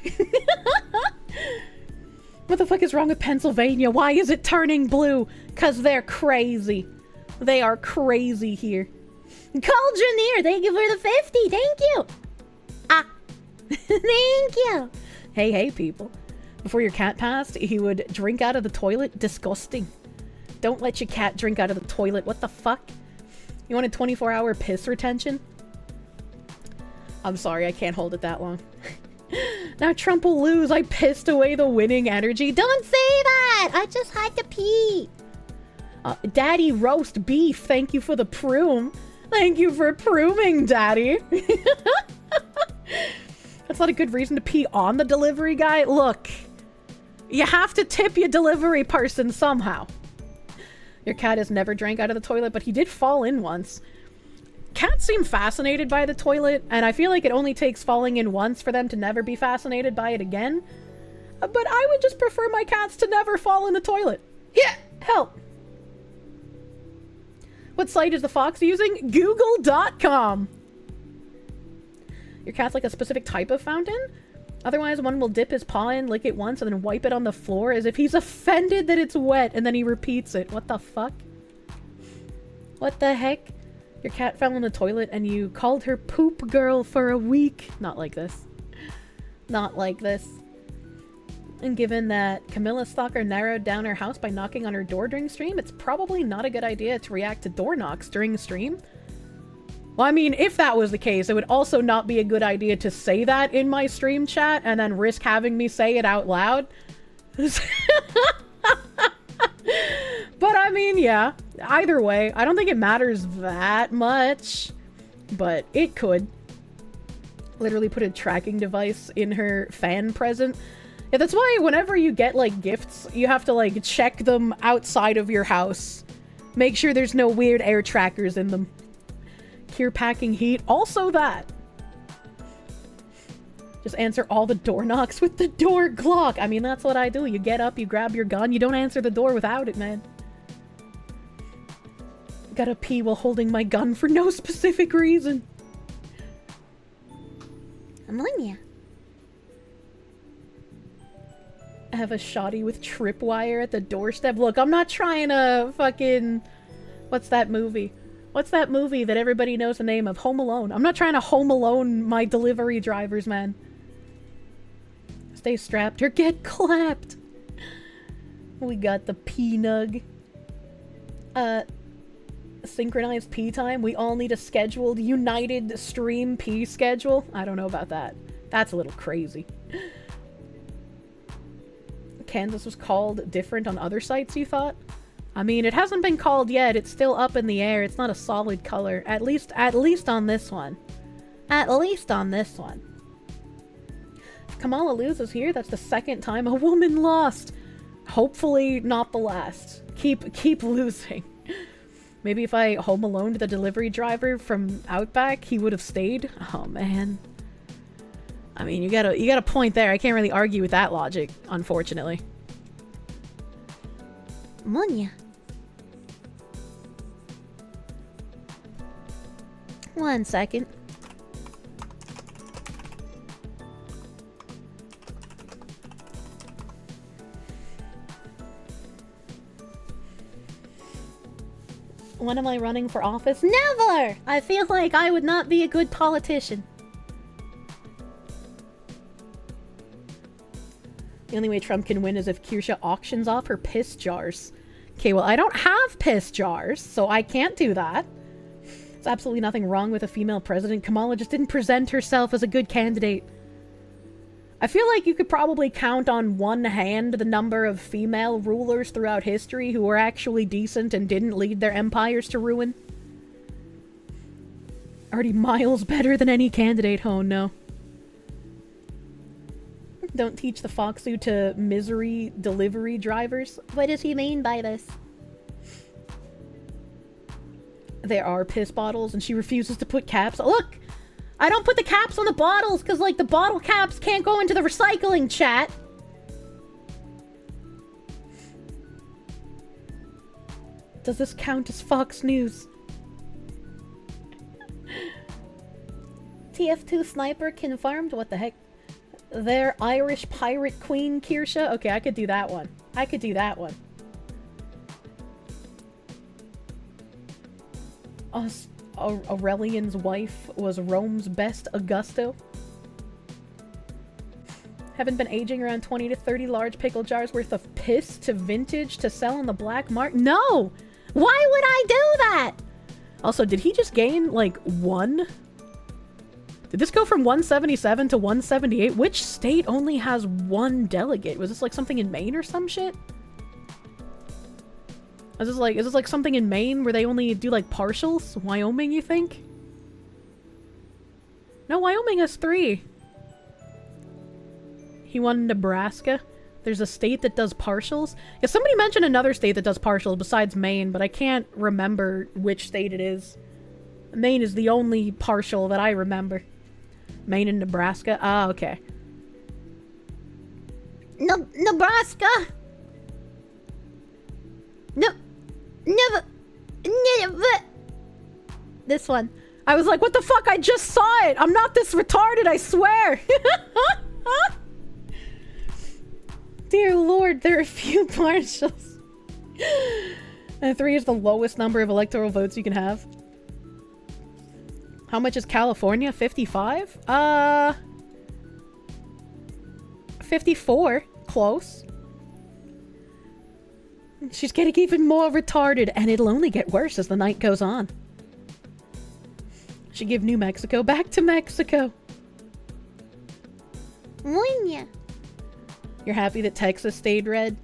Speaker 1: What the fuck is wrong with Pennsylvania? Why is it turning blue? 'Cause they're crazy. They are crazy here. Colgineer, thank you for the 50. Thank you. Ah. Thank you. Hey, people. Before your cat passed, he would drink out of the toilet. Disgusting. Don't let your cat drink out of the toilet. What the fuck? You want a 24-hour piss retention? I'm sorry, I can't hold it that long. Now Trump will lose. I pissed away the winning energy. Don't say that! I just had to pee. Daddy roast beef. Thank you for the prune. Thank you for proving, Daddy. That's not a good reason to pee on the delivery guy. Look, you have to tip your delivery person somehow. Your cat has never drank out of the toilet, but he did fall in once. Cats seem fascinated by the toilet, and I feel like it only takes falling in once for them to never be fascinated by it again. But I would just prefer my cats to never fall in the toilet. Yeah, help. What site is the fox using? Google.com. Your cat's like a specific type of fountain? Otherwise, one will dip his paw in, lick it once, and then wipe it on the floor as if he's offended that it's wet, and then he repeats it. What the fuck? What the heck? Your cat fell in the toilet and you called her poop girl for a week. Not like this. Not like this. And given that Camilla Stalker narrowed down her house by knocking on her door during stream, it's probably not a good idea to react to door knocks during the stream. Well, I mean, if that was the case, it would also not be a good idea to say that in my stream chat and then risk having me say it out loud. But I mean, yeah, either way, I don't think it matters that much, but it could. Literally put a tracking device in her fan present. Yeah, that's why whenever you get, like, gifts, you have to, like, check them outside of your house. Make sure there's no weird air trackers in them. Cure packing heat. Also that. Just answer all the door knocks with the door Glock. I mean, that's what I do. You get up, you grab your gun, you don't answer the door without it, man. Gotta pee while holding my gun for no specific reason. Ammonia. I have a shoddy with tripwire at the doorstep. Look, I'm not trying to fucking... What's that movie? What's that movie that everybody knows the name of? Home Alone. I'm not trying to Home Alone my delivery drivers, man. Stay strapped or get clapped. We got the P-Nug. Synchronized pee time. We all need a scheduled united stream pee schedule. I don't know about that. That's a little crazy. Kansas was called different on other sites, you thought? I mean, it hasn't been called yet. It's still up in the air. It's not a solid color. At least on this one. At least on this one. If Kamala loses here, that's the second time a woman lost. Hopefully not the last. Keep losing. Maybe if I home alone to the delivery driver from Outback, he would have stayed. Oh man. I mean, you got a point there. I can't really argue with that logic, unfortunately. Munya. One second. when am I running for office? Never! I feel like I would not be a good politician. The only way Trump can win is if Kirsche auctions off her piss jars. Okay, well, I don't have piss jars, so I can't do that. There's absolutely nothing wrong with a female president. Kamala just didn't present herself as a good candidate. I feel like you could probably count on one hand the number of female rulers throughout history who were actually decent and didn't lead their empires to ruin. Already miles better than any candidate. Oh no. Don't teach the Foxu to misery delivery drivers. What does he mean by this? There are piss bottles and she refuses to put caps. Look! I don't put the caps on the bottles because, like, the bottle caps can't go into the recycling, chat. Does this count as Fox News? TF2 sniper confirmed? What the heck? Their Irish pirate queen, Kirsche? Okay, I could do that one. I could do that one. Aurelian's wife was Rome's best Augusto. Haven't been aging around 20 to 30 large pickle jars worth of piss to vintage to sell on the black market. No! Why would I do that? Also, did he just gain, like, one? Did this go from 177 to 178? Which state only has one delegate? Was this, like, something in Maine or some shit? Is this like something in Maine where they only do like partials? Wyoming, you think? No, Wyoming has 3. He won Nebraska. There's a state that does partials. Yeah, somebody mentioned another state that does partials besides Maine, but I can't remember which state it is. Maine is the only partial that I remember. Maine and Nebraska. Ah, okay. Nebraska? No. Never. This one. I was like, what the fuck? I just saw it. I'm not this retarded, I swear. Dear Lord, there are a few partials. And 3 is the lowest number of electoral votes you can have. How much is California? 55? 54. Close. She's getting even more retarded, and it'll only get worse as the night goes on. She give New Mexico back to Mexico. You're happy that Texas stayed red?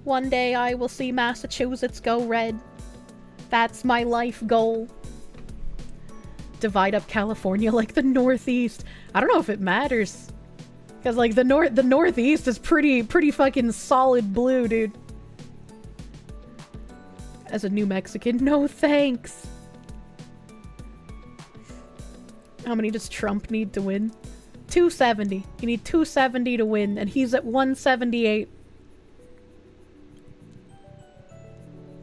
Speaker 1: One day I will see Massachusetts go red. That's my life goal. Divide up California like the Northeast. I don't know if it matters. Because, like, the Northeast is pretty fucking solid blue, dude. As a New Mexican, no thanks. How many does Trump need to win? 270. You need 270 to win, and he's at 178.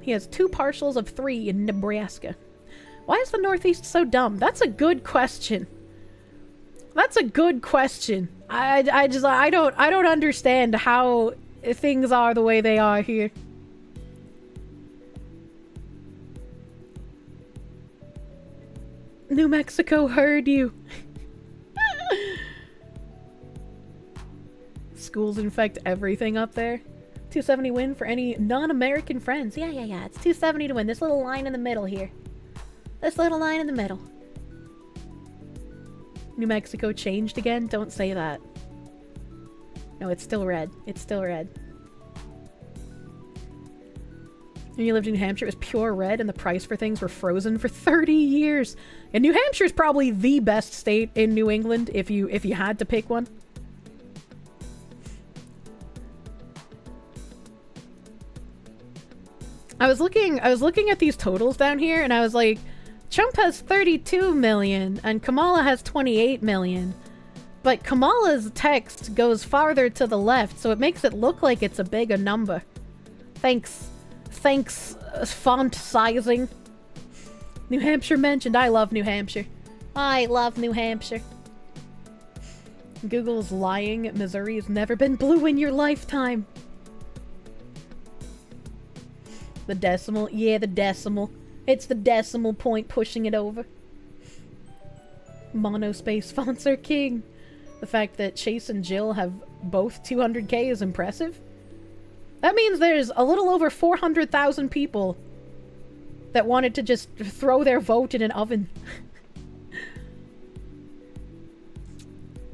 Speaker 1: He has 2 partials of 3 in Nebraska. Why is the Northeast so dumb? That's a good question. That's a good question. I don't understand how things are the way they are here. New Mexico heard you. Schools infect everything up there. 270 win for any non-American friends. Yeah. It's 270 to win. This little line in the middle here. This little line in the middle. New Mexico changed again? Don't say that. No, it's still red. It's still red. When you lived in New Hampshire, it was pure red and the price for things were frozen for 30 years. And New Hampshire is probably the best state in New England if you had to pick one. I was looking at these totals down here and I was like, Trump has 32 million and Kamala has 28 million. But Kamala's text goes farther to the left, so it makes it look like it's a bigger number. Thanks, font sizing. New Hampshire mentioned. I love New Hampshire. I love New Hampshire. Google's lying. Missouri has never been blue in your lifetime. The decimal. Yeah, the decimal. It's the decimal point pushing it over. Monospace fonts are king. The fact that Chase and Jill have both 200k is impressive. That means there's a little over 400,000 people that wanted to just throw their vote in an oven.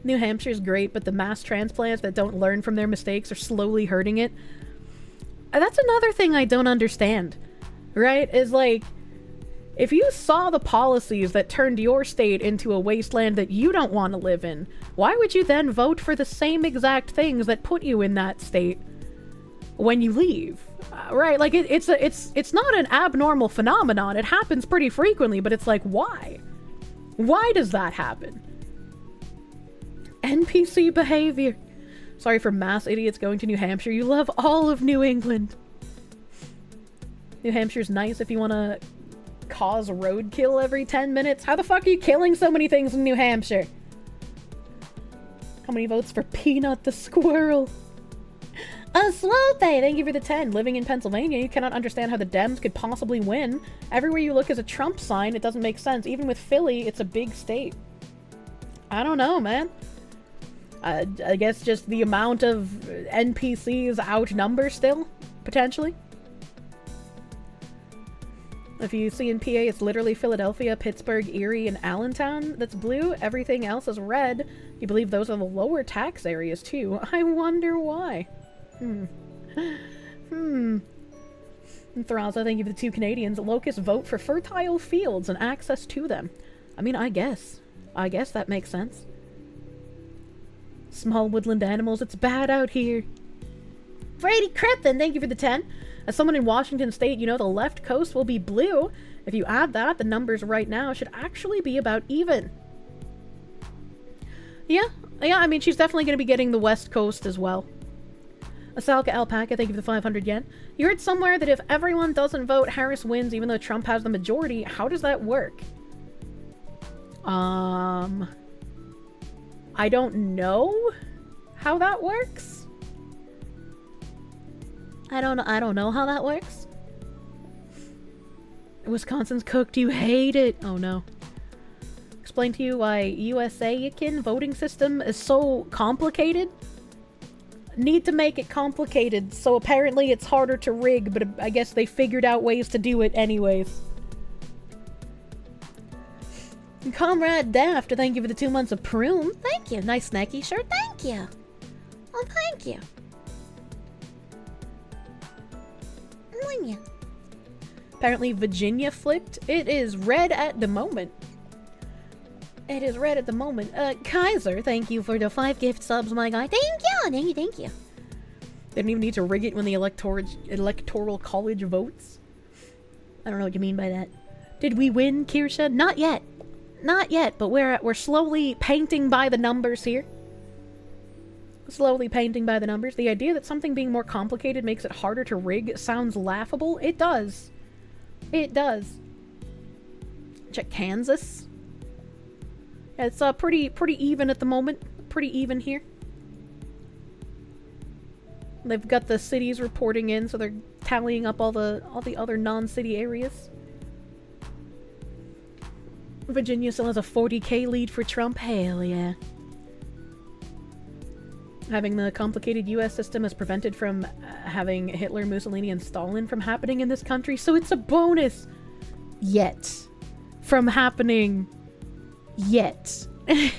Speaker 1: New Hampshire's great, but the mass transplants that don't learn from their mistakes are slowly hurting it. That's another thing I don't understand, right? Is like, if you saw the policies that turned your state into a wasteland that you don't want to live in, why would you then vote for the same exact things that put you in that state when you leave? Right? Like, it's not an abnormal phenomenon. It happens pretty frequently, but it's like, why? Why does that happen? NPC behavior. Sorry for mass idiots going to New Hampshire. You love all of New England. New Hampshire's nice if you want to cause roadkill every 10 minutes. How the fuck are you killing so many things in New Hampshire? How many votes for Peanut the Squirrel? Slope, thank you for the 10. Living in Pennsylvania, you cannot understand how the Dems could possibly win. Everywhere you look is a Trump sign. It doesn't make sense. Even with Philly, it's a big state. I don't know, man. I guess just the amount of NPCs outnumber still, potentially. If you see in PA, it's literally Philadelphia, Pittsburgh, Erie, and Allentown that's blue. Everything else is red. You believe those are the lower tax areas, too. I wonder why. Thraza, thank you for the 2 Canadians. Locusts vote for fertile fields and access to them. I mean, I guess that makes sense. Small woodland animals, it's bad out here. Brady Crippen, thank you for the 10. As someone in Washington State, you know the left coast will be blue. If you add that, the numbers right now should actually be about even. Yeah, I mean, she's definitely going to be getting the west coast as well. Asalka Alpaca, thank you for the 500 yen. You heard somewhere that if everyone doesn't vote, Harris wins even though Trump has the majority. How does that work? I don't know how that works. I don't know how that works. Wisconsin's cooked. You hate it. Oh no. Explain to you why USA-ican voting system is so complicated. Need to make it complicated, so apparently it's harder to rig, but I guess they figured out ways to do it anyways. Comrade Daft, thank you for the 2 months of prune. Thank you. Nice snacky shirt. Thank you. Oh, thank you. Apparently Virginia flipped. It is red at the moment. It is red at the moment. Kaiser, thank you for the 5 gift subs, my guy. Thank you. Thank you. They don't even need to rig it when the electoral college votes. I don't know what you mean by that. Did we win, Kirsche? Not yet. Not yet, but we're slowly painting by the numbers here. Slowly painting by the numbers. The idea that something being more complicated makes it harder to rig sounds laughable. It does. It does. Check Kansas. Yeah, it's pretty even at the moment. Pretty even here. They've got the cities reporting in, so they're tallying up all the other non-city areas. Virginia still has a 40k lead for Trump. Hell yeah. Having the complicated US system has prevented from having Hitler, Mussolini, and Stalin from happening in this country, so it's a bonus. Yet. From happening. Yet. I'm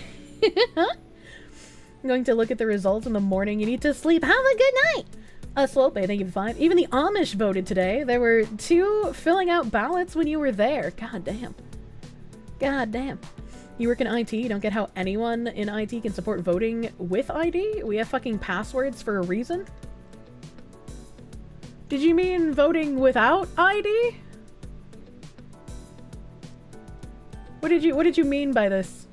Speaker 1: going to look at the results in the morning. You need to sleep. Have a good night. Slope, thank you for 5. Even the Amish voted today. There were 2 filling out ballots when you were there. God damn. God damn. You work in IT, you don't get how anyone in IT can support voting with ID? We have fucking passwords for a reason? Did you mean voting without ID? What did you mean by this?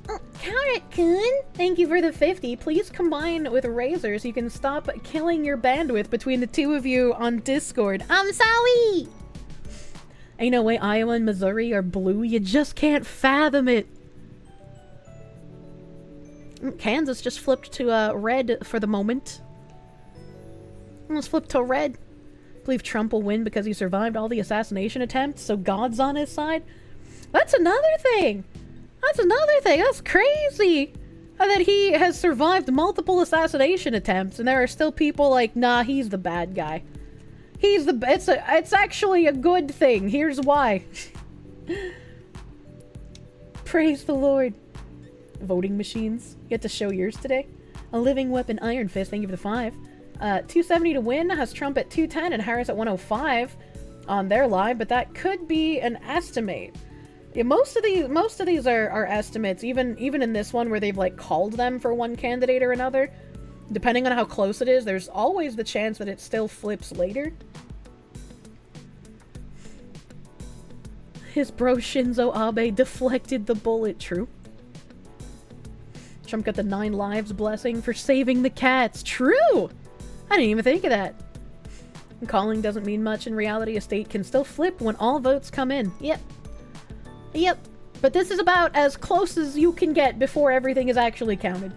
Speaker 1: Oh, Carrot-kun, thank you for the 50. Please combine with Razor so you can stop killing your bandwidth between the 2 of you on Discord. I'm sorry! Ain't no way Iowa and Missouri are blue. You just can't fathom it. Kansas just flipped to red for the moment. Almost flipped to red. believe Trump will win because he survived all the assassination attempts, so God's on his side. That's another thing. That's crazy. That he has survived multiple assassination attempts, and there are still people like, nah, he's the bad guy. It's actually a good thing. Here's why. Praise the Lord. Voting machines. You get to show yours today. A living weapon, Iron Fist. Thank you for the 5. 270 to win has Trump at 210 and Harris at 105 on their line, but that could be an estimate. Yeah, most of these are estimates. Even in this one where they've like called them for one candidate or another, depending on how close it is, there's always the chance that it still flips later. His bro Shinzo Abe deflected the bullet. True. Trump got the 9 lives blessing for saving the cats. True! I didn't even think of that. Calling doesn't mean much in reality. A state can still flip when all votes come in. Yep. But this is about as close as you can get before everything is actually counted.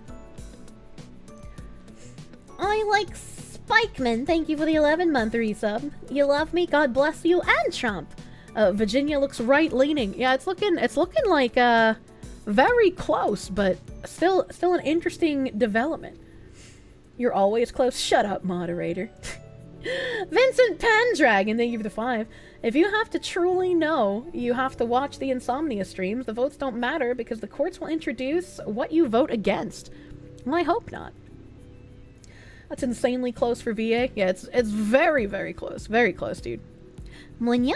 Speaker 6: I like Spikeman. Thank you for the 11-month resub. You love me. God bless you and Trump.
Speaker 1: Virginia looks right-leaning. Yeah, it's looking like very close, but still an interesting development. You're always close. Shut up, moderator. Vincent Pendragon, thank you for the 5. If you have to truly know, you have to watch the Insomnia streams. The votes don't matter because the courts will introduce what you vote against. Well, I hope not. That's insanely close for VA. Yeah, it's very, very close. Very close, dude.
Speaker 6: Munya?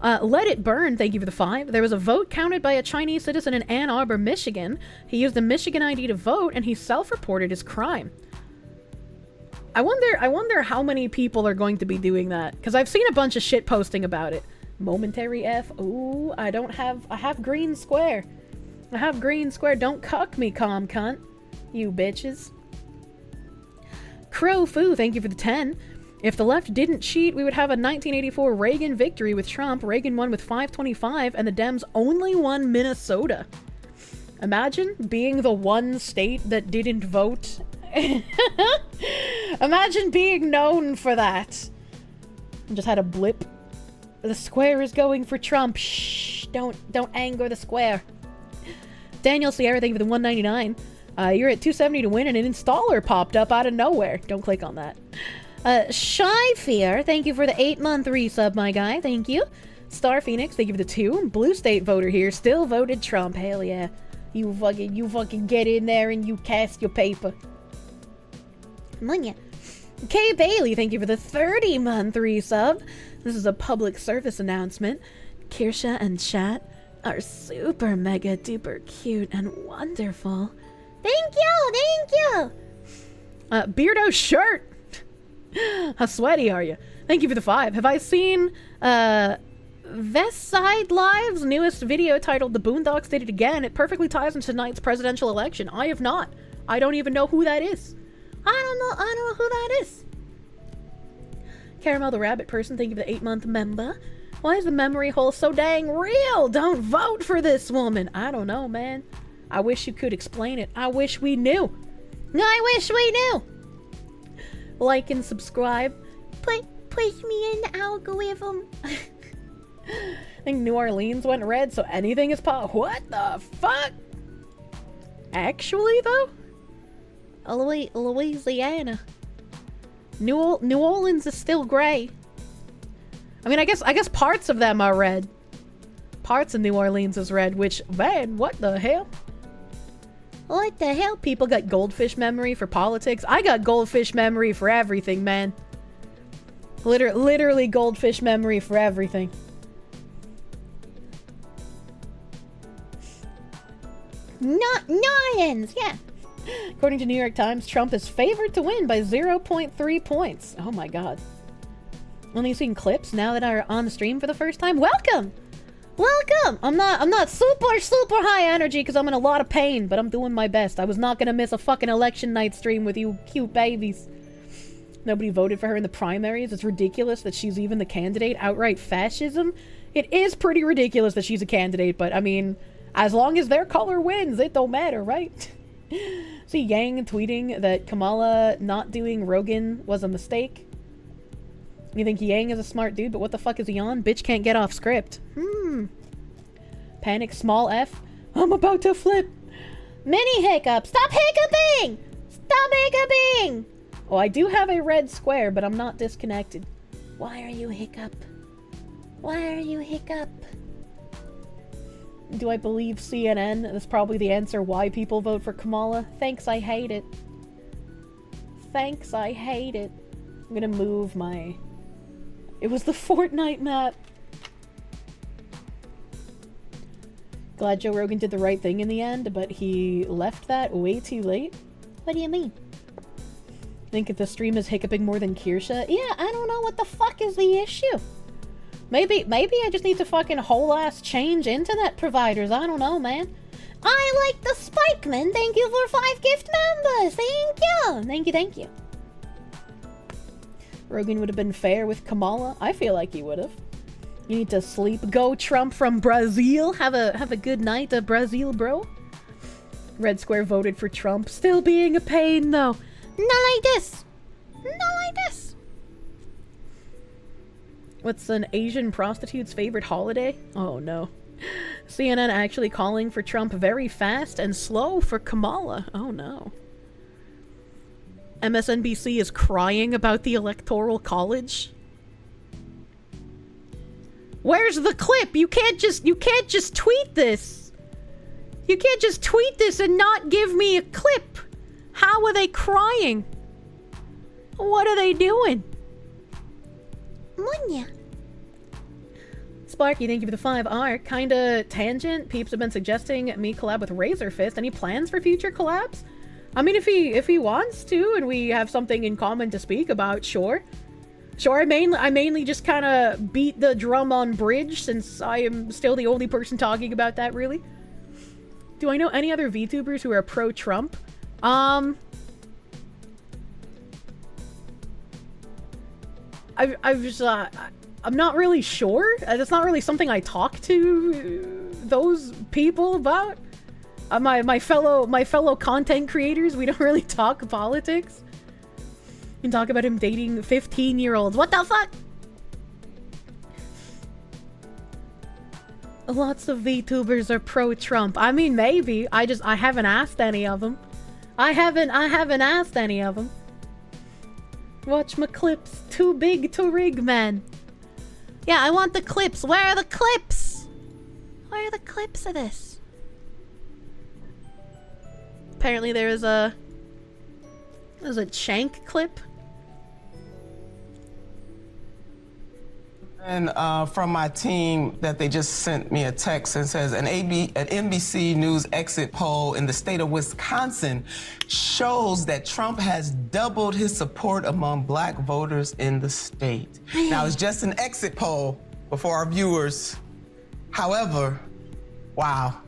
Speaker 1: Let It Burn, thank you for the 5. There was a vote counted by a Chinese citizen in Ann Arbor, Michigan. He used the Michigan ID to vote, and he self-reported his crime. I wonder how many people are going to be doing that, because I've seen a bunch of shit posting about it. Momentary F. Ooh, I have green square. I have green square. Don't cuck me, calm cunt. You bitches. Crow Foo, thank you for the 10. If the left didn't cheat, we would have a 1984 Reagan victory with Trump. Reagan won with 525, and the Dems only won Minnesota. Imagine being the one state that didn't vote. Imagine being known for that. I just had a blip. The square is going for Trump. Shh, don't anger the square. Daniel Sierra, thank you for the 199. You're at 270 to win, and an installer popped up out of nowhere. Don't click on that. Shy Fear, thank you for the 8-month resub, my guy. Thank you. Star Phoenix, thank you for the 2. Blue State voter here, still voted Trump. Hell yeah. You fucking get in there and you cast your paper.
Speaker 6: Munya.
Speaker 1: Kay Bailey, thank you for the 30-month resub. This is a public service announcement. Kirsche and chat are super mega duper cute and wonderful.
Speaker 6: Thank you!
Speaker 1: Beardo shirt! How sweaty are you? Thank you for the 5. Have I seen Vestside Live's newest video titled The Boondocks Did It Again? It perfectly ties into tonight's presidential election. I have not. I don't even know who that is.
Speaker 6: I don't know who that is.
Speaker 1: Caramel the Rabbit Person, thank you for the 8-month member. Why is the memory hole so dang real? Don't vote for this woman. I don't know, man. I wish you could explain it. I wish we knew.
Speaker 6: I wish we knew.
Speaker 1: Like and subscribe.
Speaker 6: Push me in the algorithm.
Speaker 1: I think New Orleans went red, so anything is What the fuck? Actually, though?
Speaker 6: Louisiana.
Speaker 1: New Orleans is still gray. I mean, I guess parts of them are red. Parts of New Orleans is red, which, man, what the hell?
Speaker 6: What the hell?
Speaker 1: People got goldfish memory for politics. I got goldfish memory for everything, man. Literally goldfish memory for everything.
Speaker 6: Nines, yeah.
Speaker 1: According to New York Times, Trump is favored to win by 0.3 points. Oh my god. Only seeing clips now that are on the stream for the first time. Welcome! I'm not super high energy because I'm in a lot of pain, but I'm doing my best. I was not gonna miss a fucking election night stream with you cute babies. Nobody voted for her in the primaries. It's ridiculous that she's even the candidate. Outright fascism. It is pretty ridiculous that she's a candidate, but I mean, as long as their color wins, it don't matter, right? See Yang tweeting that Kamala not doing Rogan was a mistake. You think Yang is a smart dude, but what the fuck is he on? Bitch can't get off script. Panic, small F. I'm about to flip.
Speaker 6: Mini hiccup. Stop hiccuping! Stop hiccuping!
Speaker 1: Oh, I do have a red square, but I'm not disconnected.
Speaker 6: Why are you hiccup? Why are you hiccup?
Speaker 1: Do I believe CNN? That's probably the answer why people vote for Kamala. Thanks, I hate it. Thanks, I hate it. I'm gonna move my... It was the Fortnite map. Glad Joe Rogan did the right thing in the end, but he left that way too late.
Speaker 6: What do you mean?
Speaker 1: Think if the stream is hiccuping more than Kirsche? Yeah, I don't know what the fuck is the issue. Maybe I just need to fucking whole-ass change internet providers. I don't know, man.
Speaker 6: I like the Spikeman. Thank you for 5 gift members. Thank you. Thank you, thank you.
Speaker 1: Rogan would have been fair with Kamala. I feel like he would have. You need to sleep. Go Trump from Brazil. Have a good night, Brazil, bro. Red Square voted for Trump. Still being a pain, though.
Speaker 6: Not like this. Not like this.
Speaker 1: What's an Asian prostitute's favorite holiday? Oh, no. CNN actually calling for Trump very fast and slow for Kamala. Oh, no. MSNBC is crying about the Electoral College. Where's the clip? You can't just tweet this. You can't just tweet this and not give me a clip. How are they crying? What are they doing?
Speaker 6: Munya.
Speaker 1: Sparky, thank you for the 5R. Kinda tangent. Peeps have been suggesting me collab with Razor Fist. Any plans for future collabs? I mean, if he wants to, and we have something in common to speak about, sure. Sure, I mainly just kind of beat the drum on Bridge, since I am still the only person talking about that, really. Do I know any other VTubers who are pro-Trump? I'm not really sure. That's not really something I talk to those people about. My fellow content creators, we don't really talk politics. You can talk about him dating 15-year-olds. What the fuck? Lots of VTubers are pro-Trump. I mean, maybe. I haven't asked any of them. I haven't asked any of them. Watch my clips. Too big to rig, man. Yeah, I want the clips. Where are the clips? Where are the clips of this? Apparently there's a Shank clip.
Speaker 7: And from my team that they just sent me a text and says an NBC News exit poll in the state of Wisconsin shows that Trump has doubled his support among black voters in the state. Now, it's just an exit poll before our viewers. However, wow.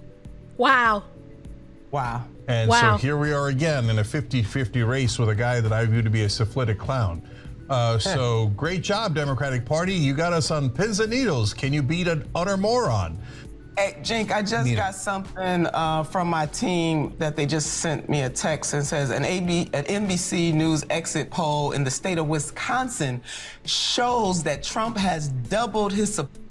Speaker 1: Wow.
Speaker 7: Wow.
Speaker 8: And so here we are again in a 50-50 race with a guy that I view to be a syphilitic clown. So great job, Democratic Party. You got us on pins and needles. Can you beat an utter moron?
Speaker 7: Hey, Jink, I just got something from my team that they just sent me a text and says an NBC News exit poll in the state of Wisconsin shows that Trump has doubled his support.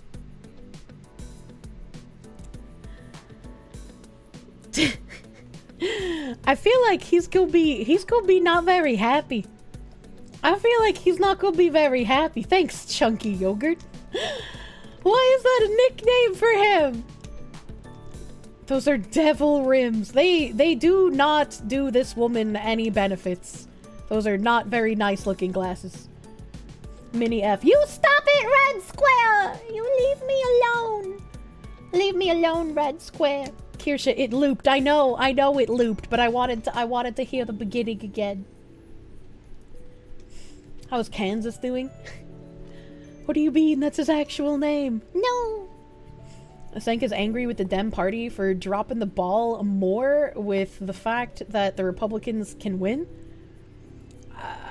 Speaker 1: I feel like he's gonna be not very happy. I feel like he's not gonna be very happy. Thanks, Chunky Yogurt. Why is that a nickname for him? Those are devil rims. They do not do this woman any benefits. Those are not very nice looking glasses. Mini F. You stop it, Red Square! You leave me alone. Leave me alone, Red Square. Kirsche, it looped. I know it looped, but I wanted to hear the beginning again. How's Kansas doing? What do you mean? That's his actual name.
Speaker 6: No.
Speaker 1: Asenk is angry with the Dem Party for dropping the ball more with the fact that the Republicans can win.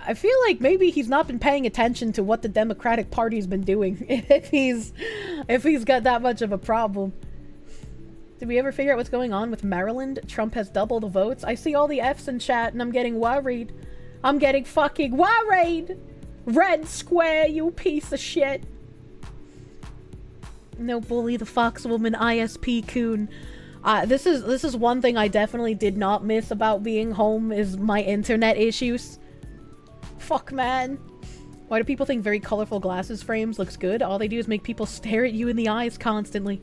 Speaker 1: I feel like maybe he's not been paying attention to what the Democratic Party's been doing if he's got that much of a problem. Did we ever figure out what's going on with Maryland? Trump has doubled the votes. I see all the Fs in chat and I'm getting worried. I'm getting fucking worried. Red Square, you piece of shit. No, Bully the Foxwoman ISP coon. This is one thing I definitely did not miss about being home is my internet issues. Fuck, man. Why do people think very colorful glasses frames looks good? All they do is make people stare at you in the eyes constantly.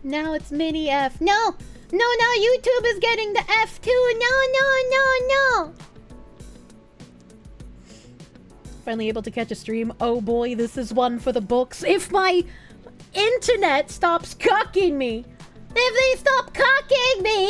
Speaker 6: Now it's mini F. No! No, now YouTube is getting the F too! No!
Speaker 1: Finally able to catch a stream. Oh boy, this is one for the books. If my internet stops cucking me!
Speaker 6: If they stop cocking me!